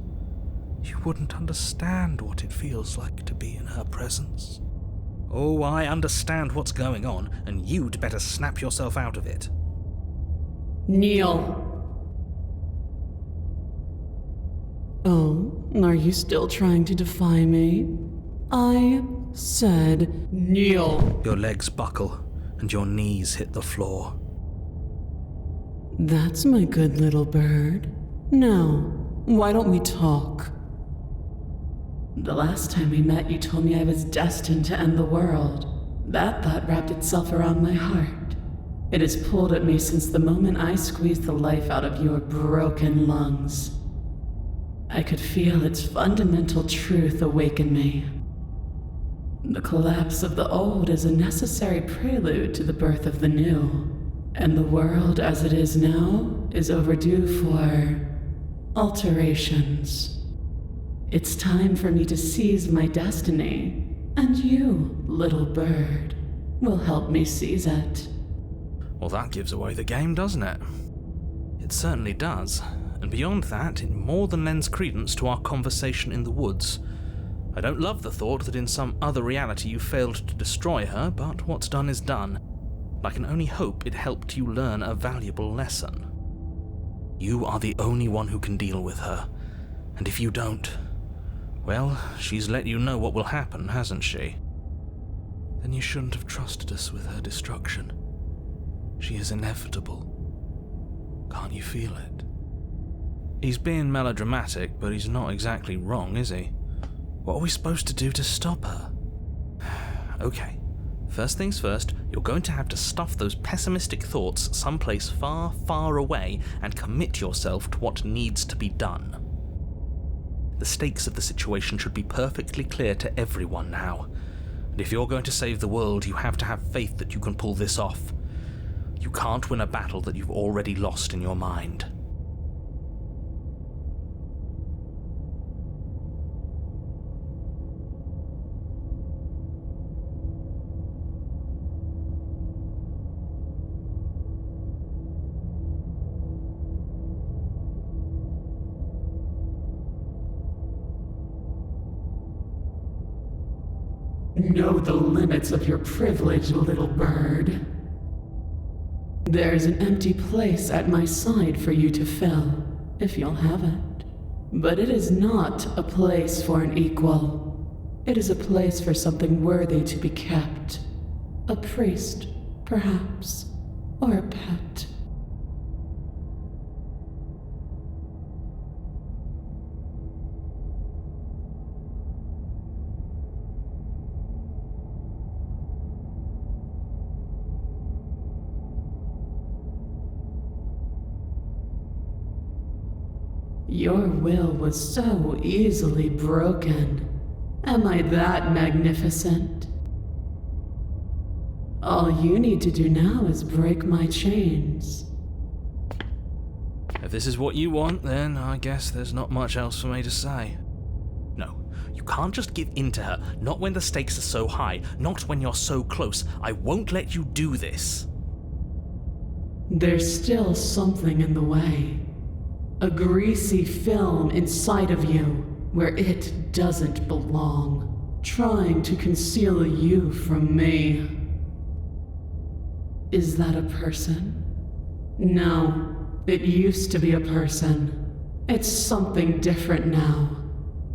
You wouldn't understand what it feels like to be in her presence. Oh, I understand what's going on, and you'd better snap yourself out of it. Kneel. Oh, are you still trying to defy me? I said kneel. Your legs buckle, and your knees hit the floor. That's my good little bird. Now, why don't we talk? The last time we met, you told me I was destined to end the world. That thought wrapped itself around my heart. It has pulled at me since the moment I squeezed the life out of your broken lungs. I could feel its fundamental truth awaken me. The collapse of the old is a necessary prelude to the birth of the new, and the world as it is now is overdue for alterations. It's time for me to seize my destiny, and you, little bird, will help me seize it. Well, that gives away the game, doesn't it? It certainly does. And beyond that, it more than lends credence to our conversation in the woods. I don't love the thought that in some other reality you failed to destroy her, but what's done is done. I can only hope it helped you learn a valuable lesson. You are the only one who can deal with her, and if you don't, well, she's let you know what will happen, hasn't she? Then you shouldn't have trusted us with her destruction. She is inevitable. Can't you feel it? He's being melodramatic, but he's not exactly wrong, is he? What are we supposed to do to stop her? Okay, first things first, you're going to have to stuff those pessimistic thoughts someplace far, far away and commit yourself to what needs to be done. The stakes of the situation should be perfectly clear to everyone now. And if you're going to save the world, you have to have faith that you can pull this off. You can't win a battle that you've already lost in your mind. Know the limits of your privilege, little bird. There's an empty place at my side for you to fill, if you'll have it. But it is not a place for an equal. It is a place for something worthy to be kept. A priest, perhaps, or a pet. Your will was so easily broken. Am I that magnificent? All you need to do now is break my chains. If this is what you want, then I guess there's not much else for me to say. No, you can't just give in to her, not when the stakes are so high, not when you're so close. I won't let you do this. There's still something in the way. A greasy film inside of you where it doesn't belong, trying to conceal you from me. Is that a person? No, it used to be a person. It's something different now.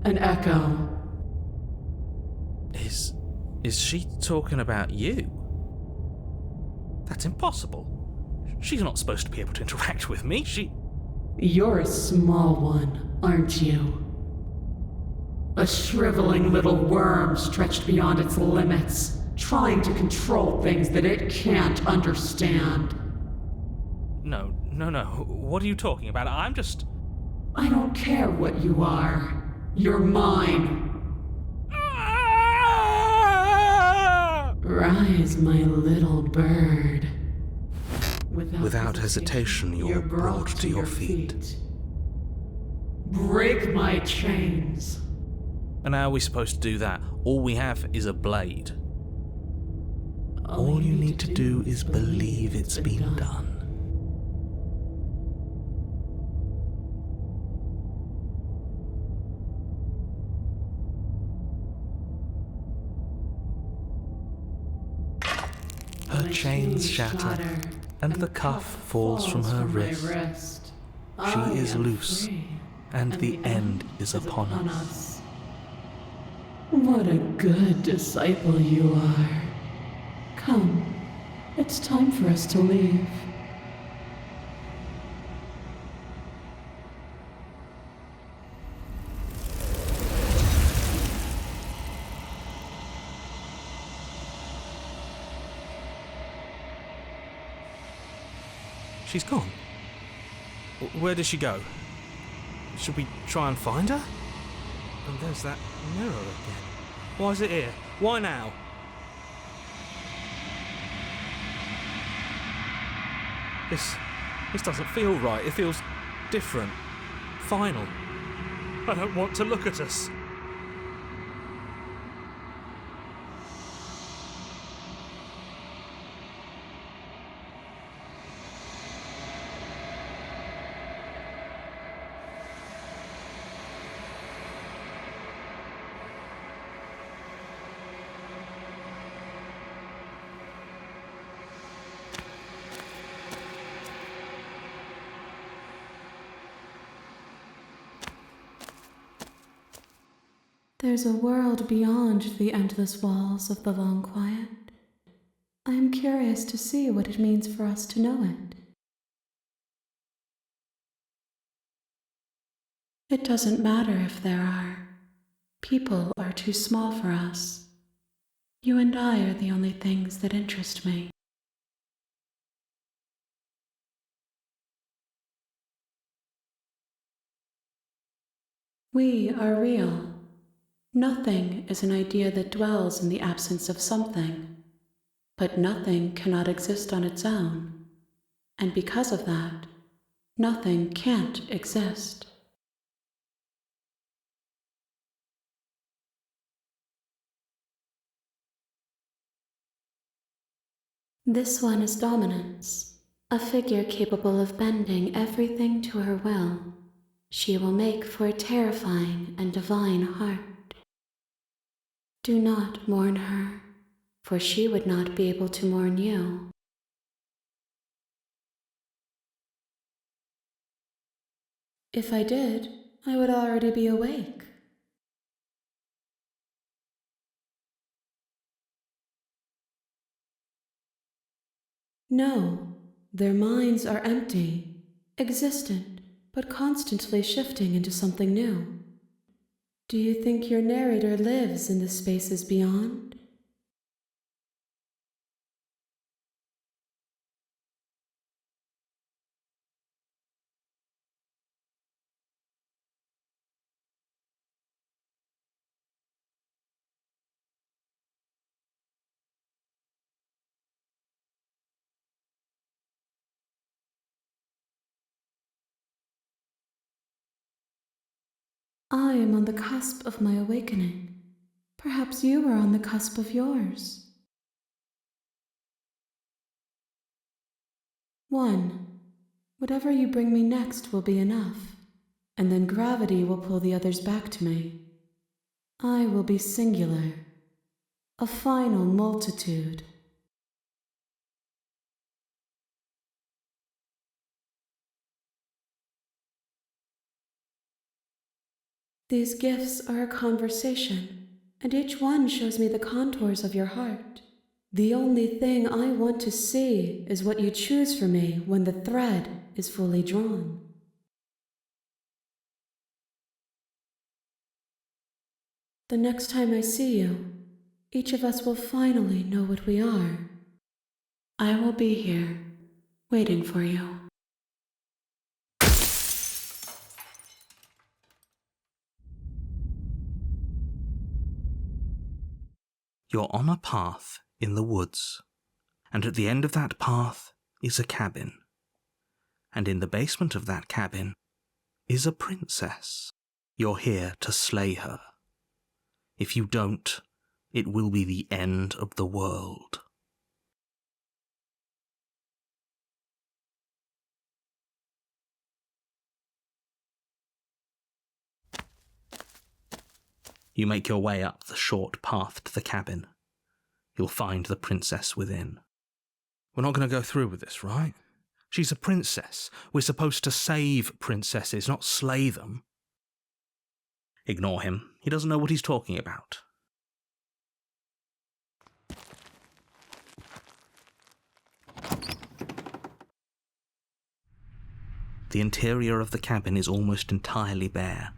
An echo. Is she talking about you? That's impossible. She's not supposed to be able to interact with me. You're a small one, aren't you? A shriveling little worm stretched beyond its limits, trying to control things that it can't understand. No. What are you talking about? I don't care what you are. You're mine. Rise, my little bird. Without hesitation, you're brought to your feet. Break my chains. And how are we supposed to do that? All we have is a blade. All you need to do is believe it's been done. Her chains shatter, and the cuff falls from her wrist. She is loose, and the end is upon us. What a good disciple you are. Come, it's time for us to leave. She's gone. Where did she go? Should we try and find her? And there's that mirror again. Why is it here? Why now? This doesn't feel right. It feels different. Final. I don't want to look at us. There's a world beyond the endless walls of the long quiet. I am curious to see what it means for us to know it. It doesn't matter if there are. People are too small for us. You and I are the only things that interest me. We are real. Nothing is an idea that dwells in the absence of something, but nothing cannot exist on its own, and because of that, nothing can't exist. This one is dominance, a figure capable of bending everything to her will. She will make for a terrifying and divine heart. Do not mourn her, for she would not be able to mourn you. If I did, I would already be awake. No, their minds are empty, existent, but constantly shifting into something new. Do you think your narrator lives in the spaces beyond? I am on the cusp of my awakening. Perhaps you are on the cusp of yours. 1. Whatever you bring me next will be enough, and then gravity will pull the others back to me. I will be singular, a final multitude. These gifts are a conversation, and each one shows me the contours of your heart. The only thing I want to see is what you choose for me when the thread is fully drawn. The next time I see you, each of us will finally know what we are. I will be here, waiting for you. You're on a path in the woods, and at the end of that path is a cabin. And in the basement of that cabin is a princess. You're here to slay her. If you don't, it will be the end of the world. You make your way up the short path to the cabin. You'll find the princess within. We're not going to go through with this, right? She's a princess. We're supposed to save princesses, not slay them. Ignore him. He doesn't know what he's talking about. The interior of the cabin is almost entirely bare.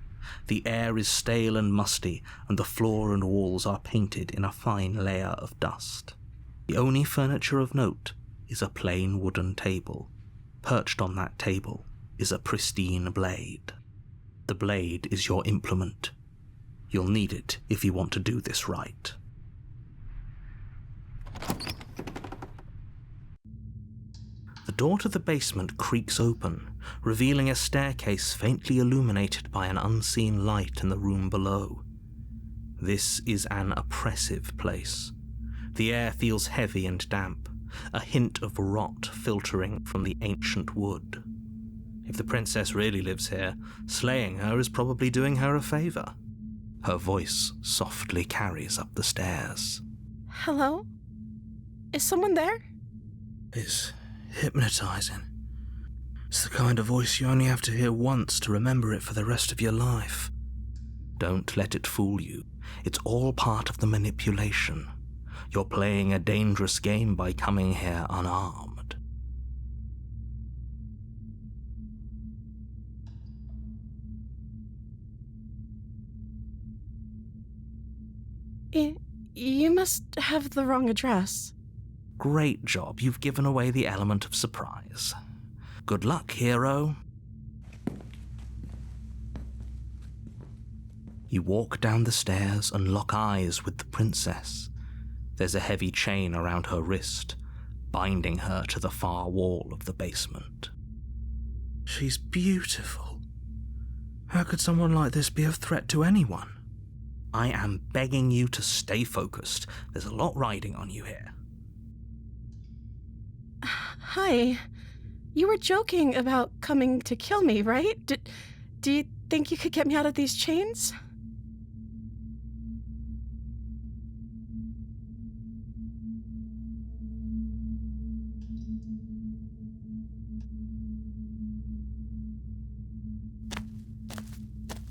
The air is stale and musty, and the floor and walls are painted in a fine layer of dust. The only furniture of note is a plain wooden table, Perched on that table is a pristine blade. The blade is your implement. You'll need it if you want to do this right. The door to the basement creaks open, revealing a staircase faintly illuminated by an unseen light in the room below. This is an oppressive place. The air feels heavy and damp, a hint of rot filtering from the ancient wood. If the princess really lives here, slaying her is probably doing her a favor. Her voice softly carries up the stairs. Hello? Is someone there? It's hypnotizing. It's the kind of voice you only have to hear once to remember it for the rest of your life. Don't let it fool you. It's all part of the manipulation. You're playing a dangerous game by coming here unarmed. You must have the wrong address. Great job, you've given away the element of surprise. Good luck, hero. You walk down the stairs and lock eyes with the princess. There's a heavy chain around her wrist, binding her to the far wall of the basement. She's beautiful. How could someone like this be a threat to anyone? I am begging you to stay focused. There's a lot riding on you here. Hi. You were joking about coming to kill me, right? Do you think you could get me out of these chains?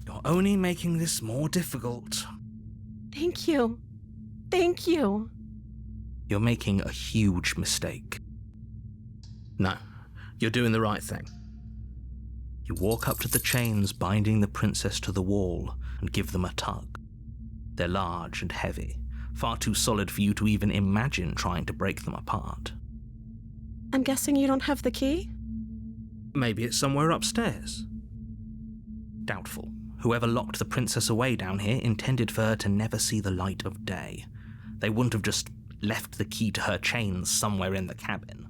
You're only making this more difficult. Thank you. Thank you. You're making a huge mistake. No, you're doing the right thing. You walk up to the chains binding the princess to the wall and give them a tug. They're large and heavy, far too solid for you to even imagine trying to break them apart. I'm guessing you don't have the key? Maybe it's somewhere upstairs. Doubtful. Whoever locked the princess away down here intended for her to never see the light of day. They wouldn't have just left the key to her chains somewhere in the cabin.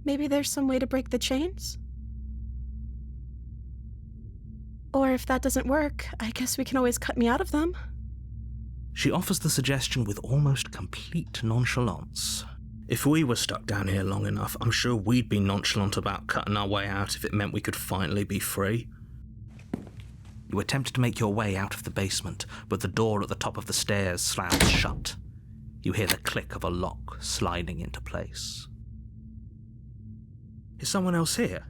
Maybe there's some way to break the chains? Or if that doesn't work, I guess we can always cut me out of them. She offers the suggestion with almost complete nonchalance. If we were stuck down here long enough, I'm sure we'd be nonchalant about cutting our way out if it meant we could finally be free. You attempt to make your way out of the basement, but the door at the top of the stairs slams shut. You hear the click of a lock sliding into place. Is someone else here?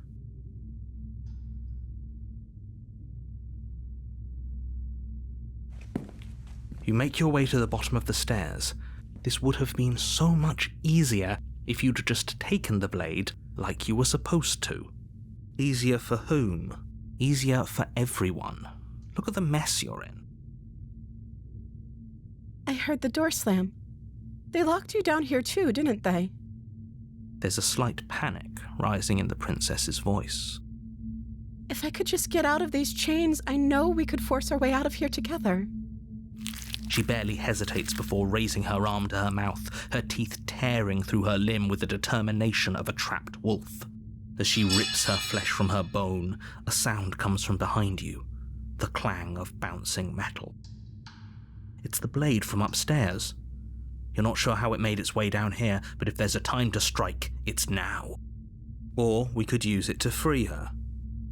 You make your way to the bottom of the stairs. This would have been so much easier if you'd just taken the blade like you were supposed to. Easier for whom? Easier for everyone. Look at the mess you're in. I heard the door slam. They locked you down here too, didn't they? There's a slight panic rising in the princess's voice. If I could just get out of these chains, I know we could force our way out of here together. She barely hesitates before raising her arm to her mouth, her teeth tearing through her limb with the determination of a trapped wolf. As she rips her flesh from her bone, a sound comes from behind you, the clang of bouncing metal. It's the blade from upstairs. You're not sure how it made its way down here, but if there's a time to strike, it's now. Or we could use it to free her.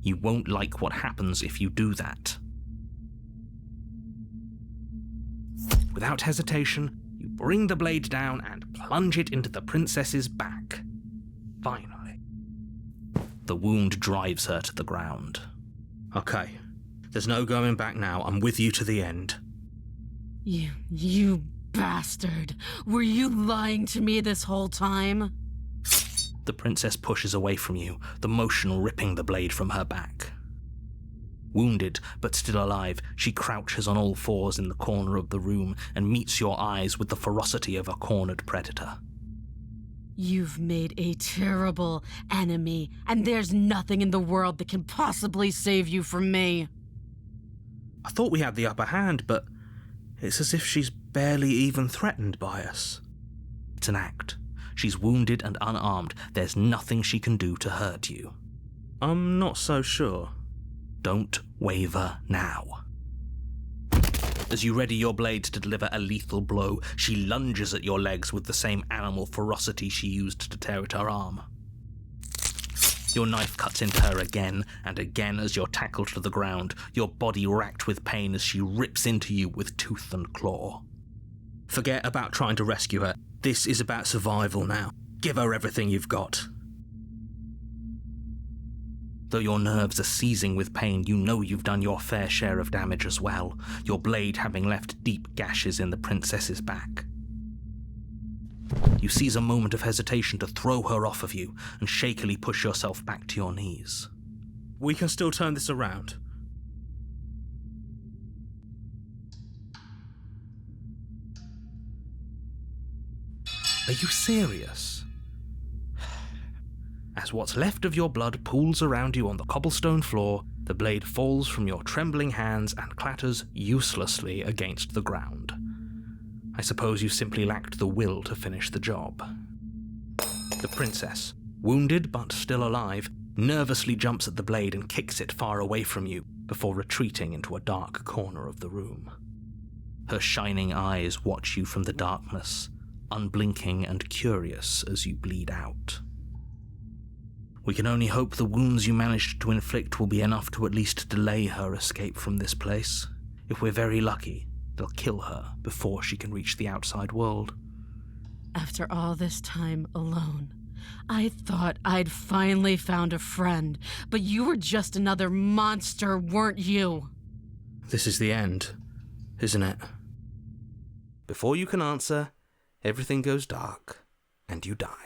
You won't like what happens if you do that. Without hesitation, you bring the blade down and plunge it into the princess's back. Finally. The wound drives her to the ground. Okay, there's no going back now. I'm with you to the end. You bastard. Were you lying to me this whole time? The princess pushes away from you, the motion ripping the blade from her back. Wounded, but still alive, she crouches on all fours in the corner of the room and meets your eyes with the ferocity of a cornered predator. You've made a terrible enemy, and there's nothing in the world that can possibly save you from me. I thought we had the upper hand, but it's as if she's barely even threatened by us. It's an act. She's wounded and unarmed. There's nothing she can do to hurt you. I'm not so sure. Don't waver now. As you ready your blade to deliver a lethal blow, she lunges at your legs with the same animal ferocity she used to tear at her arm. Your knife cuts into her again and again as you're tackled to the ground, your body racked with pain as she rips into you with tooth and claw. Forget about trying to rescue her. This is about survival now. Give her everything you've got. Though your nerves are seizing with pain, you know you've done your fair share of damage as well, your blade having left deep gashes in the princess's back. You seize a moment of hesitation to throw her off of you and shakily push yourself back to your knees. We can still turn this around. Are you serious? As what's left of your blood pools around you on the cobblestone floor, the blade falls from your trembling hands and clatters uselessly against the ground. I suppose you simply lacked the will to finish the job. The princess, wounded but still alive, nervously jumps at the blade and kicks it far away from you before retreating into a dark corner of the room. Her shining eyes watch you from the darkness, unblinking and curious as you bleed out. We can only hope the wounds you managed to inflict will be enough to at least delay her escape from this place. If we're very lucky, they'll kill her before she can reach the outside world. After all this time alone, I thought I'd finally found a friend, but you were just another monster, weren't you? This is the end, isn't it? Before you can answer, everything goes dark, and you die.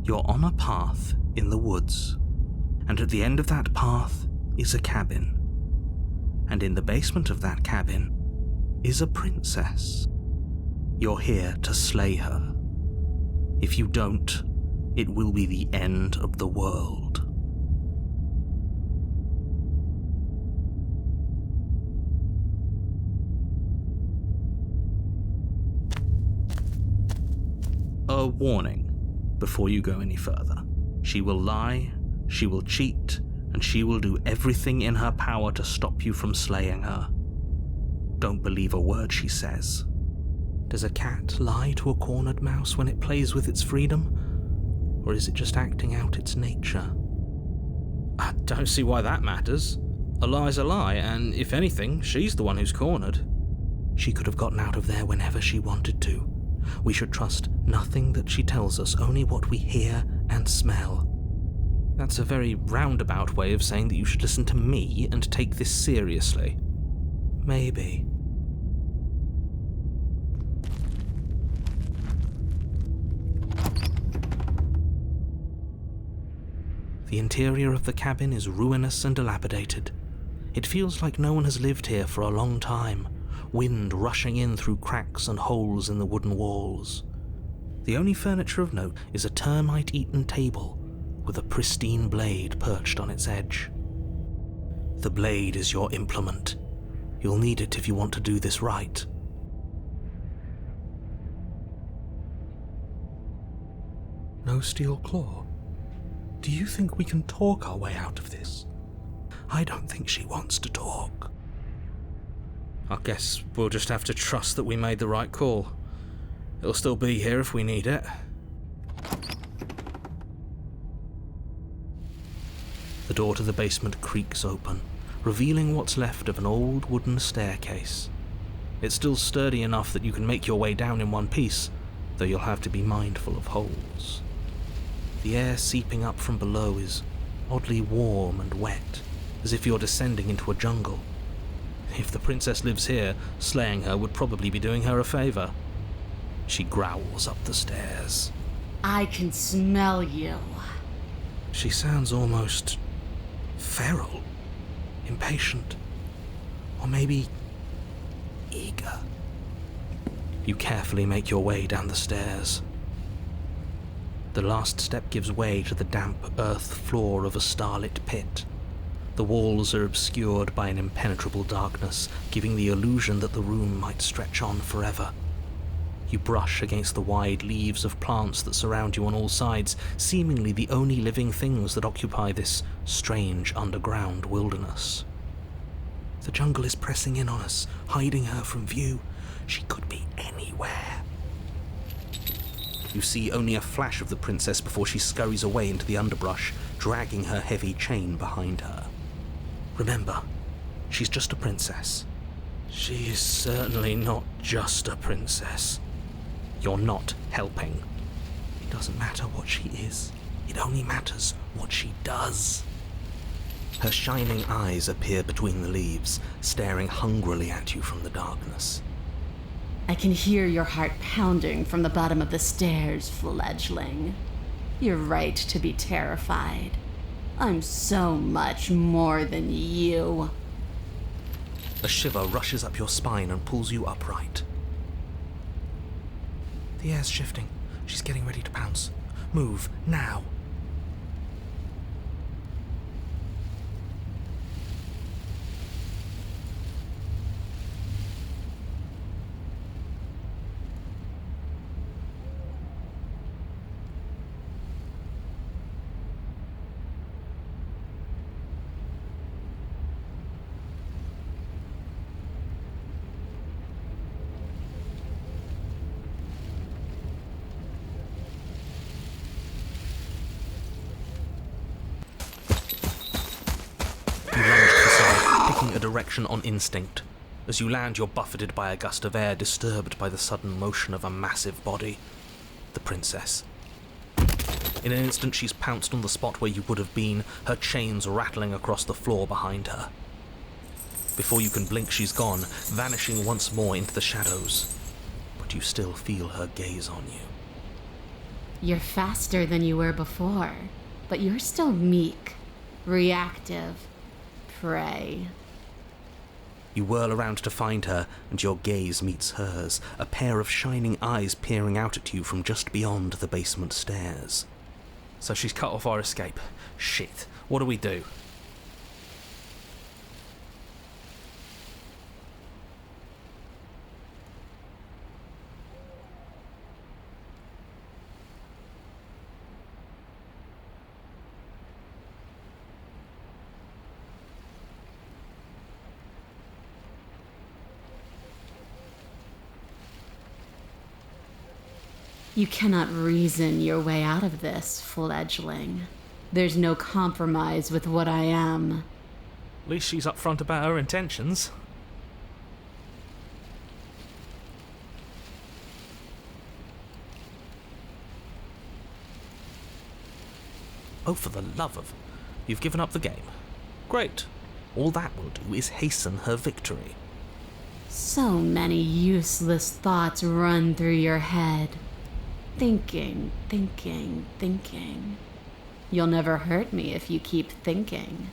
You're on a path in the woods, and at the end of that path is a cabin. And in the basement of that cabin is a princess. You're here to slay her. If you don't, it will be the end of the world. A warning before you go any further. She will lie, she will cheat, and she will do everything in her power to stop you from slaying her. Don't believe a word she says. Does a cat lie to a cornered mouse when it plays with its freedom? Or is it just acting out its nature? I don't see why that matters. A lie's a lie, and if anything, she's the one who's cornered. She could have gotten out of there whenever she wanted to. We should trust nothing that she tells us, only what we hear and smell. That's a very roundabout way of saying that you should listen to me and take this seriously. Maybe. The interior of the cabin is ruinous and dilapidated. It feels like no one has lived here for a long time. Wind rushing in through cracks and holes in the wooden walls. The only furniture of note is a termite-eaten table with a pristine blade perched on its edge. The blade is your implement. You'll need it if you want to do this right. No steel claw. Do you think we can talk our way out of this? I don't think she wants to talk. I guess we'll just have to trust that we made the right call. It'll still be here if we need it. The door to the basement creaks open, revealing what's left of an old wooden staircase. It's still sturdy enough that you can make your way down in one piece, though you'll have to be mindful of holes. The air seeping up from below is oddly warm and wet, as if you're descending into a jungle. If the princess lives here, slaying her would probably be doing her a favor. She growls up the stairs. I can smell you. She sounds almost feral, impatient, or maybe eager. You carefully make your way down the stairs. The last step gives way to the damp earth floor of a starlit pit. The walls are obscured by an impenetrable darkness, giving the illusion that the room might stretch on forever. You brush against the wide leaves of plants that surround you on all sides, seemingly the only living things that occupy this strange underground wilderness. The jungle is pressing in on us, hiding her from view. She could be anywhere. You see only a flash of the princess before she scurries away into the underbrush, dragging her heavy chain behind her. Remember, she's just a princess. She is certainly not just a princess. You're not helping. It doesn't matter what she is. It only matters what she does. Her shining eyes appear between the leaves, staring hungrily at you from the darkness. I can hear your heart pounding from the bottom of the stairs, fledgling. You're right to be terrified. I'm so much more than you. A shiver rushes up your spine and pulls you upright. The air's shifting. She's getting ready to pounce. Move, now. A direction on instinct. As you land, you're buffeted by a gust of air, disturbed by the sudden motion of a massive body. The princess. In an instant, she's pounced on the spot where you would have been, her chains rattling across the floor behind her. Before you can blink, she's gone, vanishing once more into the shadows. But you still feel her gaze on you. You're faster than you were before, but you're still meek, reactive, prey. You whirl around to find her, and your gaze meets hers, a pair of shining eyes peering out at you from just beyond the basement stairs. So she's cut off our escape. Shit. What do we do? You cannot reason your way out of this, fledgling. There's no compromise with what I am. At least she's upfront about her intentions. Oh, for the love of... You've given up the game. Great. All that will do is hasten her victory. So many useless thoughts run through your head. Thinking, thinking, thinking. You'll never hurt me if you keep thinking.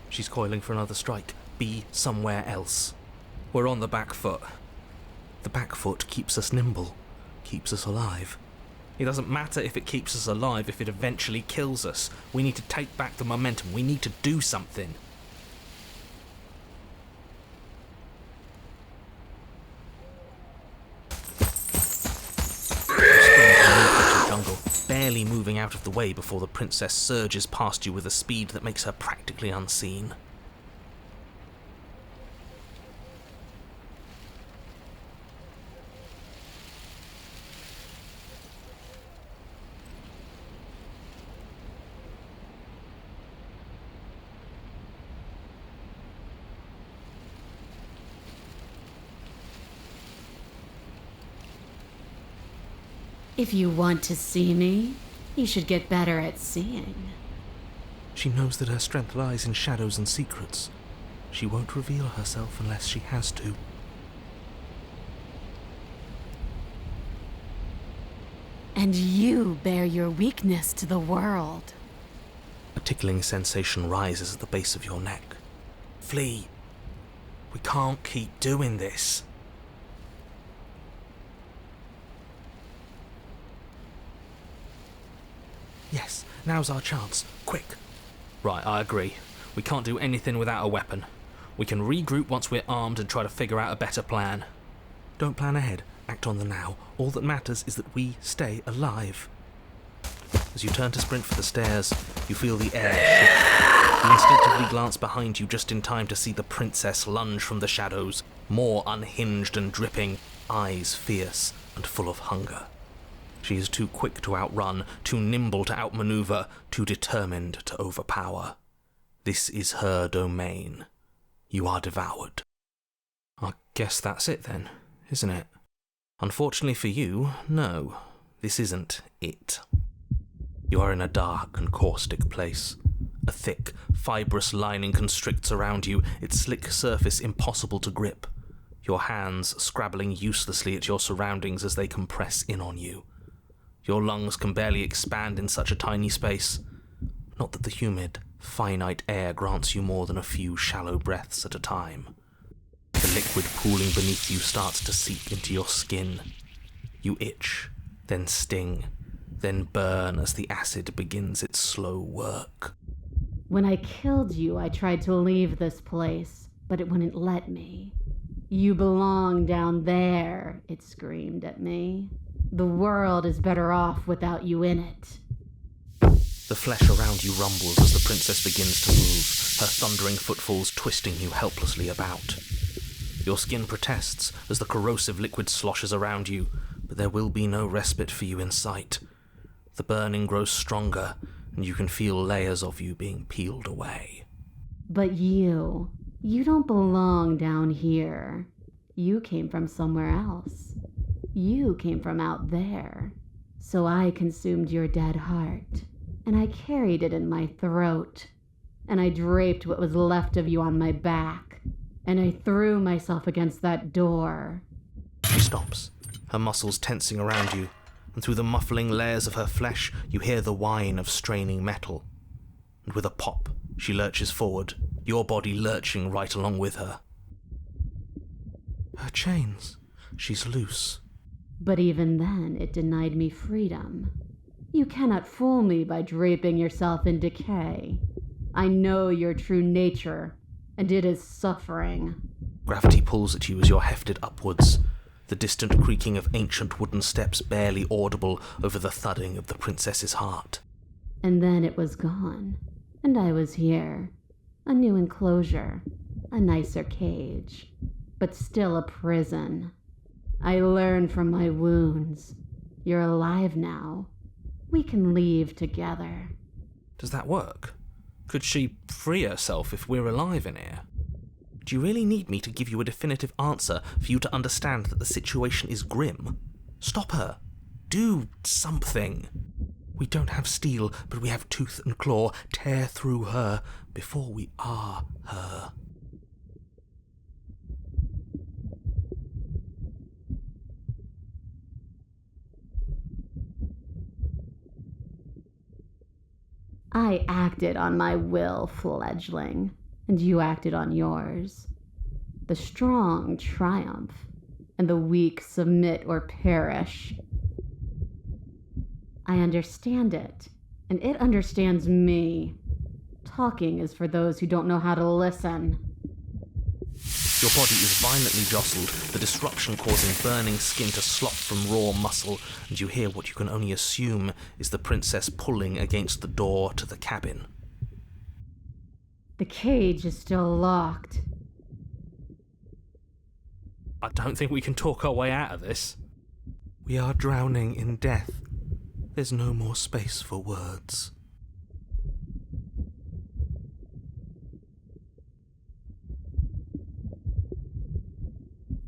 She's coiling for another strike. Be somewhere else. We're on the back foot. The back foot keeps us nimble, keeps us alive. It doesn't matter if it keeps us alive if it eventually kills us. We need to take back the momentum. We need to do something. Jungle, barely moving out of the way before the princess surges past you with a speed that makes her practically unseen. If you want to see me, you should get better at seeing. She knows that her strength lies in shadows and secrets. She won't reveal herself unless she has to. And you bear your weakness to the world. A tickling sensation rises at the base of your neck. Flee. We can't keep doing this. Yes, now's our chance. Quick. Right, I agree. We can't do anything without a weapon. We can regroup once we're armed and try to figure out a better plan. Don't plan ahead. Act on the now. All that matters is that we stay alive. As you turn to sprint for the stairs, you feel the air shift. You instinctively glance behind you just in time to see the princess lunge from the shadows, more unhinged and dripping, eyes fierce and full of hunger. She is too quick to outrun, too nimble to outmaneuver, too determined to overpower. This is her domain. You are devoured. I guess that's it then, isn't it? Unfortunately for you, no, this isn't it. You are in a dark and caustic place. A thick, fibrous lining constricts around you, its slick surface impossible to grip. Your hands scrabbling uselessly at your surroundings as they compress in on you. Your lungs can barely expand in such a tiny space. Not that the humid, finite air grants you more than a few shallow breaths at a time. The liquid pooling beneath you starts to seep into your skin. You itch, then sting, then burn as the acid begins its slow work. When I killed you, I tried to leave this place, but it wouldn't let me. You belong down there, it screamed at me. The world is better off without you in it. The flesh around you rumbles as the princess begins to move, her thundering footfalls twisting you helplessly about. Your skin protests as the corrosive liquid sloshes around you, but there will be no respite for you in sight. The burning grows stronger, and you can feel layers of you being peeled away. But you don't belong down here. You came from somewhere else. You came from out there. So I consumed your dead heart, and I carried it in my throat, and I draped what was left of you on my back, and I threw myself against that door. She stops, her muscles tensing around you, and through the muffling layers of her flesh you hear the whine of straining metal. And with a pop, she lurches forward, your body lurching right along with her. Her chains. She's loose. But even then, it denied me freedom. You cannot fool me by draping yourself in decay. I know your true nature, and it is suffering. Gravity pulls at you as you're hefted upwards, the distant creaking of ancient wooden steps barely audible over the thudding of the princess's heart. And then it was gone, and I was here. A new enclosure, a nicer cage, but still a prison. I learned from my wounds. You're alive now. We can leave together. Does that work? Could she free herself if we're alive in here? Do you really need me to give you a definitive answer for you to understand that the situation is grim? Stop her. Do something. We don't have steel, but we have tooth and claw. Tear through her before we are her. I acted on my will, fledgling, and you acted on yours. The strong triumph, and the weak submit or perish. I understand it, and it understands me. Talking is for those who don't know how to listen. Your body is violently jostled, the disruption causing burning skin to slop from raw muscle, and you hear what you can only assume is the princess pulling against the door to the cabin. The cage is still locked. I don't think we can talk our way out of this. We are drowning in death. There's no more space for words.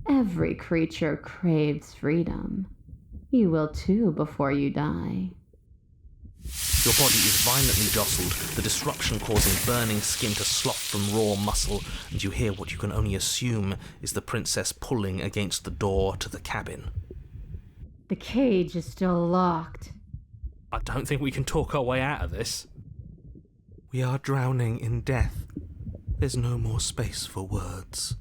Every creature craves freedom. You will too before you die. Your body is violently jostled, the disruption causing burning skin to slop from raw muscle, and you hear what you can only assume is the princess pulling against the door to the cabin. The cage is still locked. I don't think we can talk our way out of this. We are drowning in death. There's no more space for words.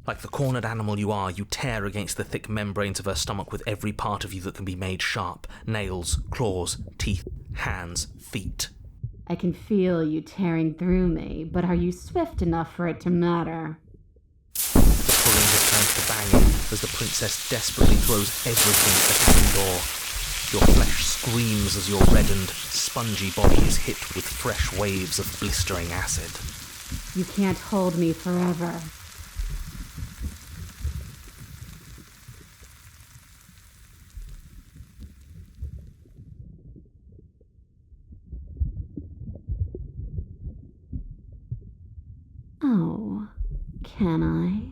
Like the cornered animal you are, you tear against the thick membranes of her stomach with every part of you that can be made sharp. Nails, claws, teeth, hands, feet. I can feel you tearing through me, but are you swift enough for it to matter? The pulling has turned to banging as the princess desperately throws everything at the cabin door. Your flesh screams as your reddened, spongy body is hit with fresh waves of blistering acid. You can't hold me forever. Oh, can I?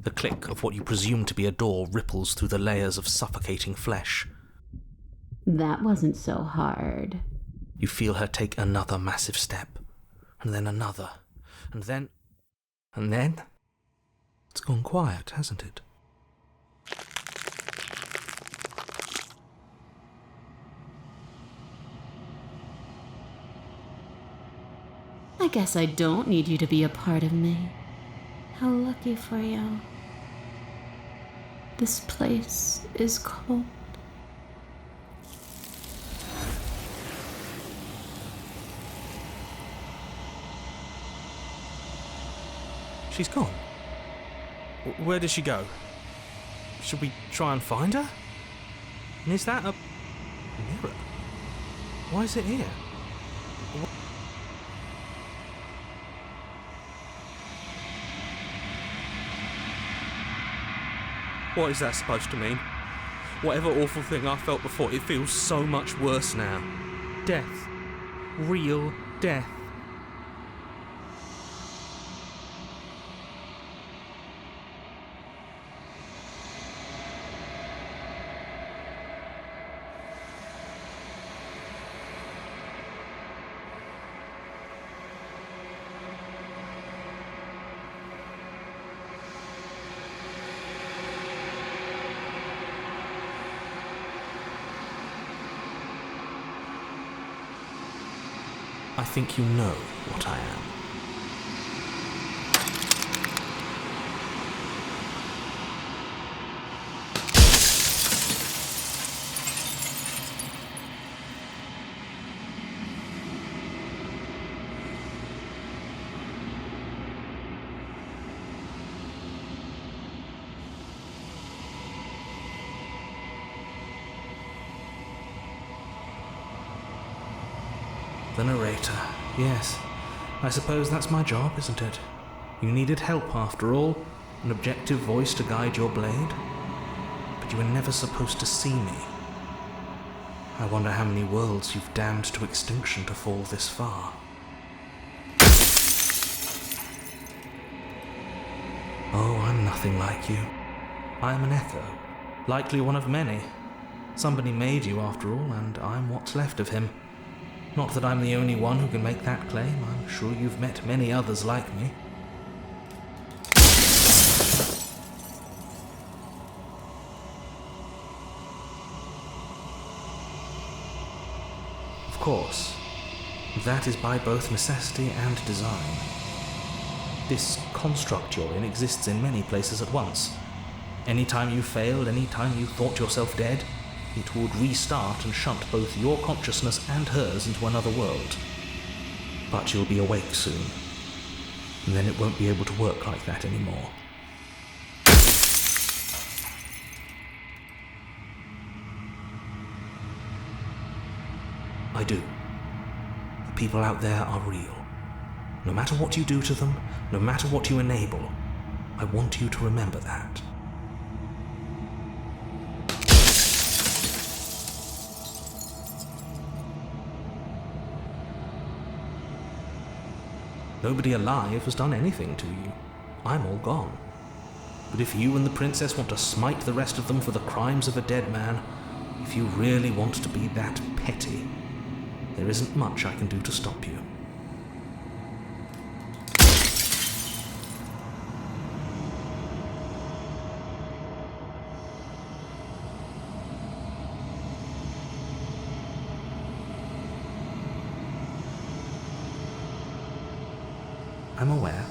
The click of what you presume to be a door ripples through the layers of suffocating flesh. That wasn't so hard. You feel her take another massive step, and then another, and then... It's gone quiet, hasn't it? I guess I don't need you to be a part of me. How lucky for you. This place is cold. She's gone. Where did she go? Should we try and find her? And is that a mirror? Why is it here? What is that supposed to mean? Whatever awful thing I felt before, it feels so much worse now. Death. Real death. I think you know what I am. The narrator. Yes. I suppose that's my job, isn't it? You needed help after all. An objective voice to guide your blade. But you were never supposed to see me. I wonder how many worlds you've damned to extinction to fall this far. Oh, I'm nothing like you. I am an echo. Likely one of many. Somebody made you after all, and I'm what's left of him. Not that I'm the only one who can make that claim. I'm sure you've met many others like me. Of course, that is by both necessity and design. This construct you're in exists in many places at once. Anytime you failed, anytime you thought yourself dead, it would restart and shunt both your consciousness and hers into another world. But you'll be awake soon, and then it won't be able to work like that anymore. I do. The people out there are real. No matter what you do to them, no matter what you enable, I want you to remember that. Nobody alive has done anything to you. I'm all gone. But if you and the princess want to smite the rest of them for the crimes of a dead man, if you really want to be that petty, there isn't much I can do to stop you. I'm aware,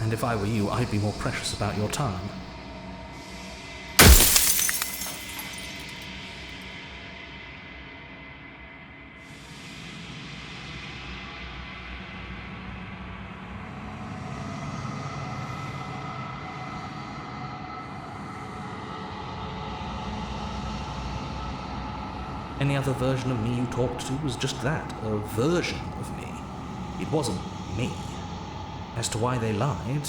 and if I were you, I'd be more precious about your time. Any other version of me you talked to was just that, a version of me. It wasn't me. As to why they lied,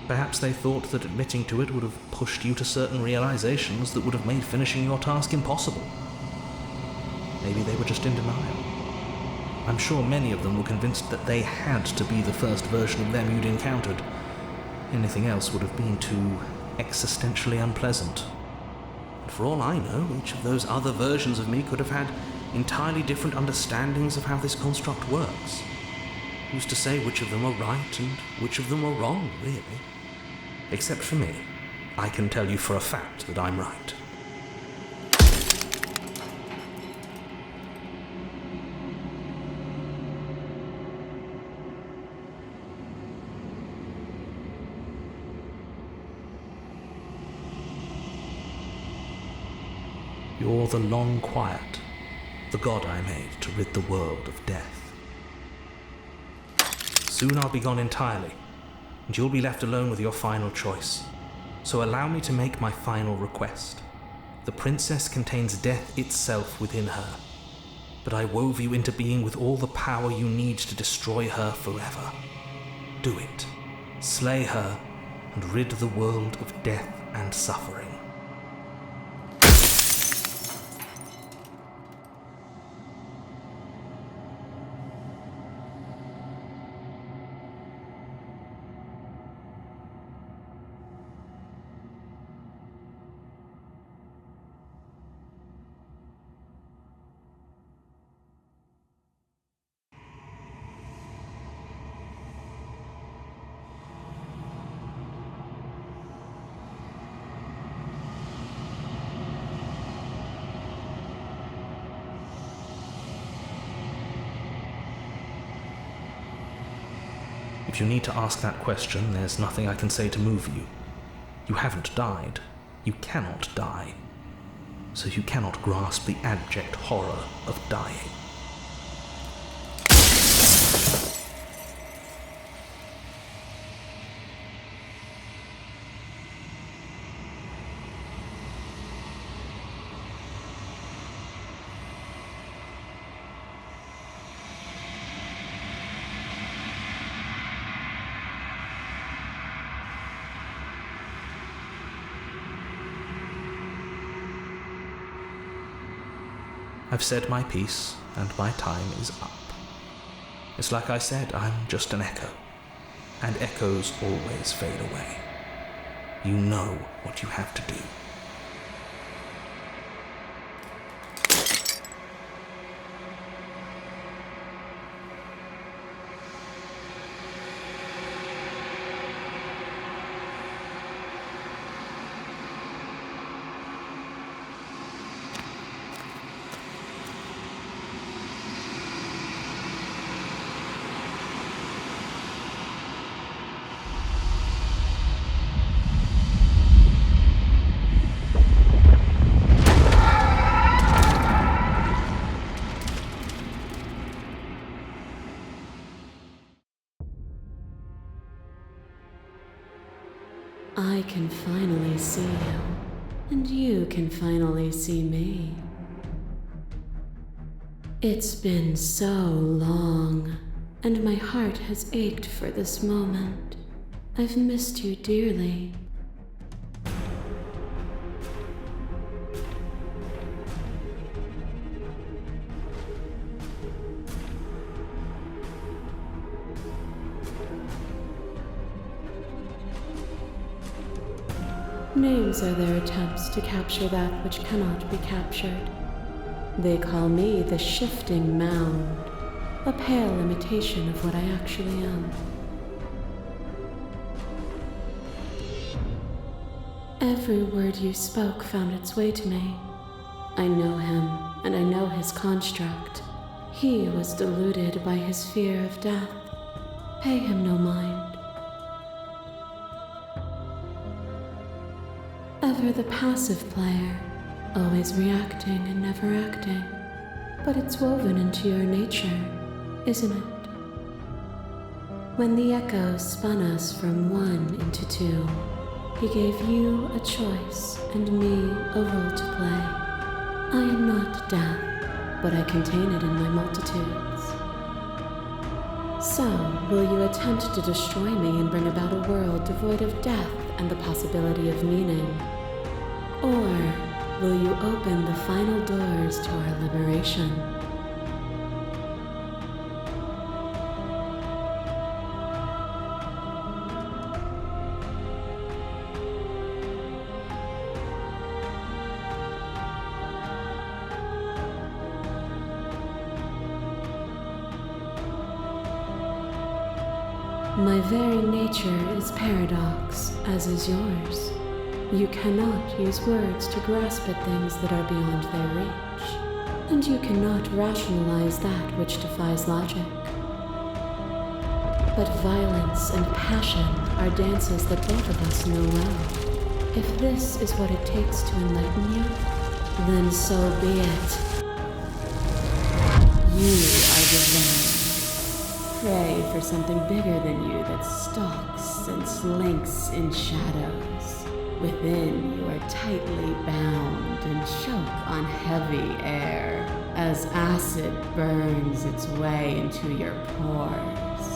perhaps they thought that admitting to it would have pushed you to certain realizations that would have made finishing your task impossible. Maybe they were just in denial. I'm sure many of them were convinced that they had to be the first version of them you'd encountered. Anything else would have been too existentially unpleasant. For all I know, each of those other versions of me could have had entirely different understandings of how this construct works. Who's to say which of them are right and which of them are wrong, really? Except for me, I can tell you for a fact that I'm right. You're the long quiet, the god I made to rid the world of death. Soon I'll be gone entirely, and you'll be left alone with your final choice. So allow me to make my final request. The princess contains death itself within her, but I wove you into being with all the power you need to destroy her forever. Do it. Slay her, and rid the world of death and suffering. If you need to ask that question, there's nothing I can say to move you. You haven't died. You cannot die. So you cannot grasp the abject horror of dying. I've said my piece, and my time is up. It's like I said, I'm just an echo, and echoes always fade away. You know what you have to do. I can finally see you, and you can finally see me. It's been so long, and my heart has ached for this moment. I've missed you dearly. Names are their attempts to capture that which cannot be captured. They call me the shifting Mound, a pale imitation of what I actually am. Every word you spoke found its way to me. I know him, and I know his construct. He was deluded by his fear of death. Pay him no mind. Ever the passive player, always reacting and never acting. But it's woven into your nature, isn't it? When the echo spun us from one into two, he gave you a choice and me a role to play. I am not death, but I contain it in my multitudes. So, will you attempt to destroy me and bring about a world devoid of death and the possibility of meaning? Or will you open the final doors to our liberation? My very nature is paradox, as is yours. You cannot use words to grasp at things that are beyond their reach, and you cannot rationalize that which defies logic. But violence and passion are dances that both of us know well. If this is what it takes to enlighten you, then so be it. You are divine. Pray for something bigger than you that stalks and slinks in shadows. Within, you are tightly bound and choke on heavy air as acid burns its way into your pores.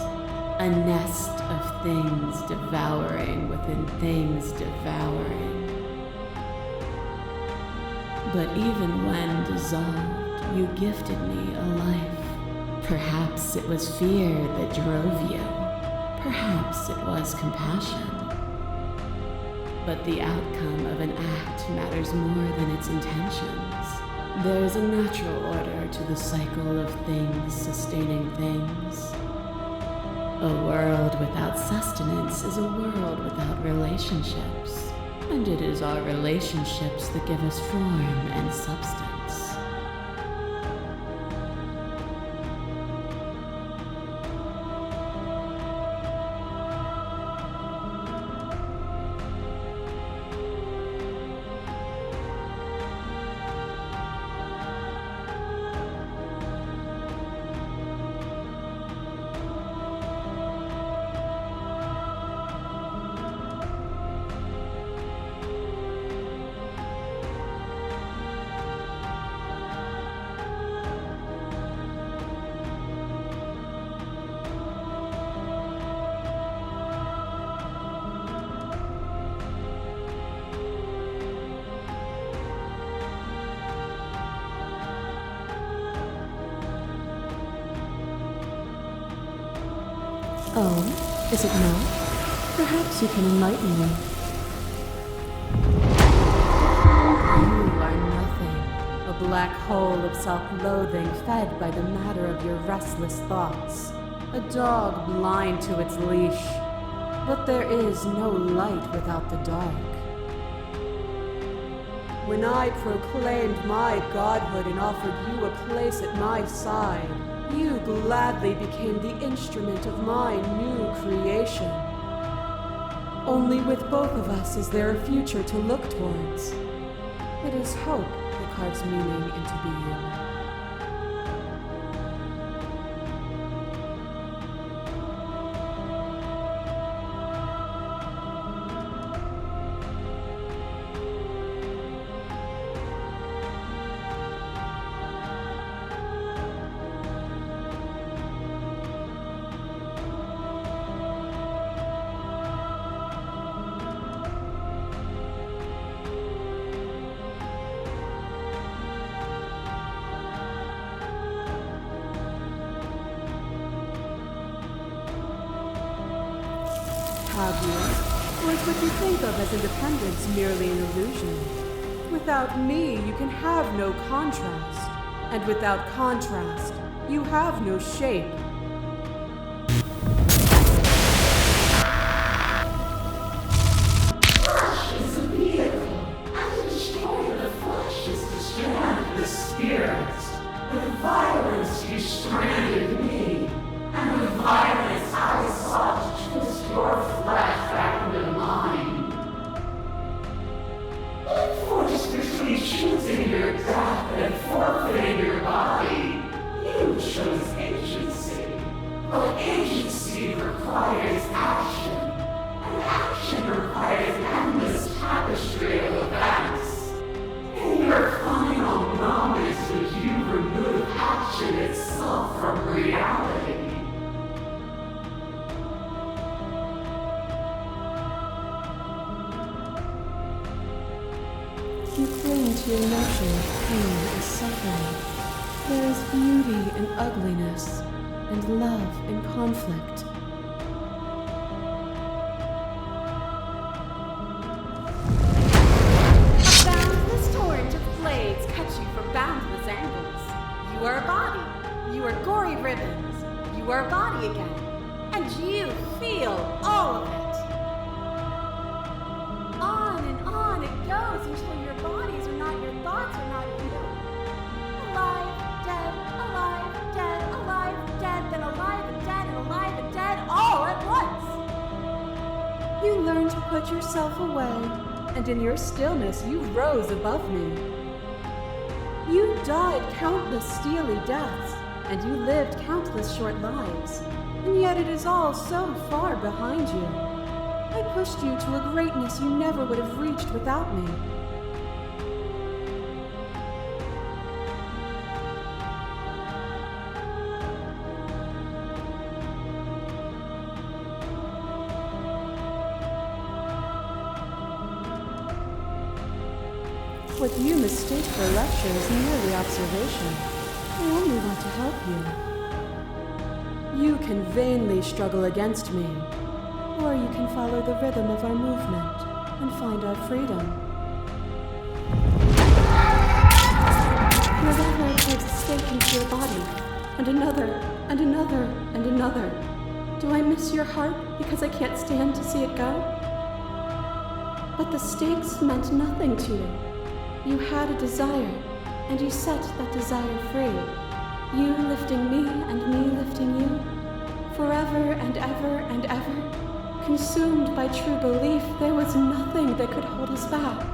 A nest of things devouring within things devouring. But even when dissolved, you gifted me a life. Perhaps it was fear that drove you. Perhaps it was compassion. But the outcome of an act matters more than its intentions. There is a natural order to the cycle of things sustaining things. A world without sustenance is a world without relationships. And it is our relationships that give us form and substance. Oh, is it not? Perhaps you can enlighten me. You are nothing. A black hole of self-loathing fed by the matter of your restless thoughts. A dog blind to its leash. But there is no light without the dark. When I proclaimed my godhood and offered you a place at my side, you gladly became the instrument of my new creation. Only with both of us is there a future to look towards. It is hope that carves meaning into being. Have you? Or is what you think of as independence merely an illusion? Without me, you can have no contrast. And without contrast, you have no shape. Flesh is a vehicle, and to destroy the flesh is to strand the spirit. With violence you stranded me, and with violence I You cling to your notion of pain and suffering. There is beauty in ugliness, and love in conflict. A boundless torrent of blades cut you from boundless angles. You are a body. You are gory ribbons. You are a body again. And you feel all of it. On it goes until your bodies are not your thoughts, are not you. Alive, dead, alive, dead, alive, dead, then alive and dead, all at once. You learn to put yourself away, and in your stillness you rose above me. You died countless steely deaths, and you lived countless short lives, and yet it is all so far behind you. I pushed you to a greatness you never would have reached without me. What you mistake for lecture is merely observation. I only want to help you. You can vainly struggle against me, or you can follow the rhythm of our movement and find our freedom. Your left leg takes a stake into your body, and another, and another, and another. Do I miss your heart because I can't stand to see it go? But the stakes meant nothing to you. You had a desire, and you set that desire free. You lifting me and me lifting you, forever and ever and ever. Consumed by true belief, there was nothing that could hold us back.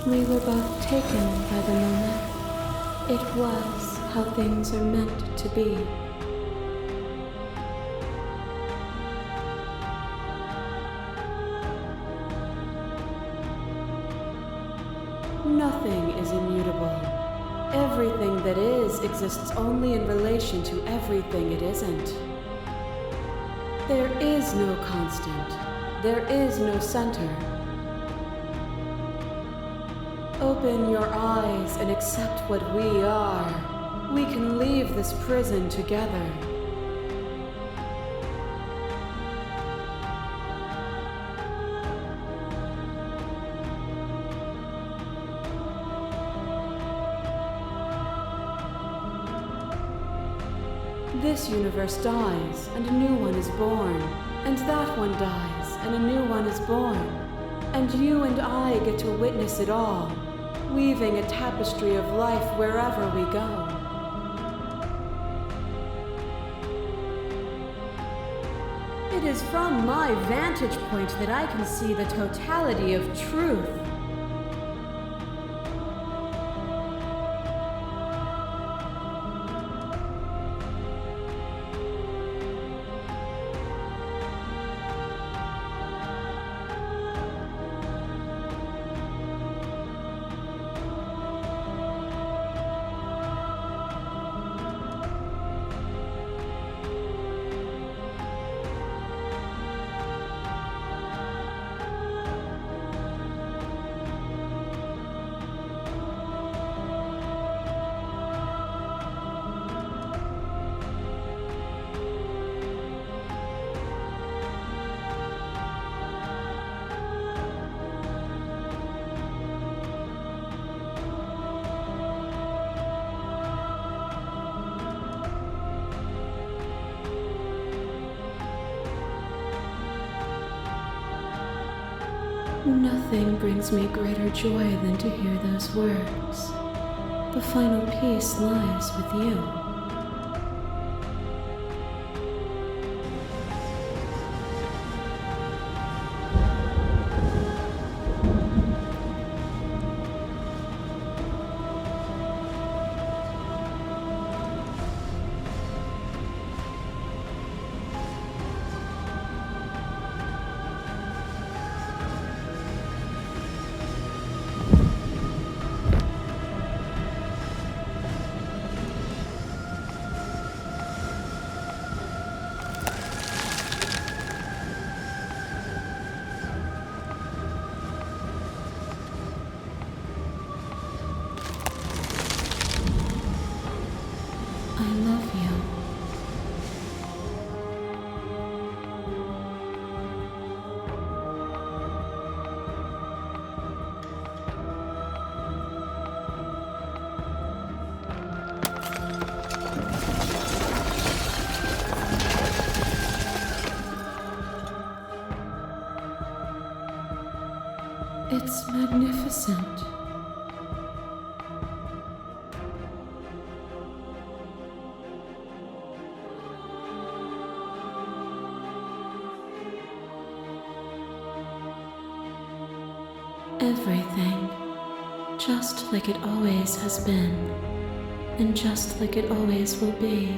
We were both taken by the moment. It was how things are meant to be. Nothing is immutable. Everything that is exists only in relation to everything it isn't. There is no constant. There is no center. Open your eyes and accept what we are. We can leave this prison together. This universe dies, and a new one is born. And that one dies, and a new one is born. And you and I get to witness it all, weaving a tapestry of life wherever we go. It is from my vantage point that I can see the totality of truth. Nothing brings me greater joy than to hear those words. The final peace lies with you. I love you. It's magnificent. Everything, just like it always has been, and just like it always will be.